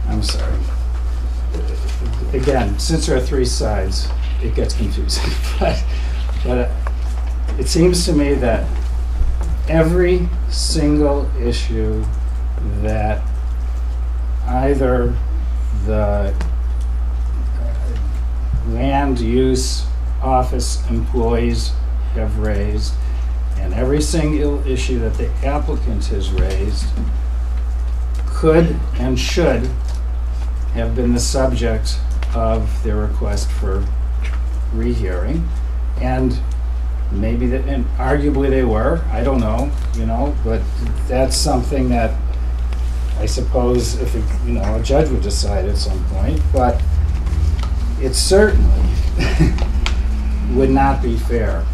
I'm sorry. Again, since there are three sides, it gets confusing. but it seems to me that every single issue that either the land use office employees have raised and every single issue that the applicant has raised could and should have been the subject of their request for rehearing, and maybe that, and arguably they were, I don't know, you know, but that's something that I suppose if it, you know, a judge would decide at some point, but it certainly would not be fair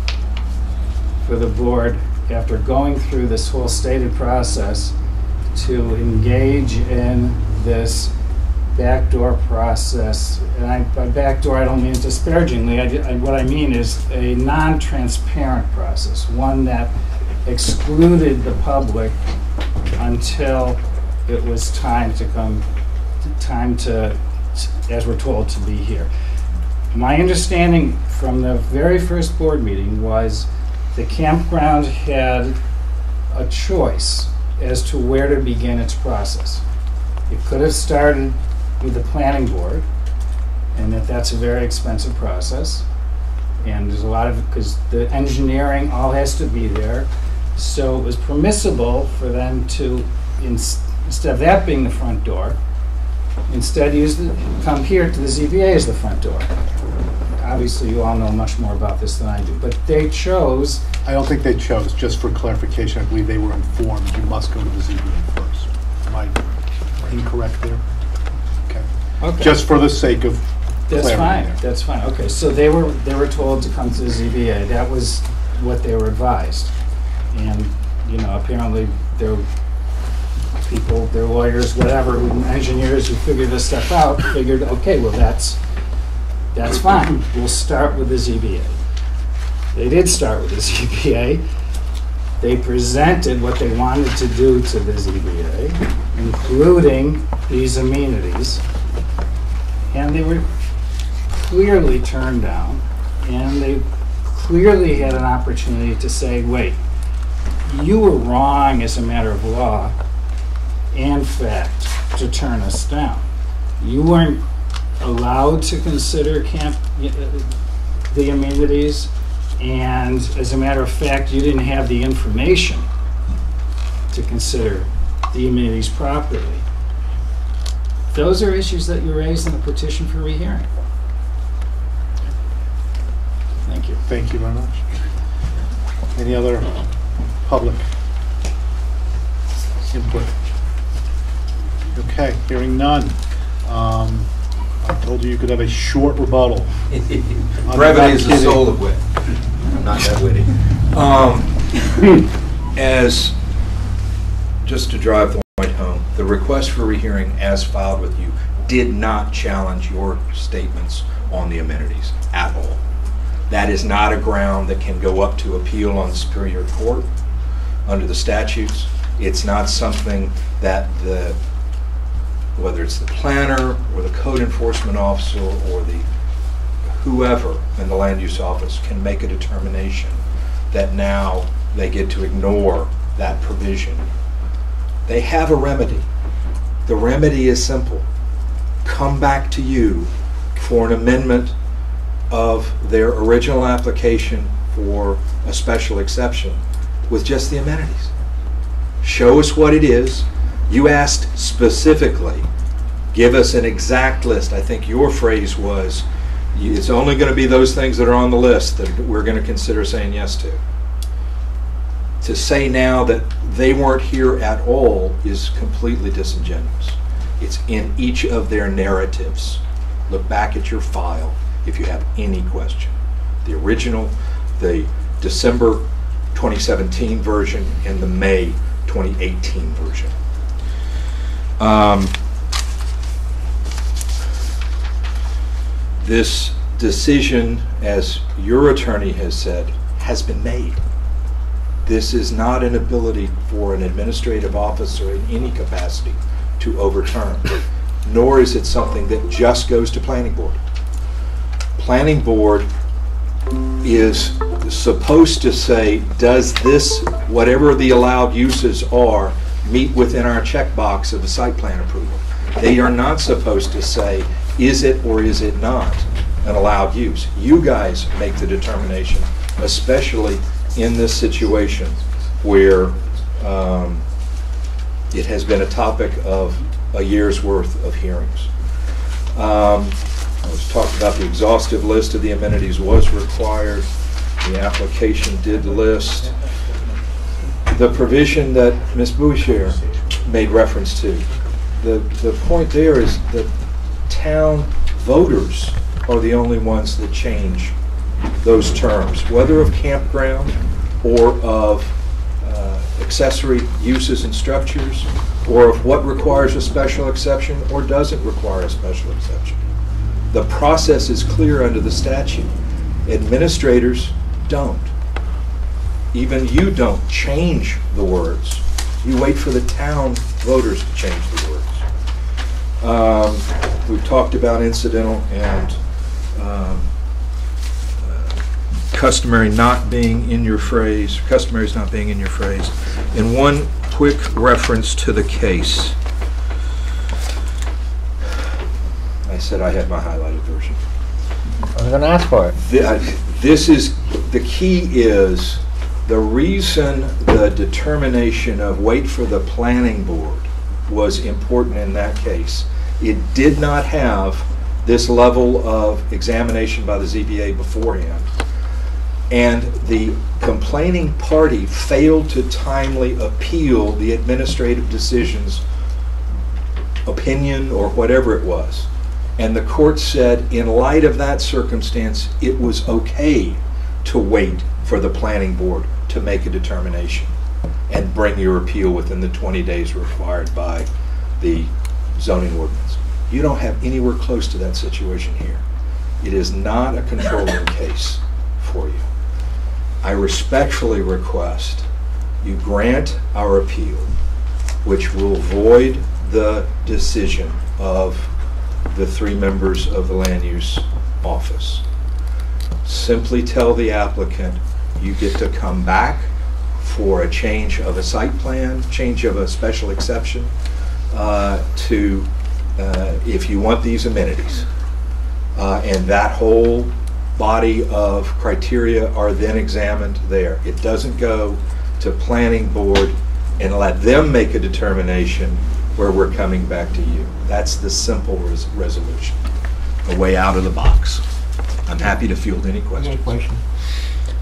for the board, after going through this whole stated process, to engage in this backdoor process. And by backdoor, I don't mean disparagingly. What I mean is a non-transparent process, one that excluded the public until it was time to, as we're told, to be here. My understanding from the very first board meeting was the campground had a choice as to where to begin its process. It could have started with the planning board, and that's a very expensive process, and there's a lot of, because the engineering all has to be there, so it was permissible for them to, instead of that being the front door, instead come here to the ZBA as the front door. Obviously, you all know much more about this than I do, but they chose. I don't think they chose, just for clarification, I believe they were informed you must go to the ZBA first. I incorrect there? Okay. Okay. Just for the sake of That's clarity. fine, that's fine. Okay, so they were told to come to the ZBA. That was what they were advised. And, you know, apparently their people, their lawyers, whatever, engineers who figured this stuff out, figured, okay, well, that's fine. We'll start with the ZBA. They did start with the ZBA. They presented what they wanted to do to the ZBA, including these amenities. And they were clearly turned down, and they clearly had an opportunity to say, wait, you were wrong as a matter of law and fact to turn us down. You weren't allowed to consider the amenities, and as a matter of fact, you didn't have the information to consider the amenities properly. Those are issues that you raised in the petition for rehearing. Thank you. Thank you very much. Any other public input? Okay, hearing none. I told you you could have a short rebuttal. Brevity is the soul of wit. I'm not that witty. Just to drive the point home, the request for rehearing as filed with you did not challenge your statements on the amenities at all. That is not a ground that can go up to appeal on the Superior Court under the statutes. It's not something that whether it's the planner or the code enforcement officer or the whoever in the land use office can make a determination that now they get to ignore that provision. They have a remedy. The remedy is simple. Come back to you for an amendment of their original application for a special exception with just the amenities. Show us what it is. You asked specifically, give us an exact list. I think your phrase was, it's only going to be those things that are on the list that we're going to consider saying yes to. To say now that they weren't here at all is completely disingenuous. It's in each of their narratives. Look back at your file if you have any question. The original, the December 2017 version, and the May 2018 version. This decision, as your attorney has said, has been made. This is not an ability for an administrative officer in any capacity to overturn, nor is it something that just goes to planning board. Planning board is supposed to say, does this, whatever the allowed uses are, meet within our checkbox of the site plan approval? They are not supposed to say, is it or is it not an allowed use? You guys make the determination, especially in this situation where it has been a topic of a year's worth of hearings. I was talking about the exhaustive list of the amenities was required. The application did list. The provision that Ms. Boucher made reference to, the point there is that town voters are the only ones that change those terms, whether of campground or of accessory uses and structures, or of what requires a special exception or doesn't require a special exception. The process is clear under the statute. Administrators don't. Even you don't change the words. You wait for the town voters to change the words. We've talked about incidental and customary not being in your phrase, customary's not being in your phrase. And one quick reference to the case. I said I had my highlighted version. I was going to ask for it. This is, the key is the reason the determination of wait for the planning board was important in that case. It did not have this level of examination by the ZBA beforehand. And the complaining party failed to timely appeal the administrative decisions opinion or whatever it was. And the court said, in light of that circumstance, it was okay to wait for the planning board to make a determination and bring your appeal within the 20 days required by the zoning ordinance. You don't have anywhere close to that situation here. It is not a controlling case for you. I respectfully request you grant our appeal, which will void the decision of the 3 members of the land use office. Simply tell the applicant you get to come back for a change of a site plan, change of a special exception if you want these amenities. And that whole body of criteria are then examined there. It doesn't go to planning board and let them make a determination where we're coming back to you. That's the simple resolution, a way out of the box. I'm happy to field any questions.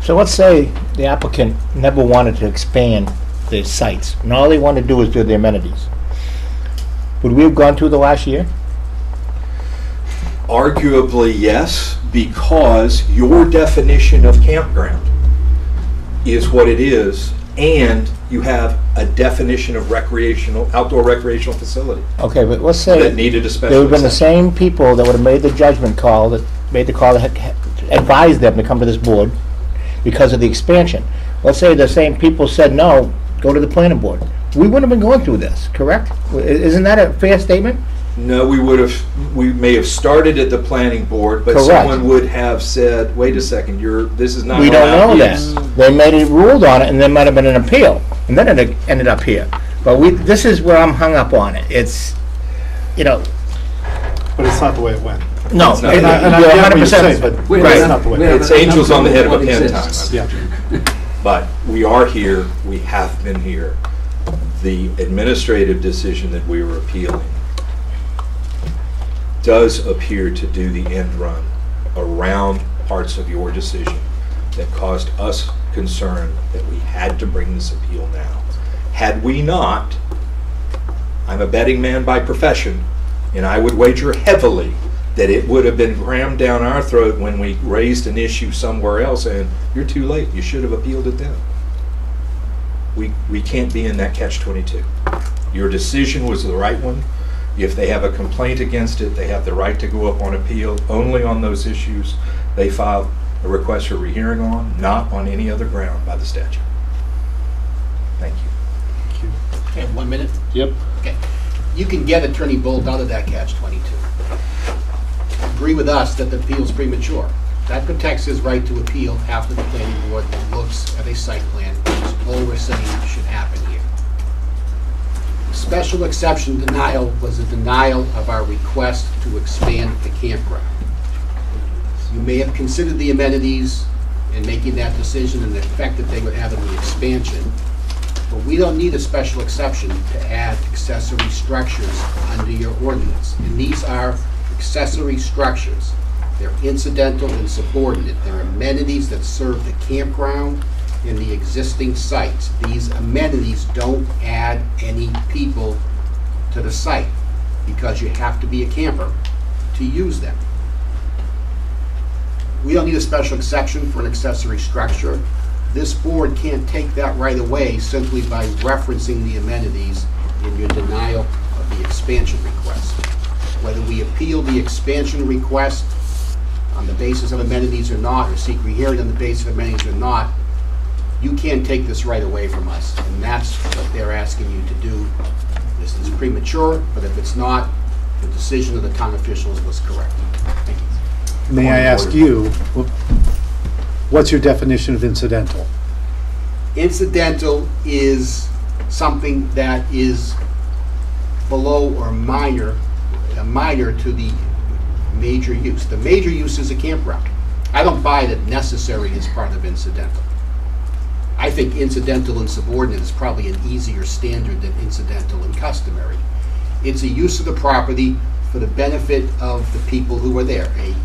So let's say the applicant never wanted to expand the sites, and all they want to do is do the amenities. Would we have gone through the last year? Arguably, yes, because your definition of campground is what it is, and you have a definition of outdoor recreational facility. Okay, but let's say that needed a special there would have been the exception. same people that would have made the judgment call, that made the call that advised them to come to this board because of the expansion. Let's say the same people said, no, go to the planning board. We wouldn't have been going through this, correct? Isn't that a fair statement? No, we may have started at the planning board, but Correct. someone would have said, wait a second, this is not We don't know allowed use." that. They made it ruled on it, and there might have been an appeal, and then it ended up here. But this is where I'm hung up on it. It's, But it's not the way it went. no, It's not. and I you're get what you're 100% saying, but it's not the way it went. It's angels on the head of a pin time. Yeah. But we are here, we have been here. The administrative decision that we were appealing does appear to do the end run around parts of your decision that caused us concern that we had to bring this appeal now. Had we not, I'm a betting man by profession, and I would wager heavily that it would have been rammed down our throat when we raised an issue somewhere else, and you're too late, you should have appealed it then. We can't be in that catch-22. Your decision was the right one. If they have a complaint against it, they have the right to go up on appeal only on those issues they filed a request for rehearing on, not on any other ground by the statute. Thank you. Okay, 1 minute? Yep. Okay. You can get Attorney Bolt out of that catch-22. Agree with us that the appeal is premature. That protects his right to appeal after the planning board looks at a site plan, which is all we're saying should happen here. Special exception denial was a denial of our request to expand the campground. You may have considered the amenities in making that decision and the effect that they would have on the expansion, but we don't need a special exception to add accessory structures under your ordinance. And these are accessory structures. They're incidental and subordinate. They're amenities that serve the campground and the existing sites. These amenities don't add any people to the site because you have to be a camper to use them. We don't need a special exception for an accessory structure. This board can't take that right away simply by referencing the amenities in your denial of the expansion request. Whether we appeal the expansion request on the basis of amenities or not, or seek rehearing on the basis of amenities or not, you can't take this right away from us, and that's what they're asking you to do. This is premature, but if it's not, the decision of the town officials was correct. Thank you. May I ask you, what's your definition of incidental? Incidental is something that is below or minor to the major use. The major use is a campground. I don't buy that necessary is part of incidental. I think incidental and subordinate is probably an easier standard than incidental and customary. It's a use of the property for the benefit of the people who are there. A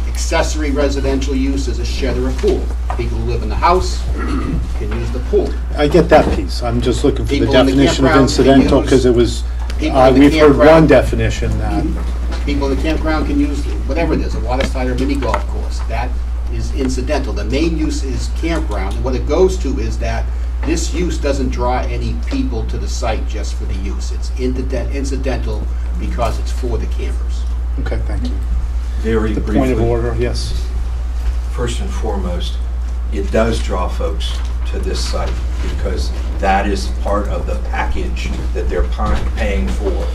accessory residential use is a shed or a pool. People who live in the house can use the pool. I get that piece. I'm just looking for the People in the definition of campground incidental use because it was People in the We've heard campground- one definition that, People in the campground can use whatever it is, a waterside or mini golf course. That is incidental. The main use is campground, and what it goes to is that this use doesn't draw any people to the site just for the use. It's incidental because it's for the campers. okay, thank you. Very The briefly. point of order, yes. First and foremost, it does draw folks to this site because that is part of the package that they're paying for.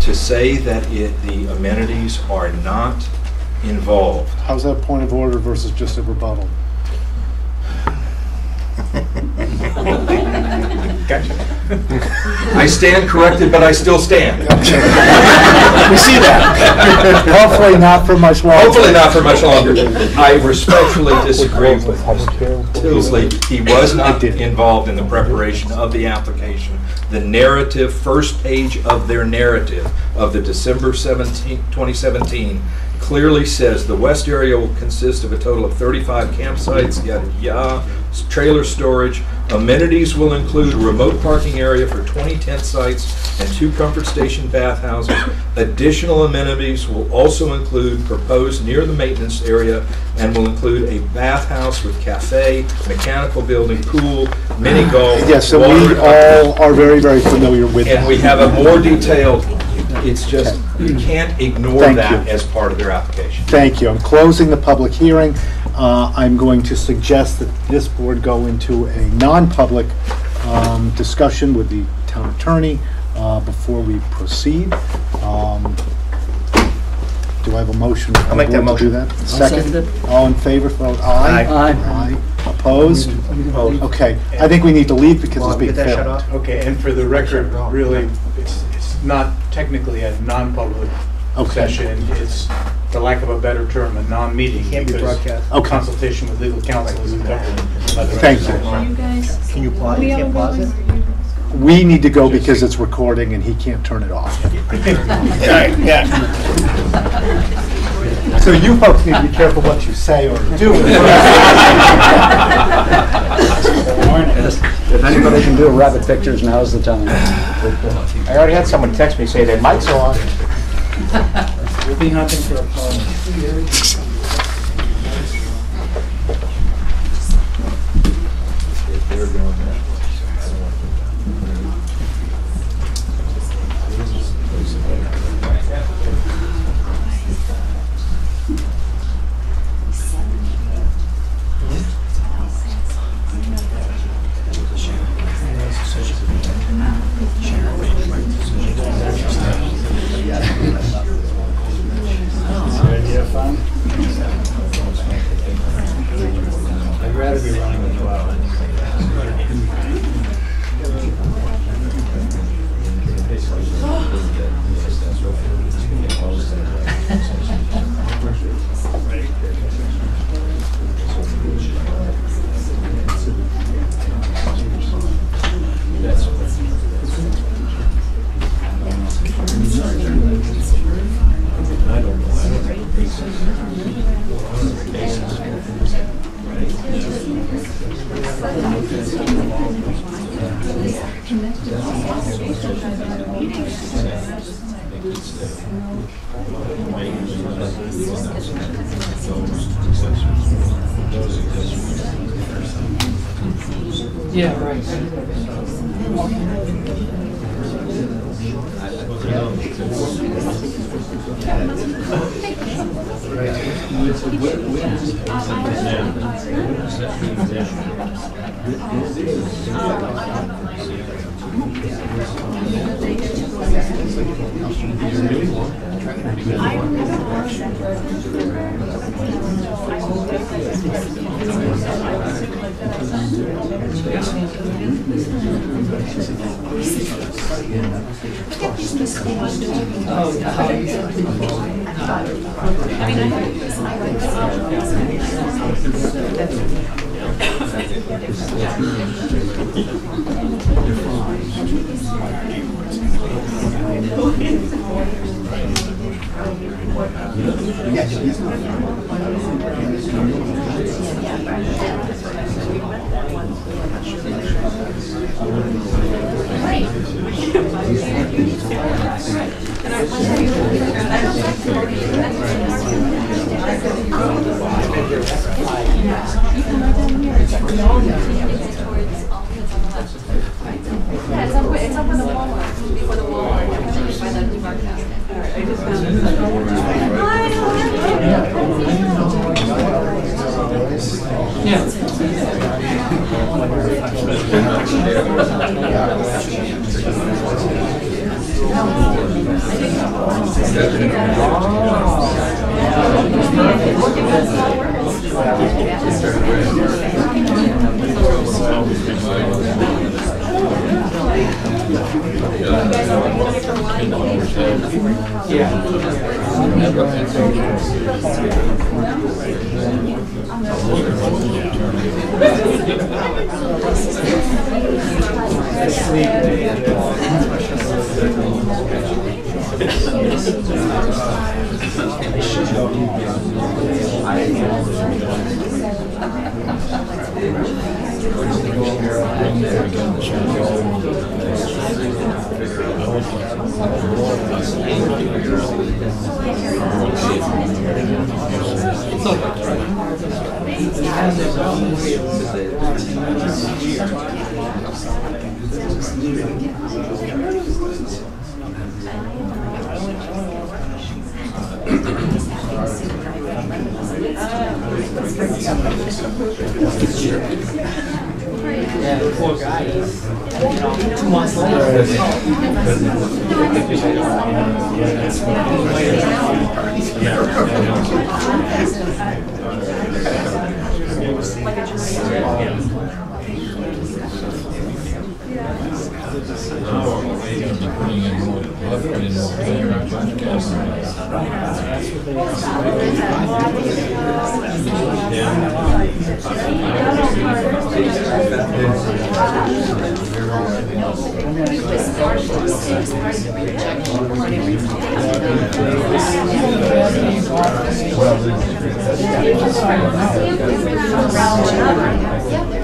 To say that the amenities are not involved. How's that a point of order versus just a rebuttal? I stand corrected, but I still stand. We see that. Hopefully not for much longer. Hopefully not for much longer. I respectfully disagree with Tilsley. He was not involved in the preparation of the application. The narrative, first page of their narrative of the December 17, 2017, clearly says the west area will consist of a total of 35 campsites, yada yada, trailer storage. Amenities will include a remote parking area for 20 tent sites and 2 comfort station bathhouses. Additional amenities will also include proposed near the maintenance area and will include a bathhouse with cafe, mechanical building, pool, mini golf. Yes, so we all are very, very familiar with that. And we have a more detailed, it's just, you can't ignore Thank that you. as part of their application. Thank you. I'm closing the public hearing. I'm going to suggest that this board go into a non-public discussion with the town attorney before we proceed. Do I have a motion? I'll make that to do motion. that? I'll Second? second it. All in favor, vote aye. Aye. Aye. Opposed? Okay, I think we need to leave because it's being Get that shut filmed. off? Okay, and for the record, really, it's not technically a non-public Okay. session. It's, for lack of a better term, a non-meeting. Can't be because broadcast. Okay. Consultation with legal counsel isn't covered by the Thank you. register. You guys. Can you pause, you can't pause it? We need to go because it's recording and he can't turn it off. Yeah. So you folks need to be careful what you say or do. If anybody can do rabbit pictures, now's the time. I already had someone text me, say their mic's on. We'll be hunting for a poem. I'd rather be running the 12. Yeah, right. Right. Yeah, it's up with the Walmart, before the Walmart, by the New Market House. All right, I just found it. Yeah, the poor guy, he's, 2 months later.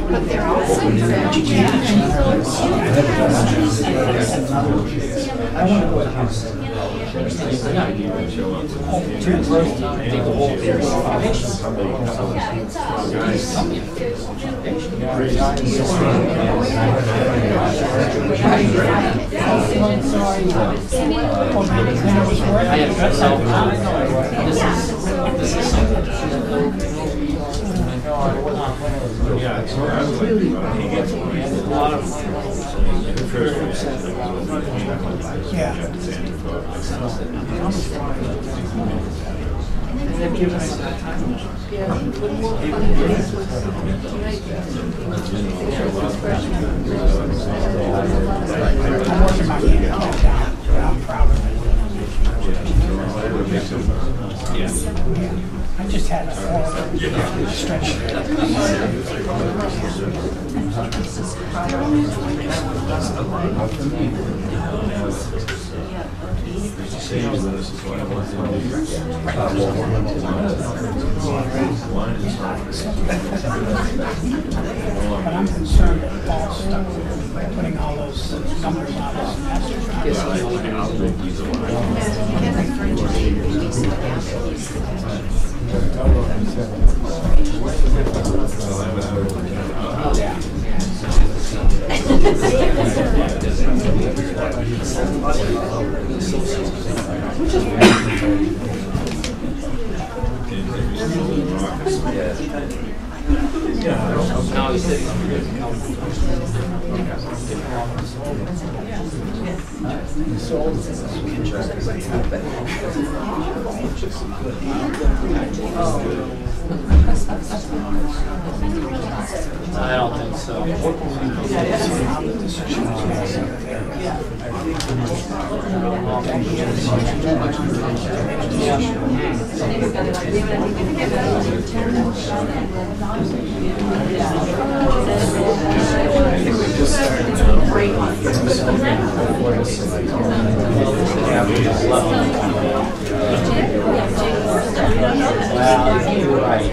But they're all I just had a stretch. But I'm concerned that Paul's stuck putting all those numbers on his No, he said I don't think so. Well, you're right.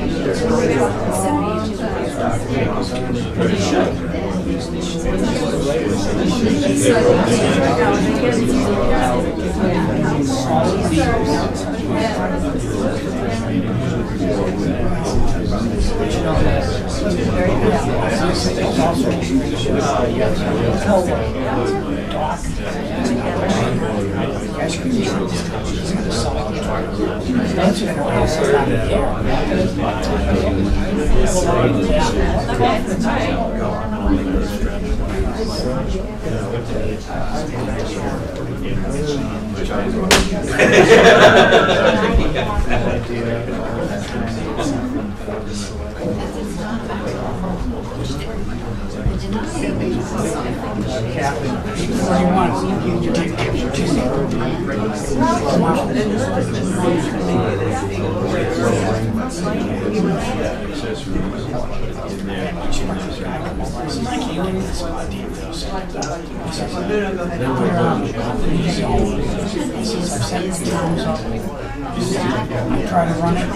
I try to run it,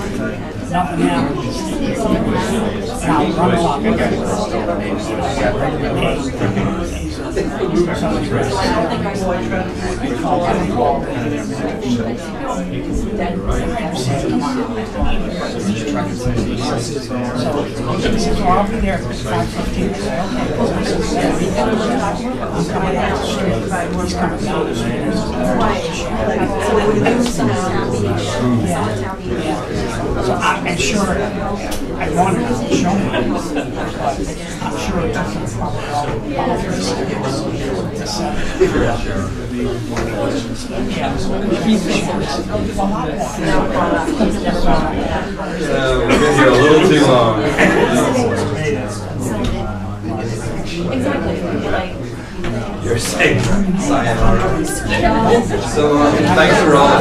nothing happens. And I'll run a lot So I'll be there for 5:15. He's coming down the stairs. So I'm sure I wanted to show him, but I'm sure it doesn't probably we've been here a little too long. Exactly. You're safe. Sayonara. So, thanks for all.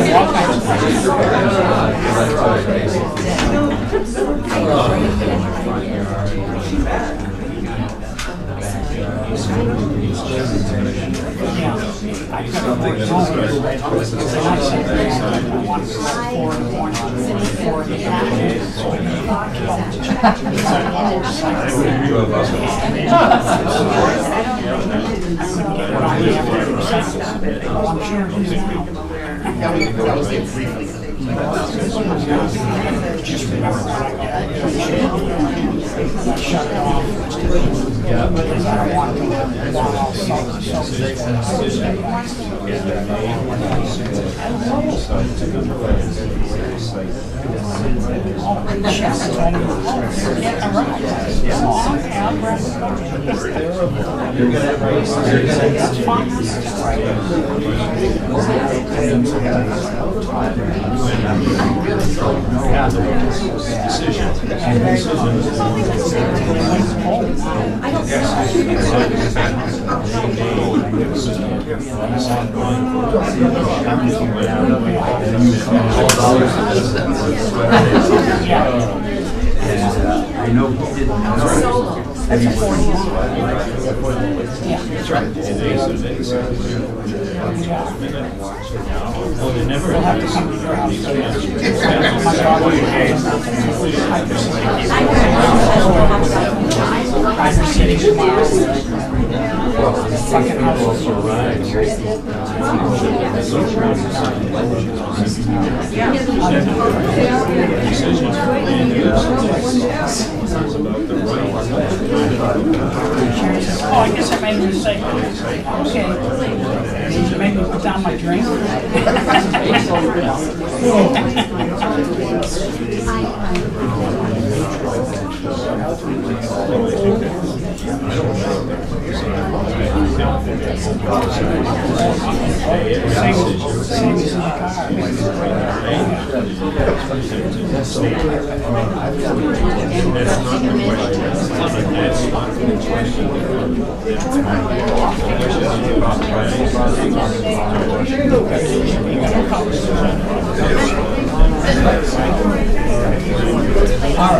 Something that I know he didn't know. Have you seen this? Yeah. That's right. We'll have to come to your house. I'm sitting tomorrow. Fucking house. Oh, I guess I made a mistake. Okay. Maybe put down my drink.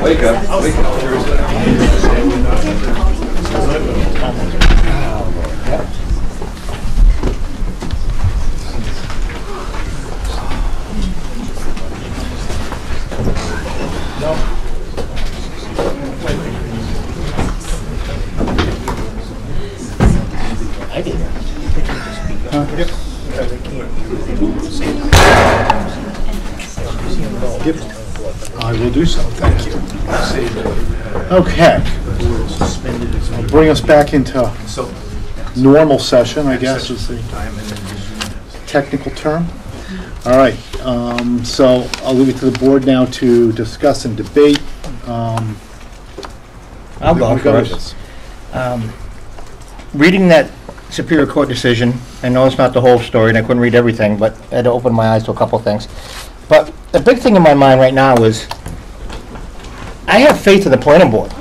Wake up, wake up. I did. Yep. I will do so, thank you. Okay. I'll bring us back into normal session, I guess is the technical term. All right, so I'll leave it to the board now to discuss and debate. I'll go first. Reading that Superior Court decision, I know it's not the whole story, and I couldn't read everything, but it opened my eyes to a couple things. But the big thing in my mind right now is, I have faith in the planning board.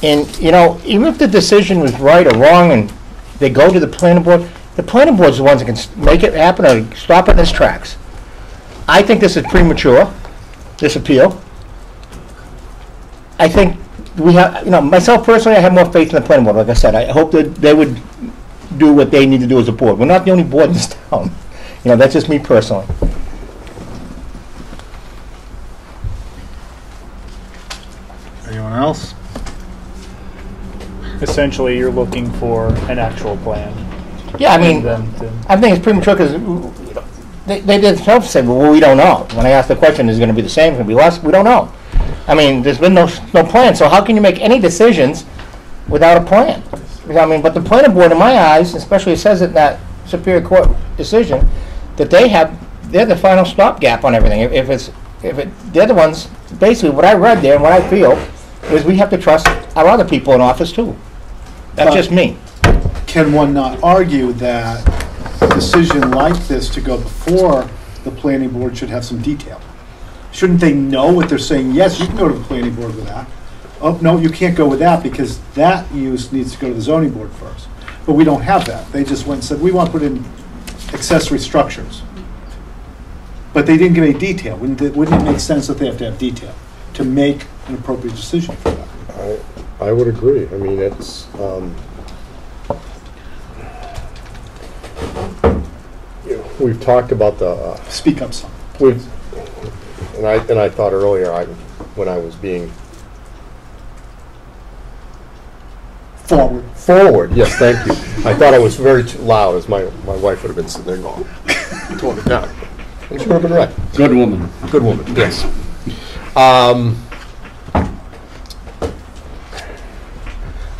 And, you know, even if the decision was right or wrong, and they go to the planning board's the ones that can make it happen or stop it in its tracks. I think this is premature, this appeal. I think we have, you know, myself personally, I have more faith in the planning board. Like I said, I hope that they would do what they need to do as a board. We're not the only board in this town. You know, that's just me personally. Anyone else? Essentially, you're looking for an actual plan. Yeah, I mean, I think it's premature because they themselves said, well, we don't know. When I asked the question, is it going to be the same, going to be less? We don't know. I mean, there's been no plan, so how can you make any decisions without a plan? I mean, but the planning board, in my eyes, especially it says it in that Superior Court decision, that they're the final stopgap on everything. They're the ones, basically what I read there and what I feel is we have to trust our other people in office too. That's just me. Can one not argue that a decision like this to go before the planning board should have some detail? Shouldn't they know what they're saying? Yes, you can go to the planning board with that. Oh, no, you can't go with that because that use needs to go to the zoning board first. But we don't have that. They just went and said, we want to put in accessory structures. But they didn't give any detail. Wouldn't it make sense that they have to have detail to make an appropriate decision for that? I would agree. I mean, it's, we've talked about the... Speak up some. And I thought earlier, when I was being... Forward, yes, thank you. I thought I was very loud, as my wife would have been sitting there going, tone it down. And she would have been right. Good woman. Good woman, yes.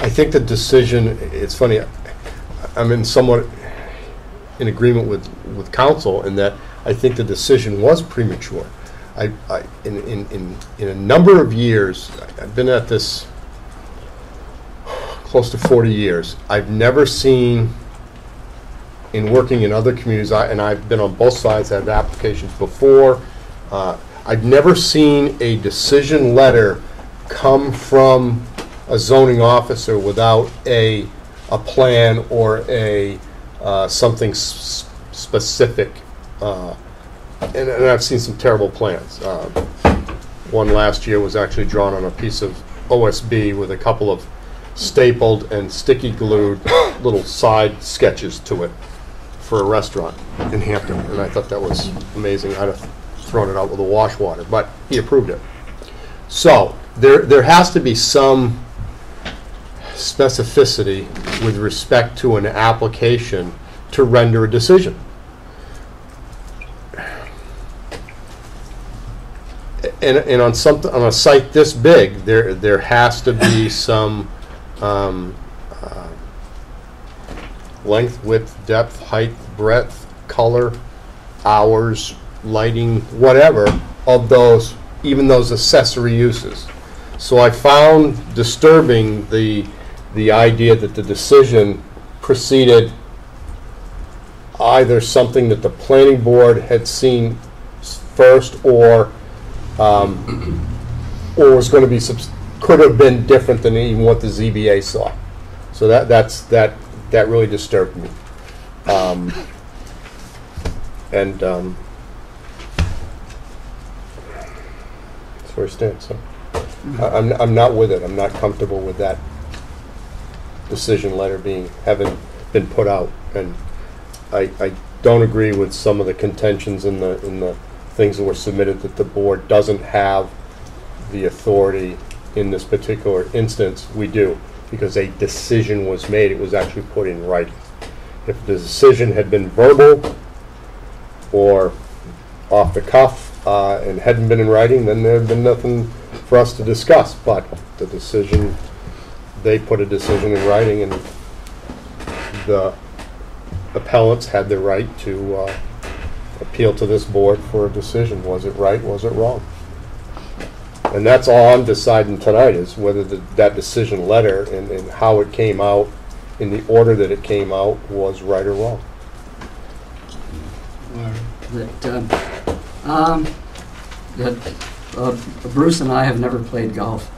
I think the decision, it's funny, I'm somewhat in agreement with counsel in that I think the decision was premature. In a number of years, I've been at this close to 40 years, I've never seen, in working in other communities, and I've been on both sides, I had applications before, I've never seen a decision letter come from a zoning officer without a plan or a something specific. And I've seen some terrible plans. One last year was actually drawn on a piece of OSB with a couple of stapled and sticky glued little side sketches to it for a restaurant in Hampton. And I thought that was amazing. I'd have thrown it out with a wash water, but he approved it. So there has to be some specificity with respect to an application to render a decision. And on a site this big, there has to be some length, width, depth, height, breadth, color, hours, lighting, whatever of those, even those accessory uses. So I found disturbing the idea that the decision preceded either something that the planning board had seen first or was going to be could have been different than even what the ZBA saw. So that really disturbed me. That's where I stand. So I'm not with it. I'm not comfortable with that decision letter having been put out, and I don't agree with some of the contentions in the things that were submitted that the board doesn't have the authority in this particular instance. We do, because a decision was made. It was actually put in writing. If the decision had been verbal or off the cuff and hadn't been in writing, then there had been nothing for us to discuss. But the decision, they put a decision in writing, and the appellants had the right to appeal to this board for a decision. Was it right? Was it wrong? And that's all I'm deciding tonight, is whether that decision letter and how it came out in the order that it came out was right or wrong. Bruce and I have never played golf.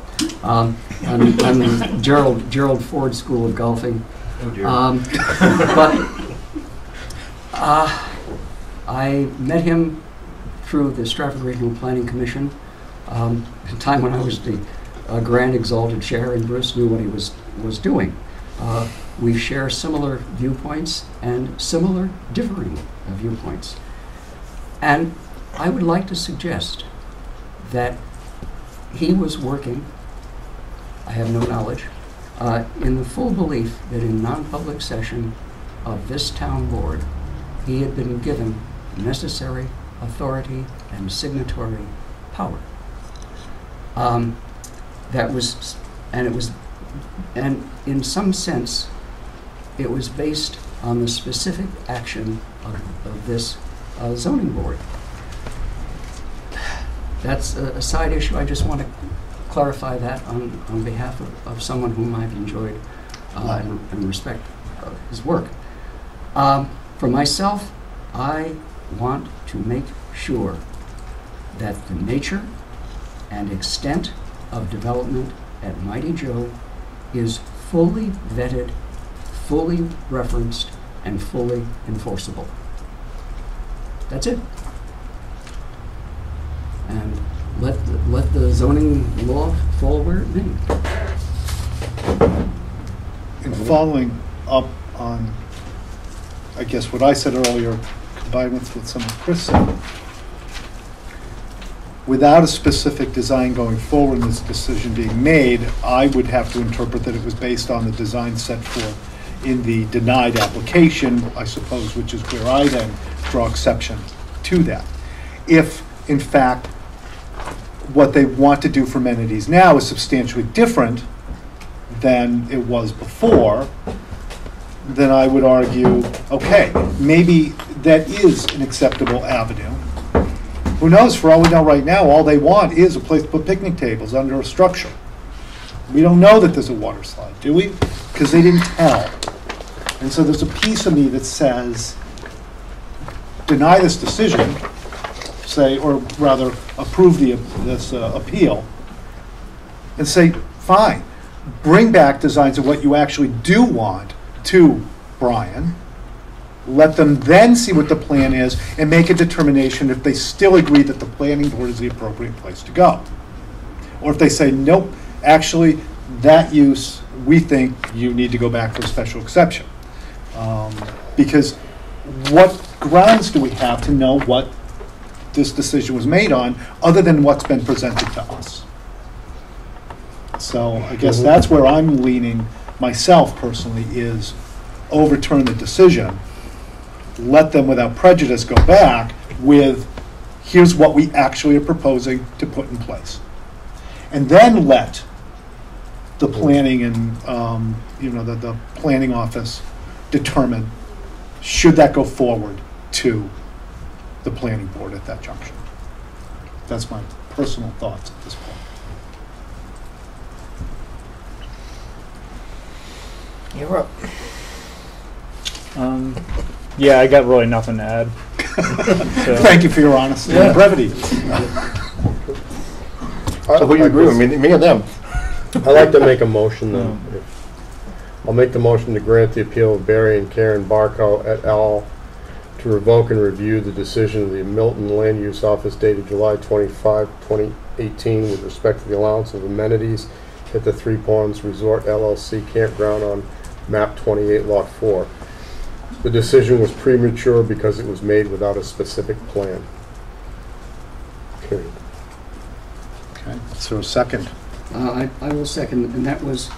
I'm in Gerald Ford School of Golfing. Oh dear. But I met him through the Stratford Regional Planning Commission, a time when I was the Grand Exalted Chair, and Bruce knew what he was doing. We share similar viewpoints and similar differing viewpoints. And I would like to suggest that he was working, I have no knowledge, in the full belief that in non-public session of this town board, he had been given necessary authority and signatory power. And in some sense, it was based on the specific action of this zoning board. That's a side issue. I just want to clarify that on behalf of someone whom I've enjoyed and respect his work. For myself, I want to make sure that the nature and extent of development at Mighty Joe is fully vetted, fully referenced, and fully enforceable. That's it. And let the zoning law fall where it may. And following up on, I guess, what I said earlier, combined with what some of Chris said, without a specific design going forward and this decision being made, I would have to interpret that it was based on the design set forth in the denied application, I suppose, which is where I then draw exception to that. If, in fact, what they want to do for amenities now is substantially different than it was before, then I would argue, okay, maybe that is an acceptable avenue. Who knows, for all we know right now, all they want is a place to put picnic tables under a structure. We don't know that there's a water slide, do we? Because they didn't tell. And so there's a piece of me that says, deny this decision, say, or rather approve this appeal, and say, fine, bring back designs of what you actually do want to Brian. Let them then see what the plan is and make a determination if they still agree that the planning board is the appropriate place to go. Or if they say, nope, actually, that use, we think you need to go back for a special exception. Because what grounds do we have to know what this decision was made on other than what's been presented to us? So I guess that's where I'm leaning myself personally, is overturn the decision, let them without prejudice go back with, here's what we actually are proposing to put in place. And then let the planning and, the planning office determine, should that go forward to the planning board at that junction. That's my personal thoughts at this point. You're up. Yeah, I got really nothing to add. So. Thank you for your honesty and brevity. So who you agree with, me and them? I'd like to make a motion then. I'll make the motion to grant the appeal of Barry and Karen Barkow et al. To revoke and review the decision of the Milton Land Use Office dated July 25, 2018 with respect to the allowance of amenities at the Three Ponds Resort LLC campground on map 28 lot 4. The decision was premature because it was made without a specific plan. Period. Okay, so a second. I will second, and that was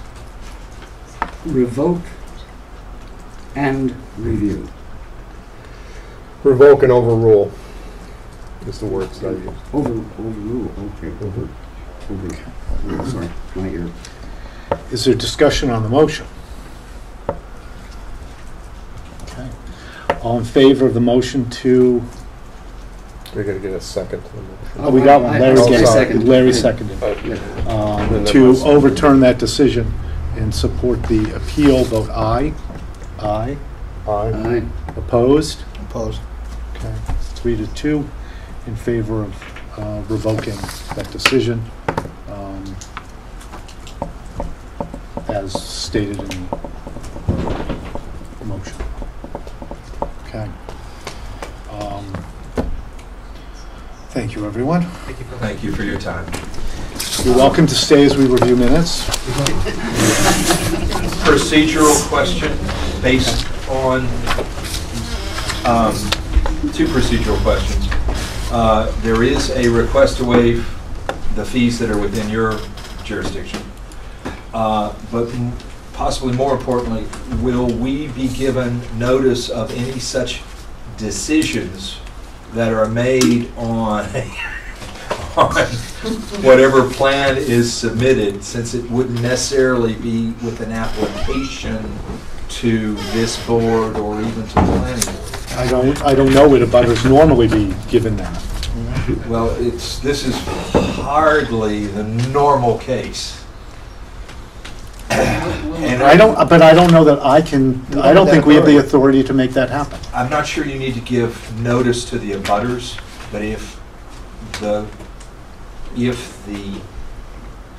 revoke and review. Revoke and overrule is the words that I use. Overrule, okay. Sorry, my ear. Is there discussion on the motion? Okay. All in favor of the motion to, We're going to get a second to the motion. oh, we got one, Larry gave seconded. Larry seconded. To overturn that decision and support the appeal, vote aye. Aye. Aye. Opposed? Opposed. Okay, 3-2 in favor of revoking that decision, as stated in the motion. Okay. Thank you, everyone. Thank you for your time. You're welcome to stay as we review minutes. Procedural question based on two procedural questions. There is a request to waive the fees that are within your jurisdiction. But possibly more importantly, will we be given notice of any such decisions that are made on whatever plan is submitted, since it wouldn't necessarily be with an application to this board or even to the planning board? I don't know, would abutters normally be given that? Well, this is hardly the normal case. And I don't know that I don't think we have the authority to make that happen. I'm not sure you need to give notice to the abutters, but if the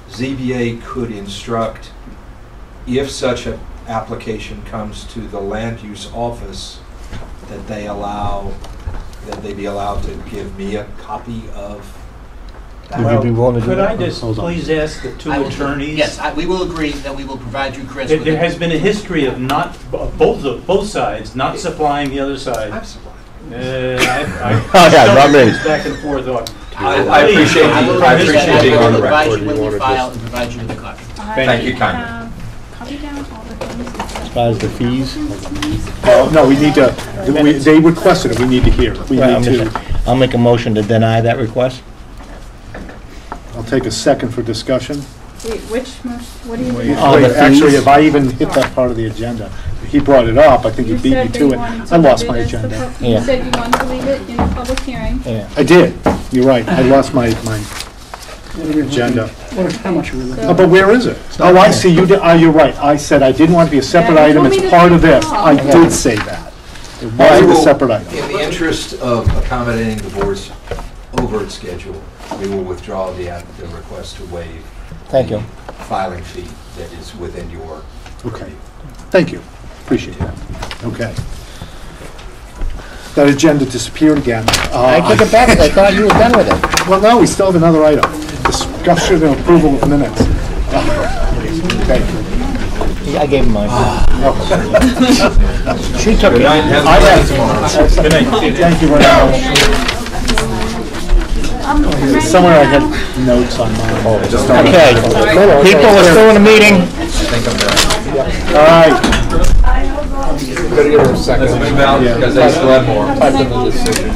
ZBA could instruct, if such an application comes to the land use office, that they be allowed to give me a copy of that. Could I just please ask the two attorneys? Yes, we will agree that we will provide you, Chris. There has been a history of both sides not supplying the other side. I've supplied. Not me. Back and forth. I appreciate being on the record. I will provide you when you file and provide you with a copy. Thank you kindly. Copy down all the things. As far as the fees? No, we need to, they requested it, we need to hear. I'll make a motion to deny that request. I'll take a second for discussion. Wait, which motion? What do you mean? Actually, if I even hit that part of the agenda, he brought it up, I think he beat me to it. I lost my agenda. You said you wanted to leave it in a public hearing. Yeah. I did, you're right, I lost my agenda. How much are we looking? Oh, but where is it? Oh, I see, you did, you're right, I said I didn't want it to be a separate Yeah, you item, told me it's to part take of this. it off. I did say that. It wasn't a separate item. In the interest of accommodating the board's overt schedule, we will withdraw the request to waive Thank you. filing fee that is within your Okay, thank you, appreciate that. Okay. That agenda disappeared again. I took it back, I thought you were done with it. Well, no, we still have another item. Discussion and approval of minutes. Okay. I gave him mine. She took it. Good night, have a good night tomorrow. Good night. Thank you very much. Somewhere I had notes on mine. Okay, people are still in a meeting. All right. Better give her a second. Let's move out because they still have more. Type in the decision.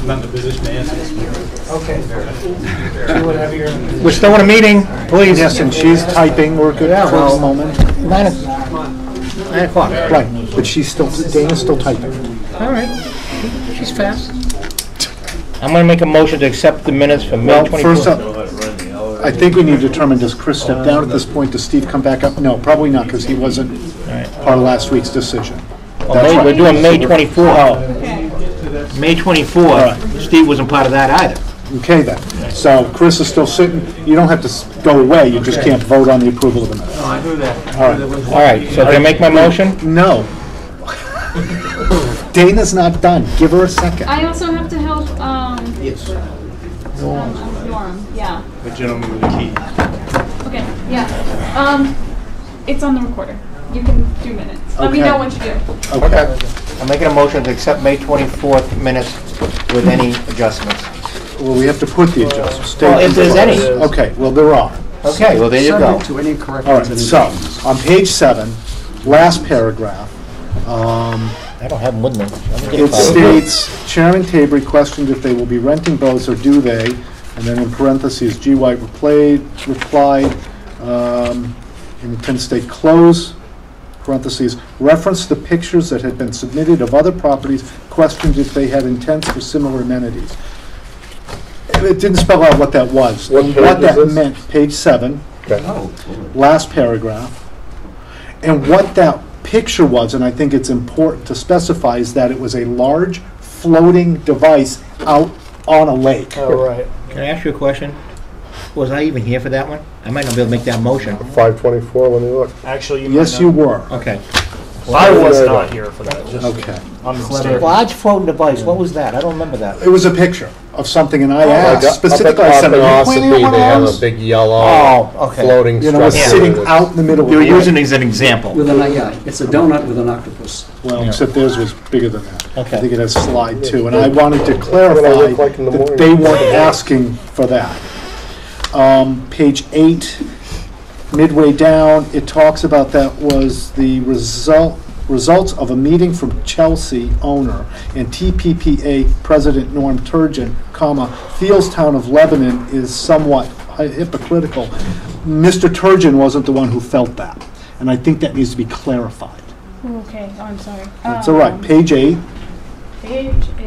Not the position to answer this. Okay. We're still in a meeting, please. Yes, and she's typing, we're good for the moment. 9 o'clock. Right, but she's still, Dana's still typing. All right, she's fast. I'm going to make a motion to accept the minutes from May Well, 24th. first up, I think we need to determine, does Chris step down at this point? Does Steve come back up? No, probably not, because he wasn't part of last week's decision. That's We're right. doing May 24th. May 24th, right. Steve wasn't part of that either. Okay then, so Chris is still sitting, you don't have to go away, you just can't vote on the approval of the minutes. I do that. All right, so can I make my motion? No. Dana's not done, give her a second. I also have to help, Yes. Norm, yeah. The gentleman with the key. Okay, yeah. It's on the recorder. You can do minutes. Let me Okay. know what you do. Okay. I'm making a motion to accept May 24th minutes with any adjustments. Well, we have to put the adjustments. Well, if there's any. Okay, well, there are. Okay, well, there you go. Subject to any All right, corrections and so, additions. on page 7, last paragraph, I don't have them with me. Let me get a it copy. states, Chairman Tabry questioned if they will be renting boats or do they, and then in parentheses, G. White replied, in Penn State close, parentheses, reference the pictures that had been submitted of other properties, questioned if they had intents for similar amenities. It didn't spell out what that was. What and page what is that this? meant, page 7, Oh, last paragraph. And what that picture was, and I think it's important to specify, is that it was a large floating device out on a lake. Oh, right. Can I ask you a question? Was I even here for that one? I might not be able to make that motion. 524, let me look. Actually, you Yes, might you not. were. Okay. I was not here for that. Just Okay. I'm mistaken. Large floating device, what was that? I don't remember that. It was a picture of something, and I Like asked up specifically, I said, in are you planning on Ossipee, one they have of a those? big yellow Oh, okay. floating You know, it's structure. sitting that's- out in the middle of You the were lake. using it as an example. with an, yeah, it's a donut with an octopus. Well, Yeah. except theirs was bigger than that. I Okay. think it has slide too, and I wanted to What I clarify look like in the that morning. they weren't asking for that. Page 8, midway down, it talks about that was the results of a meeting from Chelsea owner and TPPA President Norm Turgeon, comma, feels town of Lebanon is somewhat hypocritical. Mr. Turgeon wasn't the one who felt that, and I think that needs to be clarified. Okay, oh, I'm sorry. That's all right. Page 8, Page 8.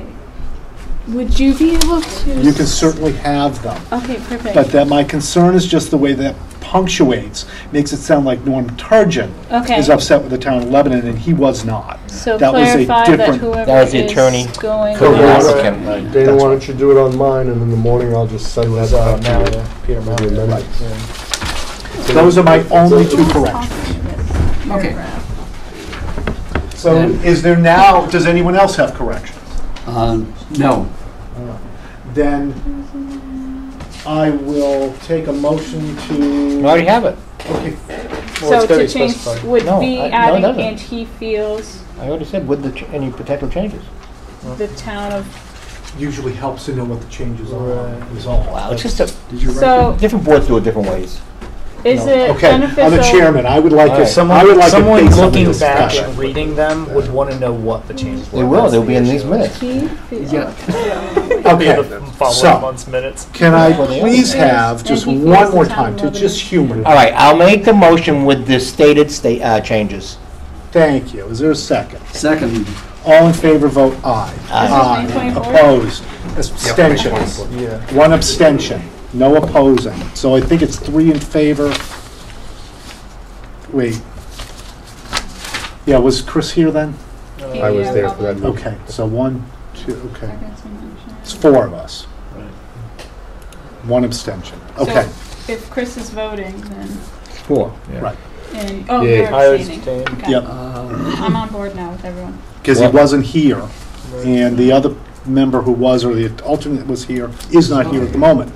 Would you be able to? you can certainly have them. Okay, perfect. But that my concern is just the way that punctuates, makes it sound like Norm Turgeon Okay. is upset with the town of Lebanon, and he was not. So That was a clarify that different- whoever That was the is attorney going. for the with- applicant. Dana, why don't you do it on mine, and in the morning I'll just send that back to you. Peter Maybe a minute. Those are my only two corrections. Okay. So is there now, does anyone else have corrections? No. Then I will take a motion You to, already have it. okay, Well, it's So gotta to be change, specified. would No, be no, it adding, doesn't. and he feels I already said with the, any potential changes. the town of, usually helps to know what the changes are, Right. is all. Wow, it's just a, so different boards do it different ways. is it Okay, beneficial? I'm the chairman, I would like to, Someone, I would like to someone take some of looking this back discussion. and reading them would want to know what the changes were. They will, they'll be in these minutes. He feels. Yeah. It'll be in Okay, the following so- month's minutes. Can I please have just And he one feels more the town time of to Lebanon. just humor? All right, I'll make the motion with the stated changes. Thank you. Is there a second? Second. All in favor, vote aye. Aye. This is 9.4? Opposed? Abstentions? Yeah. One abstention. No opposing. So I think it's 3 in favor. Wait. Yeah, was Chris here then? I was there for that meeting. Okay, so 1, 2, okay. It's 4 of us. One abstention. Okay. So if Chris is voting, then, 4. Right. and, oh, Yeah. you're I was abstaining. abstaining. Okay. Yep. I'm on board now with everyone. Because he wasn't here, and the other member who was, or the alternate was here, is not here at the moment.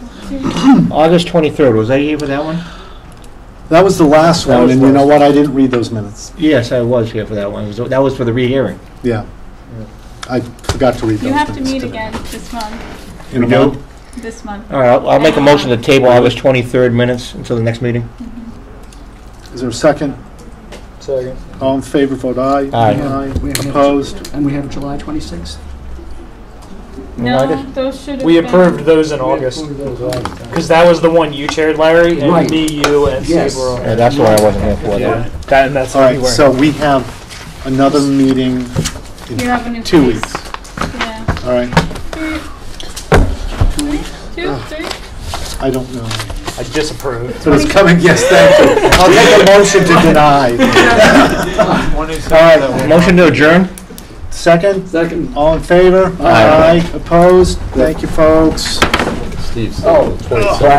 August 23rd, was I here for that one? That was the last That one, was and you know last. what? I didn't read those minutes. Yes, I was here for that one. That was for the rehearing. Yeah. I forgot to read those You minutes have to meet today. again this month, In a We do? month? this month. All right, I'll make a motion to table August 23rd minutes until the next meeting. Is there a second? Second. All in favor, vote aye. Aye. We have- Opposed? And we have July 26th. No, those should have been. We approved those in August. Because that was the one you chaired, Larry, and Right. me, you, and Yes. Steve were on. Yeah, that's why I wasn't here for Yeah, that. that, and that's All what you right, were. so we have another meeting You have a new in 2 place. weeks. Yeah. All right, 2, 3? I don't know. I disapprove. But it's coming, yes, thank you. I'll make a motion to deny. All right, Motion to adjourn? second? Second. All in favor? Aye. Opposed? Thank you, folks. Steve's Oh. 27.